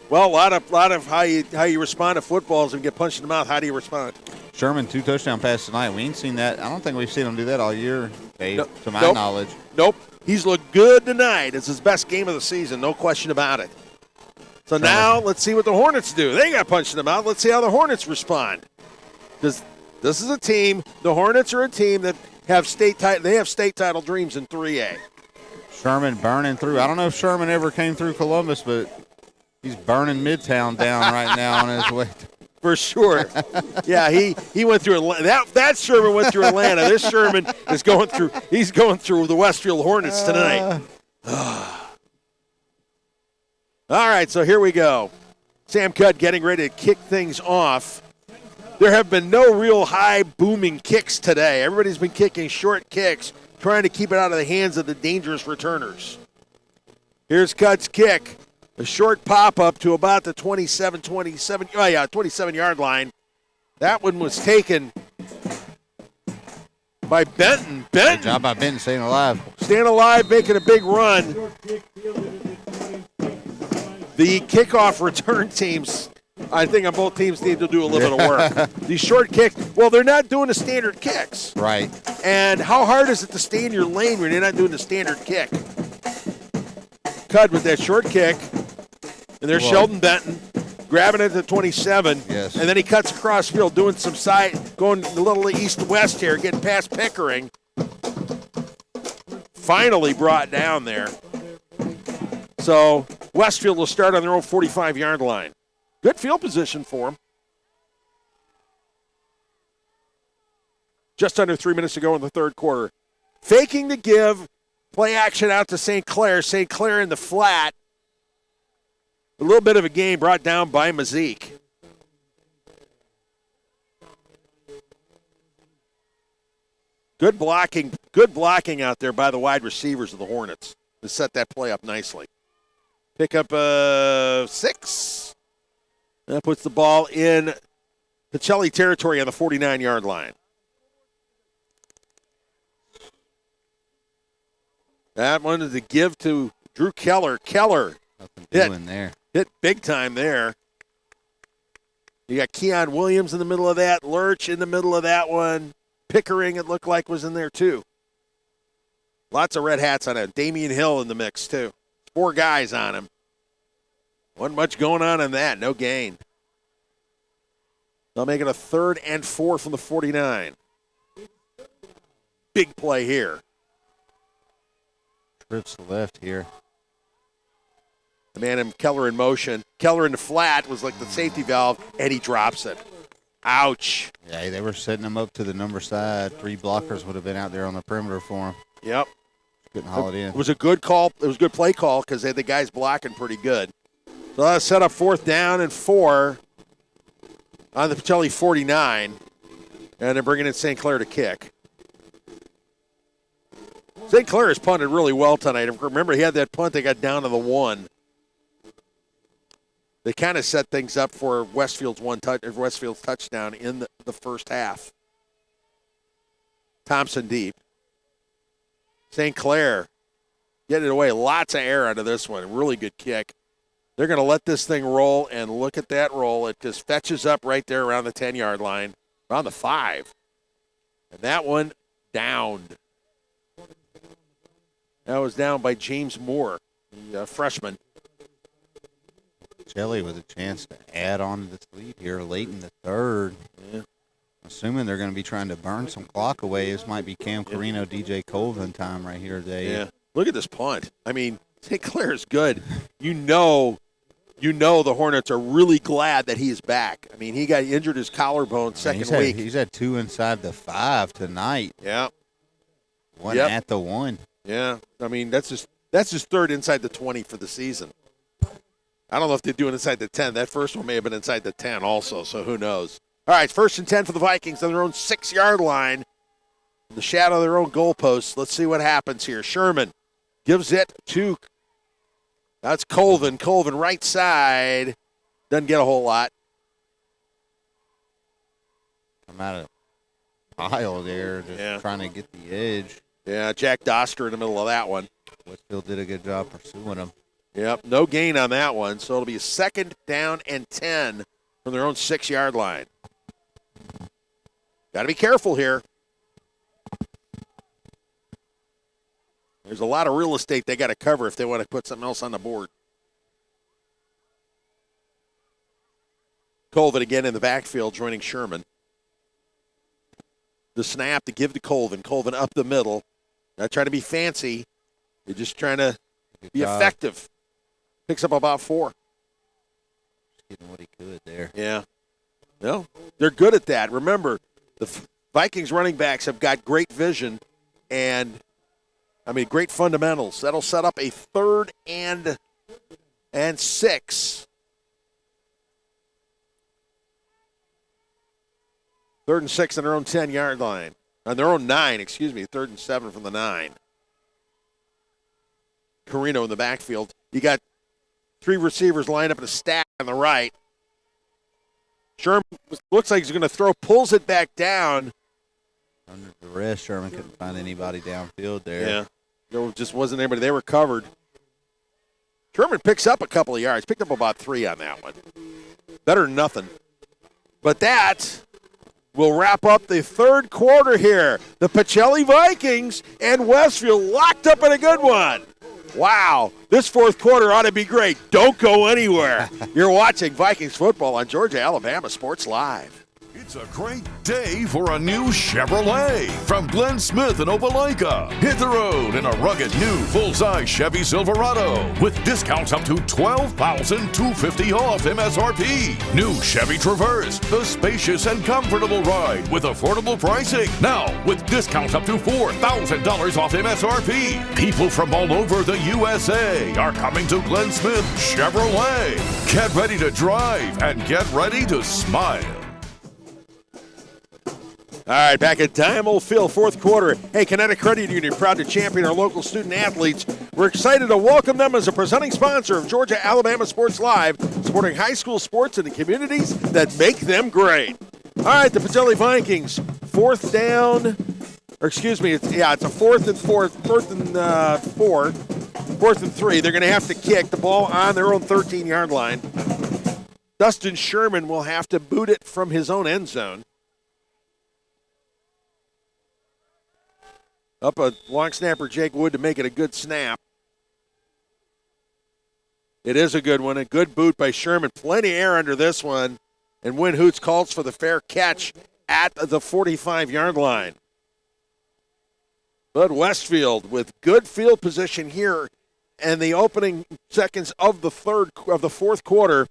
Speaker 3: Well, a lot of how you respond to footballs and get punched in the mouth. How do you respond?
Speaker 4: Sherman 2 touchdown passes tonight. We ain't seen that. I don't think we've seen him do that all year, Dave, to my knowledge.
Speaker 3: Nope. He's looked good tonight. It's his best game of the season, no question about it. So now let's see what the Hornets do. They got punched in the mouth. Let's see how the Hornets respond. Because this is a team, the Hornets are a team that have state title dreams in 3A.
Speaker 4: Sherman burning through. I don't know if Sherman ever came through Columbus, but he's burning Midtown down right now on his way.
Speaker 3: For sure. Yeah, he went through Atlanta. That Sherman went through Atlanta. This Sherman is going through the Westfield Hornets tonight. All right, so here we go. Sam Cudd getting ready to kick things off. There have been no real high booming kicks today. Everybody's been kicking short kicks, trying to keep it out of the hands of the dangerous returners. Here's Cudd's kick. A short pop-up to about the 27-yard line. That one was taken by Benton.
Speaker 4: Good job by Benton staying alive.
Speaker 3: Staying alive, making a big run. The kickoff return teams, I think on both teams, need to do a little bit of work. These short kicks, well, they're not doing the standard kicks.
Speaker 4: Right.
Speaker 3: And how hard is it to stay in your lane when you're not doing the standard kick? Cudd with that short kick. And there's Sheldon Benton grabbing it at the 27.
Speaker 4: Yes.
Speaker 3: And then he cuts across field, doing some side, going a little east-west here, getting past Pickering. Finally brought down there. So Westfield will start on their own 45-yard line. Good field position for them. Just under 3 minutes to go in the third quarter. Faking the give, play action out to St. Clair. St. Clair in the flat. A little bit of a game brought down by Mazik. Good blocking out there by the wide receivers of the Hornets to set that play up nicely. Pick up 6. That puts the ball in Pacelli territory on the 49-yard line. That one is a give to Drew Keller. Keller hit big time there. You got Keon Williams in the middle of that. Lurch in the middle of that one. Pickering, it looked like, was in there too. Lots of red hats on it. Damian Hill in the mix too. 4 guys on him. Wasn't much going on in that. No gain. They'll make it a 3rd and 4 from the 49. Big play here.
Speaker 4: Trips left here.
Speaker 3: The man in Keller in motion. Keller in the flat was like the safety valve, and he drops it. Ouch.
Speaker 4: Yeah, they were setting him up to the number side. 3 blockers would have been out there on the perimeter for him.
Speaker 3: Yep.
Speaker 4: Couldn't haul it in.
Speaker 3: It was a good call. It was a good play call because they had the guys blocking pretty good. So that set up 4th down and 4 on the Pacelli 49. And they're bringing in St. Clair to kick. St. Clair has punted really well tonight. Remember, he had that punt. They got down to the 1. They kind of set things up for Westfield's touchdown in the first half. Thompson deep. St. Clair getting it away. Lots of air out of this one. Really good kick. They're going to let this thing roll, and look at that roll. It just fetches up right there around the 10-yard line, around the 5. And that one downed. That was down by James Moore, the freshman.
Speaker 4: Pacelli with a chance to add on to this lead here late in the 3rd.
Speaker 3: Yeah.
Speaker 4: Assuming they're going to be trying to burn some clock away. This might be Cam Carino, DJ Colvin time right here today.
Speaker 3: Yeah. Look at this punt. I mean, St. Clair is good. You know the Hornets are really glad that he is back. I mean, he got injured his collarbone second week.
Speaker 4: He's had 2 inside the 5 tonight.
Speaker 3: Yeah.
Speaker 4: One at the 1.
Speaker 3: Yeah. I mean, that's his 3rd inside the 20 for the season. I don't know if they're doing inside the 10. That first one may have been inside the 10 also, so who knows. All right, 1st and 10 for the Vikings on their own 6-yard line. In the shadow of their own goalposts. Let's see what happens here. Sherman gives it to, that's Colvin. Colvin right side. Doesn't get a whole lot.
Speaker 4: I'm out of pile there, just trying to get the edge.
Speaker 3: Yeah, Jack Doster in the middle of that one.
Speaker 4: Westfield did a good job pursuing him.
Speaker 3: Yep, no gain on that one, so it'll be a 2nd down and 10 from their own 6-yard line. Got to be careful here. There's a lot of real estate they got to cover if they want to put something else on the board. Colvin again in the backfield joining Sherman. The snap to give to Colvin. Colvin up the middle. Not trying to be fancy. You're just trying to be effective. Picks up about 4.
Speaker 4: Just getting what he could there.
Speaker 3: Yeah. No, they're good at that. Remember, the Vikings running backs have got great vision and, great fundamentals. That'll set up a 3rd and 6. 3rd and 6 on their own 10-yard line. On their own 9, 3rd and 7 from the 9. Carino in the backfield. You got 3 receivers lined up in a stack on the right. Sherman looks like he's going to throw, pulls it back down.
Speaker 4: Under duress, Sherman couldn't find anybody downfield there.
Speaker 3: Yeah, there just wasn't anybody. They were covered. Sherman picks up a couple of yards. Picked up about 3 on that one. Better than nothing. But that will wrap up the 3rd quarter here. The Pacelli Vikings and Westfield locked up in a good one. Wow, this 4th quarter ought to be great. Don't go anywhere. You're watching Vikings football on Georgia Alabama Sports Live.
Speaker 6: It's a great day for a new Chevrolet from Glenn Smith and Opelika. Hit the road in a rugged new full-size Chevy Silverado with discounts up to $12,250 off MSRP. New Chevy Traverse, the spacious and comfortable ride with affordable pricing. Now with discounts up to $4,000 off MSRP. People from all over the USA are coming to Glenn Smith Chevrolet. Get ready to drive and get ready to smile.
Speaker 3: All right, back at Diamond Field, fourth quarter. Hey, Kinetic Credit Union, proud to champion our local student athletes. We're excited to welcome them as a presenting sponsor of Georgia-Alabama Sports Live, supporting high school sports in the communities that make them great. All right, the Pacelli Vikings, it's a fourth and three. They're going to have to kick the ball on their own 13-yard line. Dustin Sherman will have to boot it from his own end zone. Up a long snapper, Jake Wood, to make it a good snap. It is a good one. A good boot by Sherman. Plenty of air under this one. And Win Hoots calls for the fair catch at the 45-yard line. But Westfield with good field position here in the opening seconds of the fourth quarter.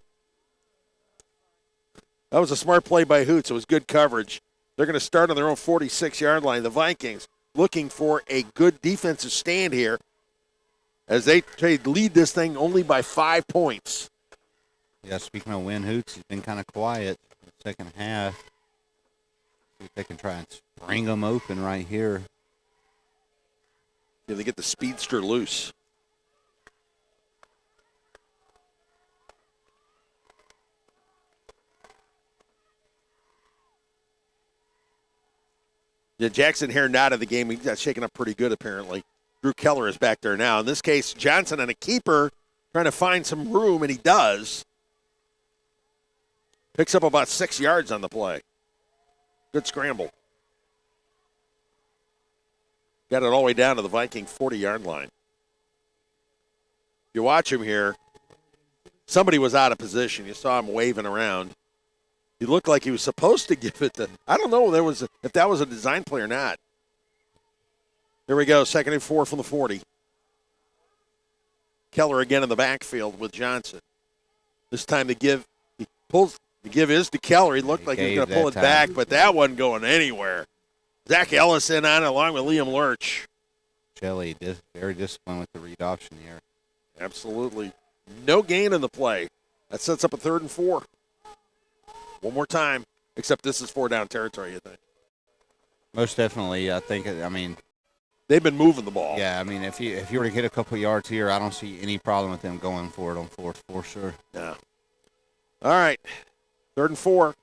Speaker 3: That was a smart play by Hoots. It was good coverage. They're going to start on their own 46-yard line. The Vikings looking for a good defensive stand here as they lead this thing only by 5 points.
Speaker 4: Yeah, speaking of Win Hoots, he's been kind of quiet in the second half. See if they can try and spring them open right here.
Speaker 3: Yeah, they get the speedster loose. Yeah, Jackson Hare not of the game. He got shaken up pretty good, apparently. Drew Keller is back there now. In this case, Johnson and a keeper trying to find some room, and he does. Picks up about 6 yards on the play. Good scramble. Got it all the way down to the Viking 40-yard line. If you watch him here, somebody was out of position. You saw him waving around. He looked like he was supposed to give it to, I don't know if that was a design play or not. Here we go, 2nd and 4 from the 40. Keller again in the backfield with Johnson. This time the give is to Keller. He looked like he was going to pull it back, but that wasn't going anywhere. Zach Ellison on it along with Liam Lurch.
Speaker 4: Shelley, very disciplined with the read option here.
Speaker 3: Absolutely. No gain in the play. That sets up a 3rd and 4. One more time, except this is 4-down territory, you think?
Speaker 4: Most definitely. I mean,
Speaker 3: they've been moving the ball.
Speaker 4: Yeah, I mean, if you were to get a couple yards here, I don't see any problem with them going for it on 4th for sure.
Speaker 3: Yeah. All right, 3rd and 4.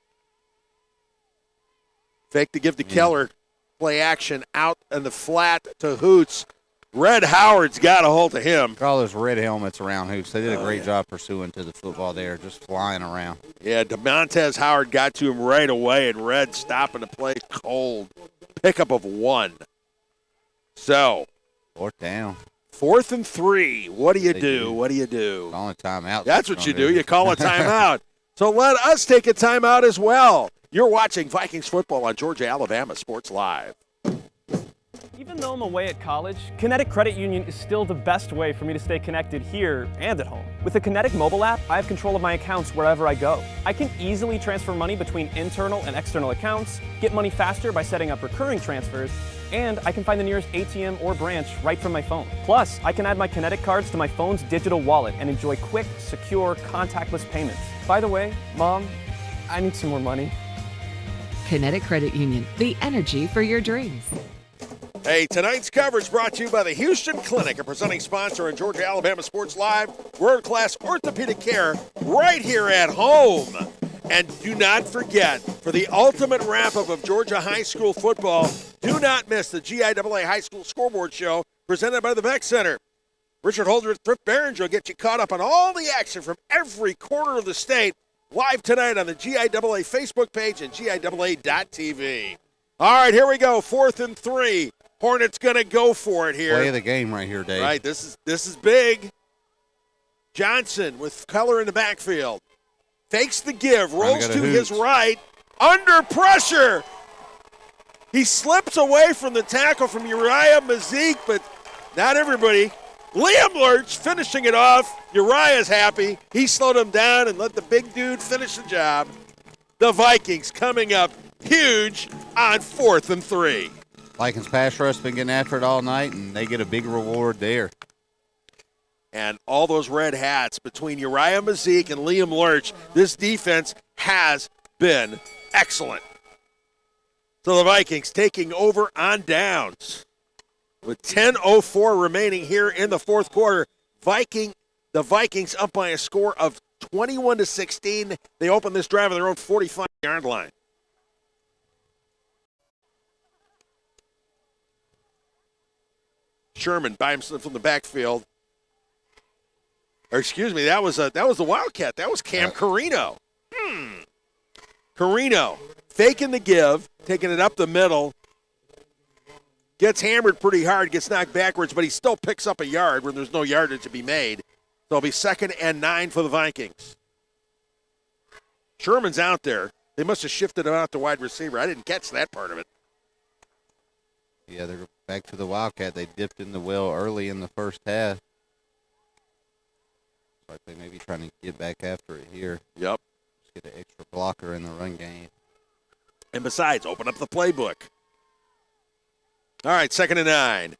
Speaker 3: Fake to give to Keller. Play action out in the flat to Hoots. Red Howard's got a hold of him.
Speaker 4: All those red helmets around Hoots. They did a great job pursuing to the football there, just flying around.
Speaker 3: Yeah, DeMontez Howard got to him right away, and Red stopping the play cold. Pickup of 1. So.
Speaker 4: 4th down.
Speaker 3: 4th and 3. What do you do? What do you do?
Speaker 4: Call a timeout.
Speaker 3: That's what you do. You call a timeout. So let us take a timeout as well. You're watching Vikings football on Georgia-Alabama Sports Live.
Speaker 13: Even though I'm away at college, Kinetic Credit Union is still the best way for me to stay connected here and at home. With the Kinetic mobile app, I have control of my accounts wherever I go. I can easily transfer money between internal and external accounts, get money faster by setting up recurring transfers, and I can find the nearest ATM or branch right from my phone. Plus, I can add my Kinetic cards to my phone's digital wallet and enjoy quick, secure, contactless payments. By the way, Mom, I need some more money.
Speaker 9: Kinetic Credit Union, the energy for your dreams.
Speaker 3: Hey, tonight's coverage brought to you by the Houston Clinic, a presenting sponsor on Georgia-Alabama Sports Live. World-class orthopedic care right here at home. And do not forget, for the ultimate wrap-up of Georgia high school football, do not miss the GIAA High School Scoreboard Show presented by the Beck Center. Richard Holdridge, Trip Barringer will get you caught up on all the action from every corner of the state live tonight on the GIAA Facebook page and GIAA.TV. All right, here we go, 4th and 3. Hornets going to go for it here.
Speaker 4: Play of the game right here, Dave.
Speaker 3: Right, this is big. Johnson with Keller in the backfield. Fakes the give, rolls to his right, under pressure. He slips away from the tackle from Uriah Mazik, but not everybody. Liam Lurch finishing it off. Uriah's happy. He slowed him down and let the big dude finish the job. The Vikings coming up huge on 4th and 3.
Speaker 4: Vikings pass rush been getting after it all night, and they get a big reward there.
Speaker 3: And all those red hats between Uriah Mazik and Liam Lurch, this defense has been excellent. So the Vikings taking over on downs. With 10:04 remaining here in the fourth quarter, the Vikings up by a score of 21-16. They open this drive on their own 45-yard line. Sherman by himself from the backfield. Or excuse me, that was the Wildcat. That was Cam Carino. Carino faking the give, taking it up the middle. Gets hammered pretty hard, gets knocked backwards, but he still picks up a yard when there's no yardage to be made. So it'll be 2nd and 9 for the Vikings. Sherman's out there. They must have shifted him out to wide receiver. I didn't catch that part of it.
Speaker 4: Yeah, they're back to the Wildcat. They dipped in the well early in the first half. Like they may be trying to get back after it here.
Speaker 3: Yep.
Speaker 4: Just get an extra blocker in the run game.
Speaker 3: And besides, open up the playbook. All right, 2nd and 9.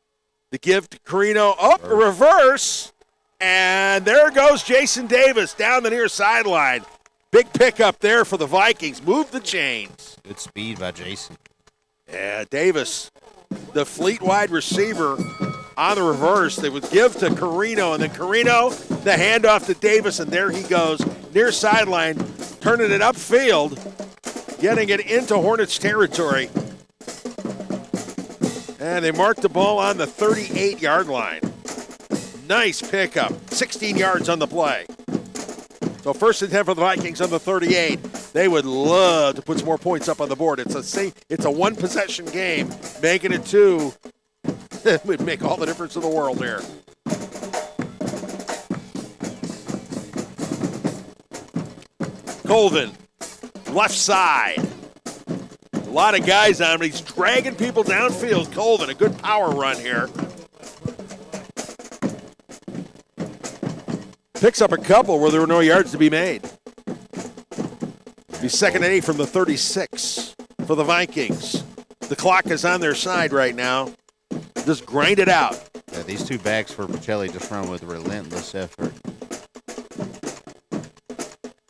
Speaker 3: The give to Carino. Oh, reverse. And there goes Jason Davis down the near sideline. Big pickup there for the Vikings. Move the chains.
Speaker 4: Good speed by Jason.
Speaker 3: Yeah, Davis, the fleet wide receiver on the reverse. They would give to Carino, and then Carino, the handoff to Davis, and there he goes. Near sideline, turning it upfield, getting it into Hornets territory. And they marked the ball on the 38-yard line. Nice pickup. 16 yards on the play. So 1st and 10 for the Vikings on the 38. They would love to put some more points up on the board. It's a one-possession game. Making it 2 would make all the difference in the world here. Colvin, left side. A lot of guys on him. He's dragging people downfield. Colvin, a good power run here. Picks up a couple where there were no yards to be made. Be 2nd and 8 from the 36 for the Vikings. The clock is on their side right now. Just grind it out.
Speaker 4: Yeah, these two backs for Pacelli just run with relentless effort.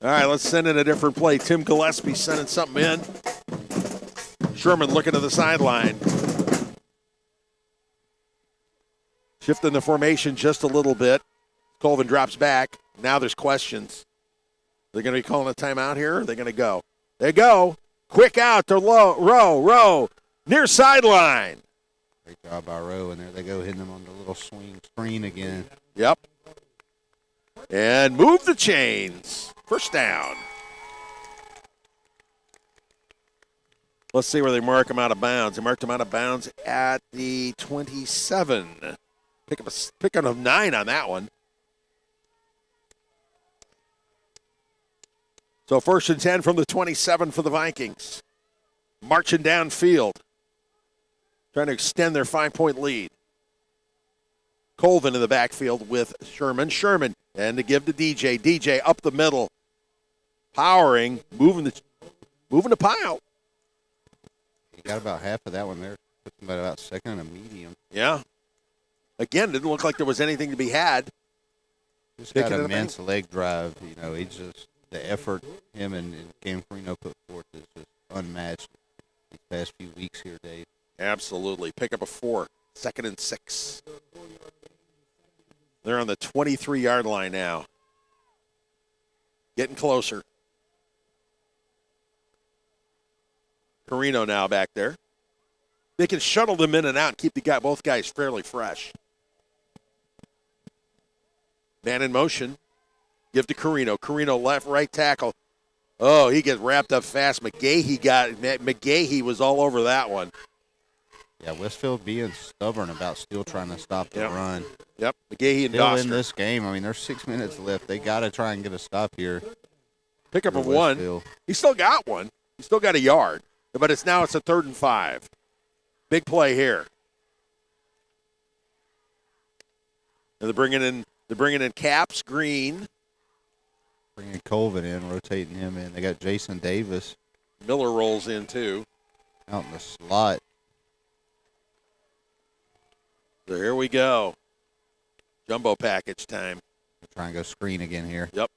Speaker 3: All right, let's send in a different play. Tim Gillespie sending something in. Sherman looking to the sideline. Shifting the formation just a little bit. Colvin drops back. Now there's questions. They're going to be calling a timeout here, or are they going to go? They go. Quick out to Rowe. Near sideline.
Speaker 4: Great job by Rowe, and there they go, hitting them on the little swing screen again.
Speaker 3: Yep. And move the chains. 1st down. Let's see where they mark him out of bounds. They marked him out of bounds at the 27. Pick up a 9 on that one. So 1st and 10 from the 27 for the Vikings. Marching downfield. Trying to extend their 5-point lead. Colvin in the backfield with Sherman. And to give to DJ. DJ up the middle. Powering. Moving the pile.
Speaker 4: He got about half of that one there. Put him about 2nd and a medium.
Speaker 3: Yeah. Again, didn't look like there was anything to be had.
Speaker 4: Just got an immense leg drive. You know, he's just the effort him and Cam Carino put forth is just unmatched these past few weeks here, Dave.
Speaker 3: Absolutely. Pick up a 4. 2nd and 6. They're on the 23-yard line now. Getting closer. Carino now back there. They can shuttle them in and out and keep both guys fairly fresh. Man in motion. Give to Carino. Carino left, right tackle. Oh, he gets wrapped up fast. McGahee was all over that one.
Speaker 4: Yeah, Westfield being stubborn about still trying to stop the run.
Speaker 3: Yep, McGahee and
Speaker 4: still
Speaker 3: Doster.
Speaker 4: in this game. I mean, there's 6 minutes left. They got to try and get a stop here.
Speaker 3: Pick up a 1. He still got one. You still got a yard, but it's a 3rd and 5. Big play here. And they're bringing in Caps, Green.
Speaker 4: Bringing Colvin in, rotating him in. They got Jason Davis.
Speaker 3: Miller rolls in too.
Speaker 4: Out in the slot.
Speaker 3: So here we go. Jumbo package time.
Speaker 4: Try and go screen again here.
Speaker 3: Yep.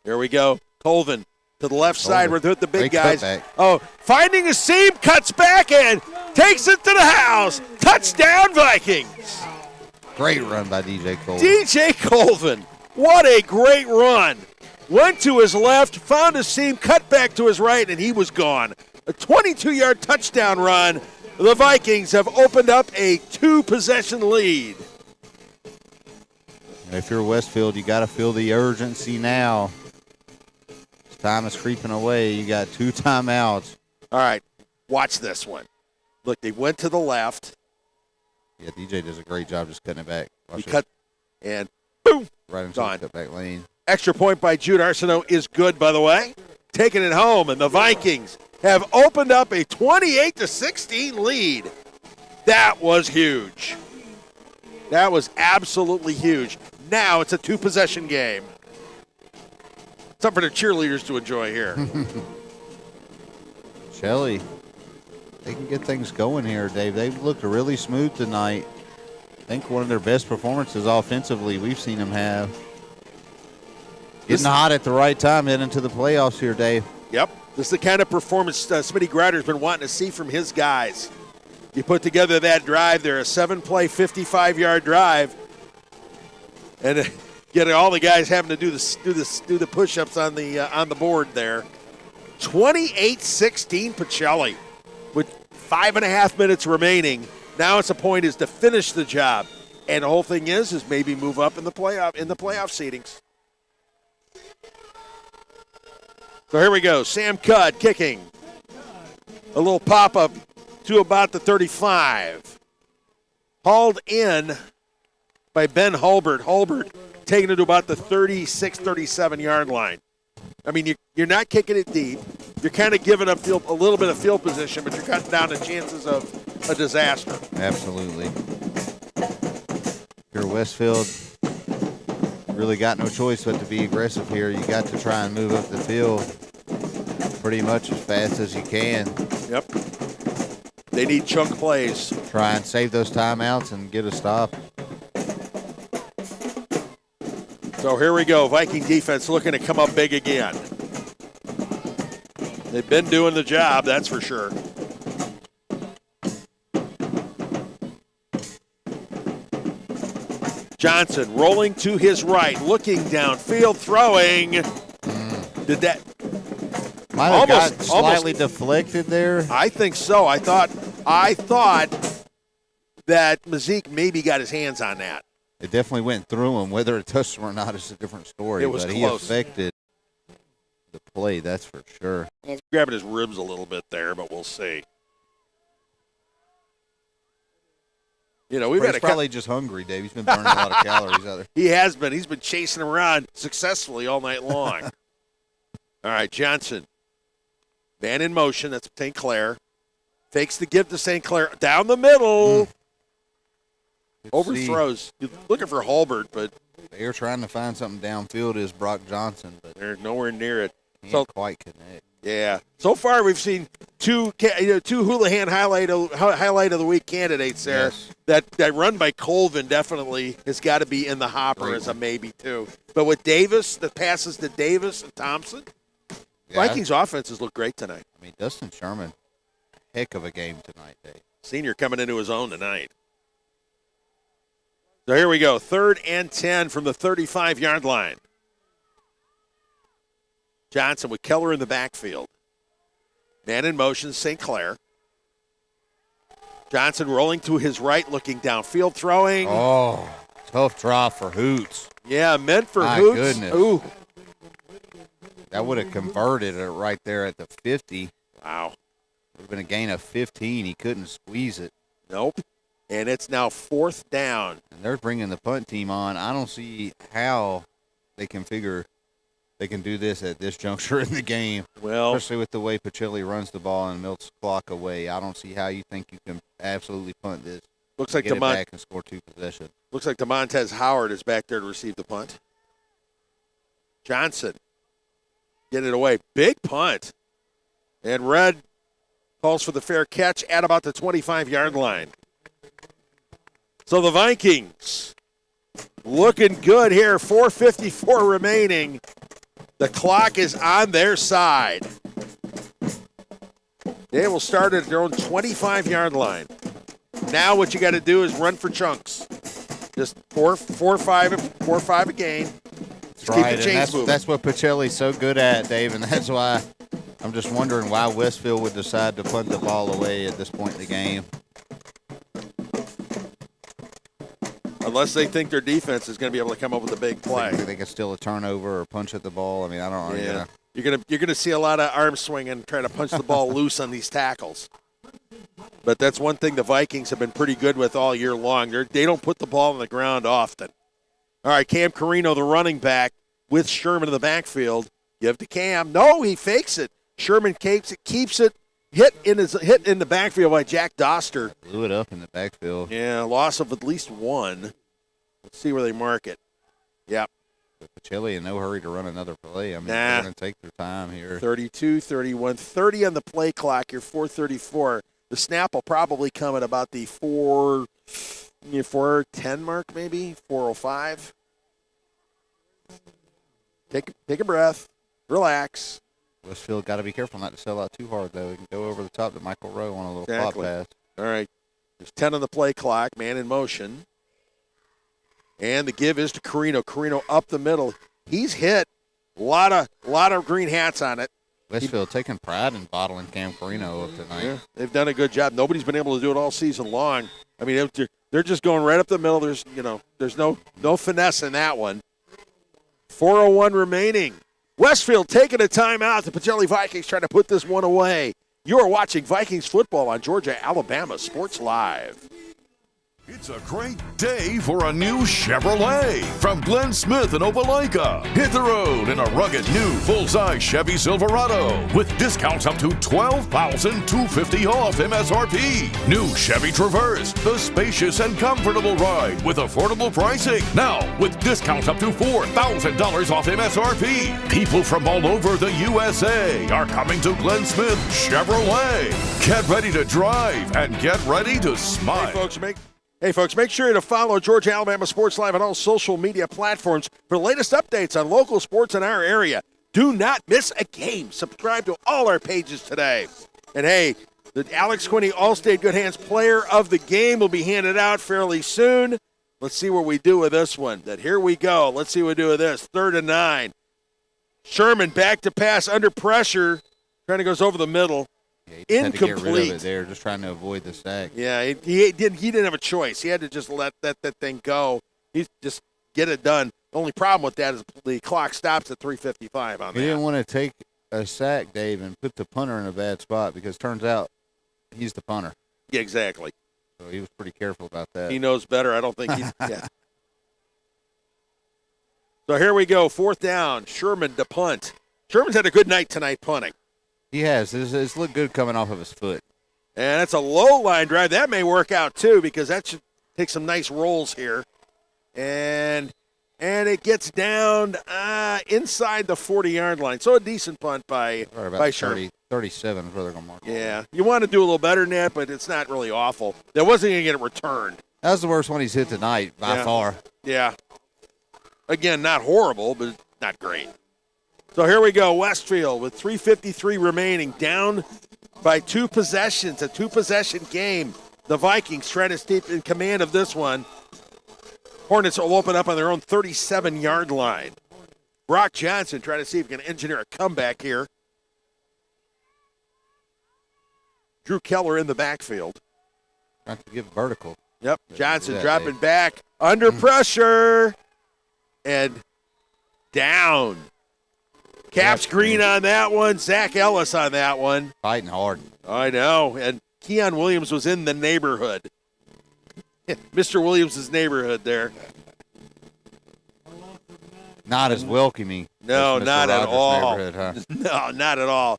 Speaker 3: Here we go. Colvin to the left side with the big
Speaker 4: Great
Speaker 3: guys.
Speaker 4: cutback.
Speaker 3: Oh, finding a seam, cuts back and takes it to the house. Touchdown, Vikings.
Speaker 4: Great run by DJ Colvin.
Speaker 3: DJ Colvin, what a great run. Went to his left, found a seam, cut back to his right, and he was gone. A 22-yard touchdown run. The Vikings have opened up a 2-possession lead.
Speaker 4: And if you're Westfield, you got to feel the urgency now. Time is creeping away. You got 2 timeouts.
Speaker 3: All right, watch this one. Look, they went to the left.
Speaker 4: Yeah, DJ does a great job just cutting it back.
Speaker 3: He cut, and boom,
Speaker 4: right into
Speaker 3: gone.
Speaker 4: the cutback lane.
Speaker 3: Extra point by Jude Arsenault is good, by the way. Taking it home, and the Vikings have opened up a 28-16 lead. That was huge. That was absolutely huge. Now it's a 2-possession game. Something for the cheerleaders to enjoy here.
Speaker 4: Shelley, they can get things going here, Dave. They've looked really smooth tonight. I think one of their best performances offensively we've seen them have. Getting hot at the right time, heading into the playoffs here, Dave.
Speaker 3: Yep. This is the kind of performance Smitty Grider's been wanting to see from his guys. You put together that drive there, a 7-play, 55-yard drive, and get all the guys having to do the push-ups on the board there. 28-16 Pacelli with 5.5 minutes remaining. Now it's a point is to finish the job, and the whole thing is maybe move up in the playoff seedings. So here we go. Sam Cudd kicking. A little pop-up to about the 35. Hauled in by Ben Hulbert. Hulbert taking it to about the 36, 37-yard line. I mean, you're not kicking it deep. You're kind of giving up a little bit of field position, but you're cutting down the chances of a disaster.
Speaker 4: Absolutely. If you're Westfield, really got no choice but to be aggressive here. You got to try and move up the field pretty much as fast as you can.
Speaker 3: Yep. They need chunk plays.
Speaker 4: Try and save those timeouts and get a stop.
Speaker 3: So here we go. Viking defense looking to come up big again. They've been doing the job, that's for sure. Johnson rolling to his right, looking downfield, throwing. Did that
Speaker 4: might have got slightly deflected there?
Speaker 3: I think so. I thought that Mazik maybe got his hands on that.
Speaker 4: It definitely went through him. Whether it touched him or not is a different story.
Speaker 3: It was
Speaker 4: but
Speaker 3: close.
Speaker 4: He affected the play, that's for sure.
Speaker 3: He's grabbing his ribs a little bit there, but we'll see. You know,
Speaker 4: He's probably just hungry, Dave. He's been burning a lot of calories out there.
Speaker 3: He has been. He's been chasing around successfully all night long. All right, Johnson. Man in motion. That's St. Clair. Fakes the give to St. Clair. Down the middle. Overthrows. You're looking for Hulbert, but
Speaker 4: they're trying to find something downfield is Brock Johnson, but
Speaker 3: they're nowhere near it.
Speaker 4: He can't quite connect.
Speaker 3: Yeah. So far, we've seen two Houlihan highlight of the week candidates there. Yes. That run by Colvin definitely has got to be in the hopper as a maybe too. But with Davis, the passes to Davis and Thompson, Vikings offenses look great tonight.
Speaker 4: I mean, Dustin Sherman, heck of a game tonight, Dave.
Speaker 3: Senior coming into his own tonight. So here we go. 3rd and 10 from the 35-yard line. Johnson with Keller in the backfield. Man in motion, St. Clair. Johnson rolling to his right, looking downfield, throwing.
Speaker 4: Oh, tough drop for Hoots.
Speaker 3: Yeah, meant for
Speaker 4: My
Speaker 3: Hoots.
Speaker 4: Goodness.
Speaker 3: Ooh.
Speaker 4: That would have converted it right there at the 50.
Speaker 3: Wow.
Speaker 4: Would have been a gain of 15. He couldn't squeeze it.
Speaker 3: Nope. And it's now 4th down.
Speaker 4: And they're bringing the punt team on. I don't see how they can they can do this at this juncture in the game.
Speaker 3: Well,
Speaker 4: especially with the way Pacelli runs the ball and milks clock away. I don't see how you think you can absolutely punt this.
Speaker 3: Looks like
Speaker 4: get it back and score 2 possessions.
Speaker 3: Looks like DeMontez Howard is back there to receive the punt. Johnson getting it away. Big punt. And Red calls for the fair catch at about the 25-yard line. So the Vikings looking good here. 4:54 remaining. The clock is on their side. They will start at their own 25-yard line. Now what you got to do is run for chunks. Just four or five a game.
Speaker 4: That's right, and that's what Pacelli's so good at, Dave, and that's why I'm just wondering why Westfield would decide to punt the ball away at this point in the game.
Speaker 3: Unless they think their defense is going to be able to come up with a big play.
Speaker 4: They can steal a turnover or punch at the ball. I mean, I don't know.
Speaker 3: Yeah. You're gonna see a lot of arm swinging, trying to punch the ball loose on these tackles. But that's one thing the Vikings have been pretty good with all year long. They don't put the ball on the ground often. All right, Cam Carino, the running back, with Sherman in the backfield. Give to Cam. No, he fakes it. Sherman keeps it. Hit in the backfield by Jack Doster.
Speaker 4: Blew it up in the backfield.
Speaker 3: Yeah, loss of at least one. Let's see where they mark it. Yep.
Speaker 4: Pacelli in no hurry to run another play. I mean, they're going to take their time here.
Speaker 3: 32, 31, 30 on the play clock. You're 4:34. The snap will probably come at about the 4:10 mark, maybe 4:05. Take a breath. Relax.
Speaker 4: Westfield got to be careful not to sell out too hard, though. He can go over the top to Michael Rowe on a little pop pass.
Speaker 3: All right. There's 10 on the play clock. Man in motion. And the give is to Carino. Carino up the middle. He's hit. A lot of green hats on it.
Speaker 4: Westfield taking pride in bottling Cam Carino up tonight.
Speaker 3: Yeah, they've done a good job. Nobody's been able to do it all season long. I mean, they're just going right up the middle. There's no finesse in that one. 4:01 remaining. Westfield taking a timeout. The Pacelli Vikings trying to put this one away. You are watching Vikings football on Georgia-Alabama Sports Live.
Speaker 6: It's a great day for a new Chevrolet from Glenn Smith in Opelika. Hit the road in a rugged new full-size Chevy Silverado with discounts up to $12,250 off MSRP. New Chevy Traverse, the spacious and comfortable ride with affordable pricing. Now with discounts up to $4,000 off MSRP. People from all over the USA are coming to Glenn Smith Chevrolet. Get ready to drive and get ready to smile.
Speaker 3: Hey, folks, make sure to follow Georgia-Alabama Sports Live on all social media platforms for the latest updates on local sports in our area. Do not miss a game. Subscribe to all our pages today. And, hey, the Alex Quinney All-State Good Hands Player of the Game will be handed out fairly soon. Let's see what we do with this one. Here we go. Let's see what we do with this. 3rd and 9. Sherman back to pass under pressure. Kind of goes over the middle.
Speaker 4: Yeah, he
Speaker 3: incomplete.
Speaker 4: had to get rid of it there, just trying to avoid the sack.
Speaker 3: Yeah, he didn't have a choice. He had to just let that thing go. He just get it done. The only problem with that is the clock stops at 3:55 on that.
Speaker 4: He didn't want to take a sack, Dave, and put the punter in a bad spot because turns out he's the punter.
Speaker 3: Yeah, exactly.
Speaker 4: So he was pretty careful about that.
Speaker 3: He knows better. I don't think he's yeah. So here we go. 4th down. Sherman to punt. Sherman's had a good night tonight punting.
Speaker 4: He has. It's looked good coming off of his foot.
Speaker 3: And that's a low line drive. That may work out, too, because that should take some nice rolls here. And it gets down inside the 40-yard line. So a decent punt by Sherman.
Speaker 4: 37 is where they're going to mark.
Speaker 3: Yeah. You want to do a little better than that, but it's not really awful. That wasn't going to get it returned.
Speaker 4: That was the worst one he's hit tonight by far.
Speaker 3: Yeah. Again, not horrible, but not great. So here we go, Westfield with 3:53 remaining, down by 2 possessions, a 2-possession game. The Vikings trying to stay in command of this one. Hornets will open up on their own 37-yard line. Brock Johnson trying to see if he can engineer a comeback here. Drew Keller in the backfield.
Speaker 4: Trying to give vertical.
Speaker 3: Yep, Johnson dropping back, under pressure, and down. Caps green on that one. Zach Ellis on that one.
Speaker 4: Fighting hard.
Speaker 3: I know. And Keon Williams was in the neighborhood. Mr. Williams' neighborhood there.
Speaker 4: Not as welcoming.
Speaker 3: No,
Speaker 4: as Mr.
Speaker 3: not at
Speaker 4: Rogers'
Speaker 3: all.
Speaker 4: neighborhood, huh?
Speaker 3: No, not at all.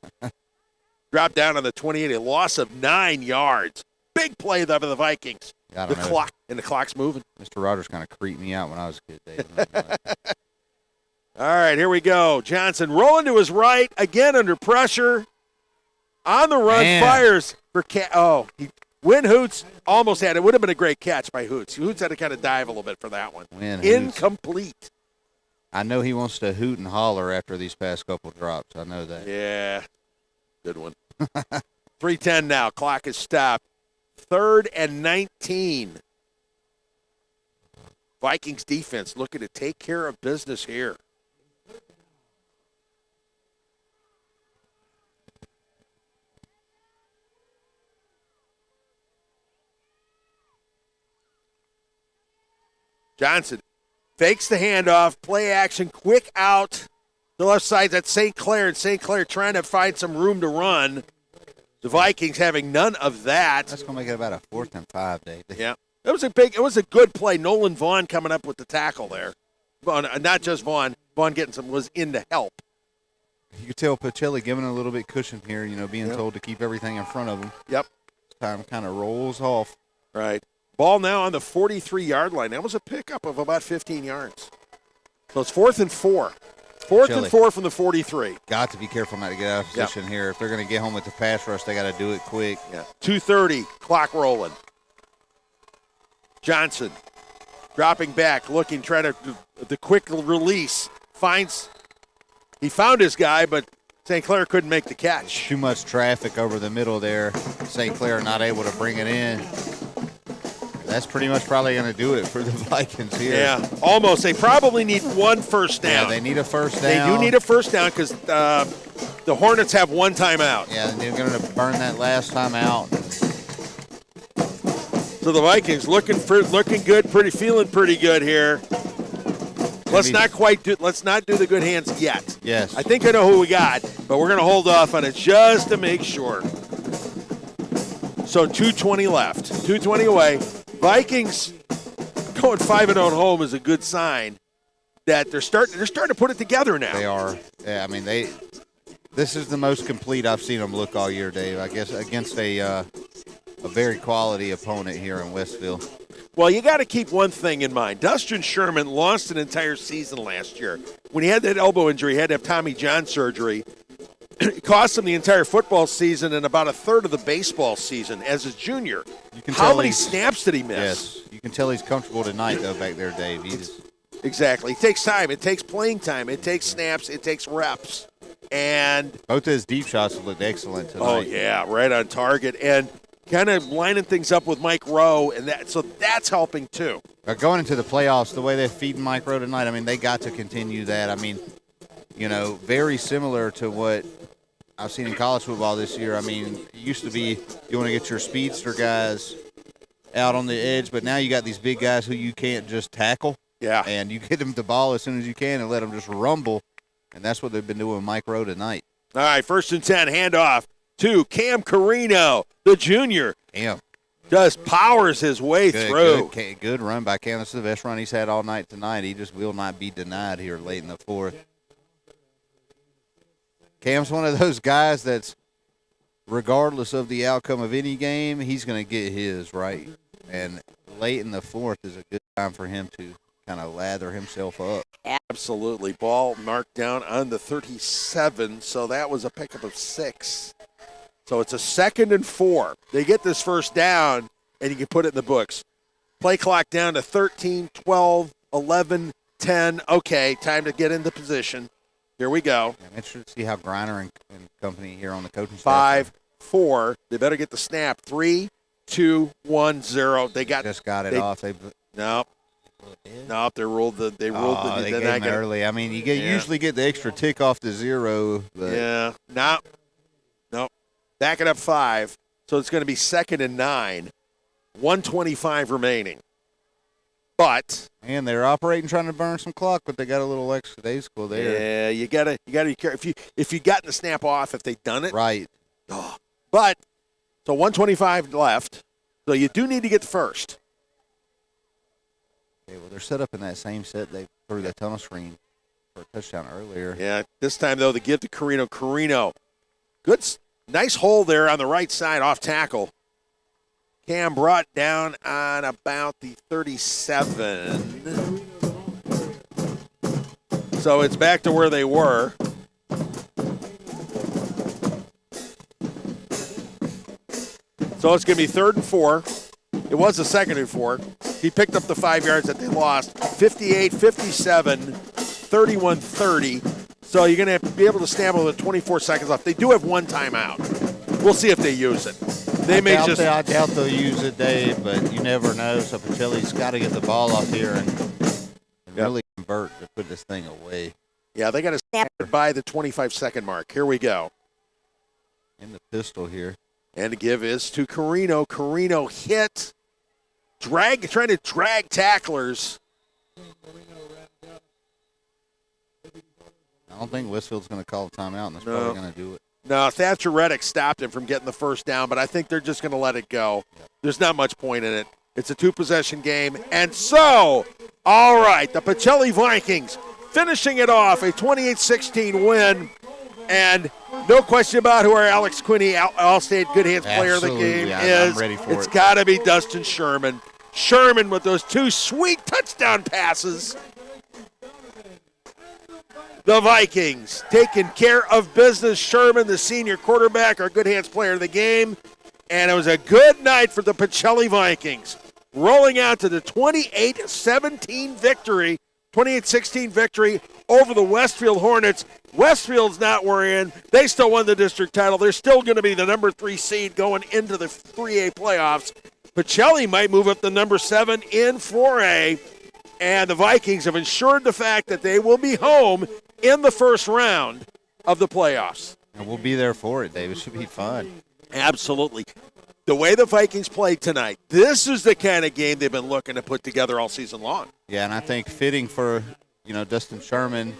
Speaker 3: Dropped down on the 28, a loss of 9 yards. Big play though for the Vikings.
Speaker 4: I
Speaker 3: The
Speaker 4: don't know.
Speaker 3: clock, and the clock's moving.
Speaker 4: Mr. Rogers kind of creeped me out when I was a kid, Dave.
Speaker 3: All right, here we go. Johnson rolling to his right, again under pressure. On the run,
Speaker 4: Man.
Speaker 3: fires for Win Hoots almost had it. Would have been a great catch by Hoots. Hoots had to kind of dive a little bit for that one.
Speaker 4: Win Hoots.
Speaker 3: Incomplete.
Speaker 4: I know he wants to hoot and holler after these past couple drops. I know that.
Speaker 3: Yeah, good one. 3:10 now. Clock is stopped. 3rd and 19. Vikings defense looking to take care of business here. Johnson fakes the handoff, play action, quick out. The left side, that's St. Clair, and St. Clair trying to find some room to run. The Vikings having none of that.
Speaker 4: That's going to make it about a 4th and 5, Dave.
Speaker 3: Yeah. It was a good play. Nolan Vaughn coming up with the tackle there. Not just Vaughn. Vaughn was in to help.
Speaker 4: You could tell Pacelli giving a little bit cushion here, being
Speaker 3: Yep.
Speaker 4: told to keep everything in front of him.
Speaker 3: Yep.
Speaker 4: Time kind of rolls off.
Speaker 3: Right. Ball now on the 43-yard line. That was a pickup of about 15 yards. So it's 4th and 4. 4th and 4 from the 43.
Speaker 4: Got to be careful not to get out of position here. If they're going to get home with the pass rush, they got to do it quick.
Speaker 3: Yeah. 2:30, clock rolling. Johnson dropping back, looking, trying to the quick release. He found his guy, but St. Clair couldn't make the catch.
Speaker 4: Too much traffic over the middle there. St. Clair not able to bring it in. That's pretty much probably going to do it for the Vikings here.
Speaker 3: Yeah, almost. They probably need one first down.
Speaker 4: Yeah, they need a first down.
Speaker 3: They do need a first down because the Hornets have one timeout.
Speaker 4: Yeah, and they're going to burn that last timeout.
Speaker 3: So the Vikings looking good, feeling pretty good here. Let's not do the good hands yet.
Speaker 4: Yes.
Speaker 3: I think I know who we got, but we're going to hold off on it just to make sure. So 2:20 left, 2:20 away. Vikings going 5-0 at home is a good sign that they're starting to put it together now.
Speaker 4: They are. Yeah, I mean this is the most complete I've seen them look all year, Dave. I guess against a very quality opponent here in Westfield.
Speaker 3: Well, you got to keep one thing in mind. Dustin Sherman lost an entire season last year. When he had that elbow injury, he had to have Tommy John surgery. It cost him the entire football season and about a third of the baseball season as a junior. How many snaps did he miss?
Speaker 4: Yes. You can tell he's comfortable tonight, though, back there, Dave.
Speaker 3: Exactly. It takes time. It takes playing time. It takes snaps. It takes reps. And
Speaker 4: both of his deep shots looked excellent tonight.
Speaker 3: Oh, yeah, right on target. And kind of lining things up with Mike Rowe, and that's helping too.
Speaker 4: Going into the playoffs, the way they're feeding Mike Rowe tonight, I mean, they got to continue that. I mean, very similar to what I've seen in college football this year. I mean, it used to be you want to get your speedster guys out on the edge, but now you got these big guys who you can't just tackle.
Speaker 3: Yeah.
Speaker 4: And you get them the ball as soon as you can and let them just rumble, and that's what they've been doing with Mike Rowe tonight.
Speaker 3: All right, 1st and 10, handoff to Cam Carino, the junior.
Speaker 4: Cam
Speaker 3: just powers his way through.
Speaker 4: Good run by Cam. This is the best run he's had all night tonight. He just will not be denied here late in the 4th. Cam's one of those guys that's, regardless of the outcome of any game, he's going to get his, right? And late in the 4th is a good time for him to kind of lather himself up.
Speaker 3: Absolutely. Ball marked down on the 37, so that was a pickup of 6. So it's a 2nd and 4. They get this first down, and you can put it in the books. Play clock down to 13, 12, 11, 10. Okay, time to get into position. Here we go.
Speaker 4: I'm interested to see how Griner and company here on the coaching staff.
Speaker 3: 5-4. They better get the snap. 3, 2, 1, 0. They
Speaker 4: just got it off.
Speaker 3: Nope. They ruled the. They
Speaker 4: gave him early. I mean, you usually get the extra tick off the 0. But.
Speaker 3: Yeah. Nope. Back it up 5. So it's going to be 2nd and 9. 1:25 remaining.
Speaker 4: And they're operating trying to burn some clock, but they got a little extra day school there.
Speaker 3: Yeah, you gotta be careful. If you gotten the snap off, if they'd done it.
Speaker 4: Right.
Speaker 3: Oh. But so 1:25 left. So you do need to get the first.
Speaker 4: Okay, well, they're set up in that same set they threw the tunnel screen for a touchdown earlier.
Speaker 3: Yeah, this time, though, the give to Carino. Carino, nice hole there on the right side off tackle. Cam brought down on about the 37. So it's back to where they were. So it's going to be 3rd and 4. It was the 2nd and 4. He picked up the 5 yards that they lost. 58-57, 31-30. So you're going to be able to stand with 24 seconds left. They do have one timeout. We'll see if they use it. I
Speaker 4: doubt they'll use it, Dave, but you never know. So Pacelli's got to get the ball off here and really convert to put this thing away.
Speaker 3: Yeah, they got to snap it by the 25-second mark. Here we go.
Speaker 4: In the pistol here.
Speaker 3: And the give is to Carino. Carino hit. Trying to drag tacklers.
Speaker 4: I don't think Westfield's going to call a timeout, and that's probably going to do it.
Speaker 3: No, Thatcher Reddick stopped him from getting the first down, but I think they're just going to let it go. There's not much point in it. It's a 2-possession game. And so, all right, the Pacelli Vikings finishing it off, a 28-16 win. And no question about who our Alex Quinney All-State Good Hands player of the game is.
Speaker 4: I'm ready for
Speaker 3: it's got to be Dustin Sherman. Sherman with those 2 sweet touchdown passes. The Vikings taking care of business. Sherman, the senior quarterback, our Good Hands player of the game. And it was a good night for the Pacelli Vikings, rolling out to the 28-16 victory over the Westfield Hornets. Westfield's not worrying. They still won the district title. They're still going to be the number 3 seed going into the 3A playoffs. Pacelli might move up to number 7 in 4A. And the Vikings have ensured the fact that they will be home in the first round of the playoffs.
Speaker 4: And we'll be there for it, Dave. It should be fun.
Speaker 3: Absolutely. The way the Vikings played tonight, this is the kind of game they've been looking to put together all season long.
Speaker 4: Yeah, and I think fitting for, Dustin Sherman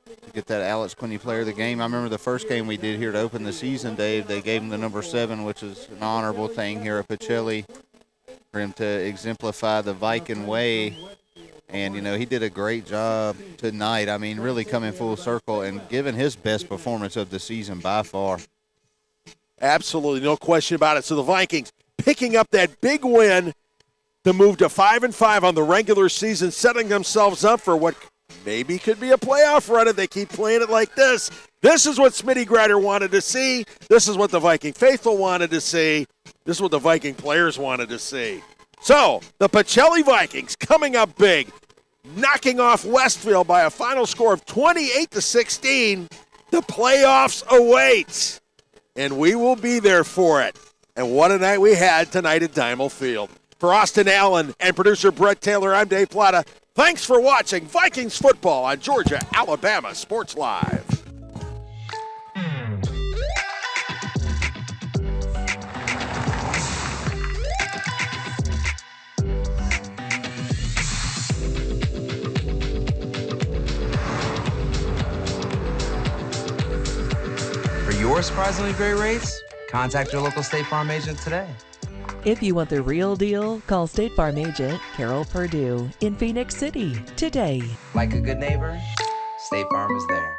Speaker 4: to get that Alex Quinney player of the game. I remember the first game we did here to open the season, Dave, they gave him the number 7, which is an honorable thing here at Pacelli for him to exemplify the Viking way. And, he did a great job tonight. I mean, really coming full circle and giving his best performance of the season by far.
Speaker 3: Absolutely, no question about it. So the Vikings picking up that big win to move to 5-5 on the regular season, setting themselves up for what maybe could be a playoff run if they keep playing it like this. This is what Smitty Grider wanted to see. This is what the Viking faithful wanted to see. This is what the Viking players wanted to see. So, the Pacelli Vikings coming up big, knocking off Westfield by a final score of 28-16. The playoffs await, and we will be there for it. And what a night we had tonight at Diamond Field. For Austin Allen and producer Brett Taylor, I'm Dave Plata. Thanks for watching Vikings football on Georgia, Alabama Sports Live.
Speaker 17: For your surprisingly great rates, contact your local State Farm agent today.
Speaker 18: If you want the real deal, call State Farm agent Carol Perdue in Phoenix City today.
Speaker 17: Like a good neighbor, State Farm is there.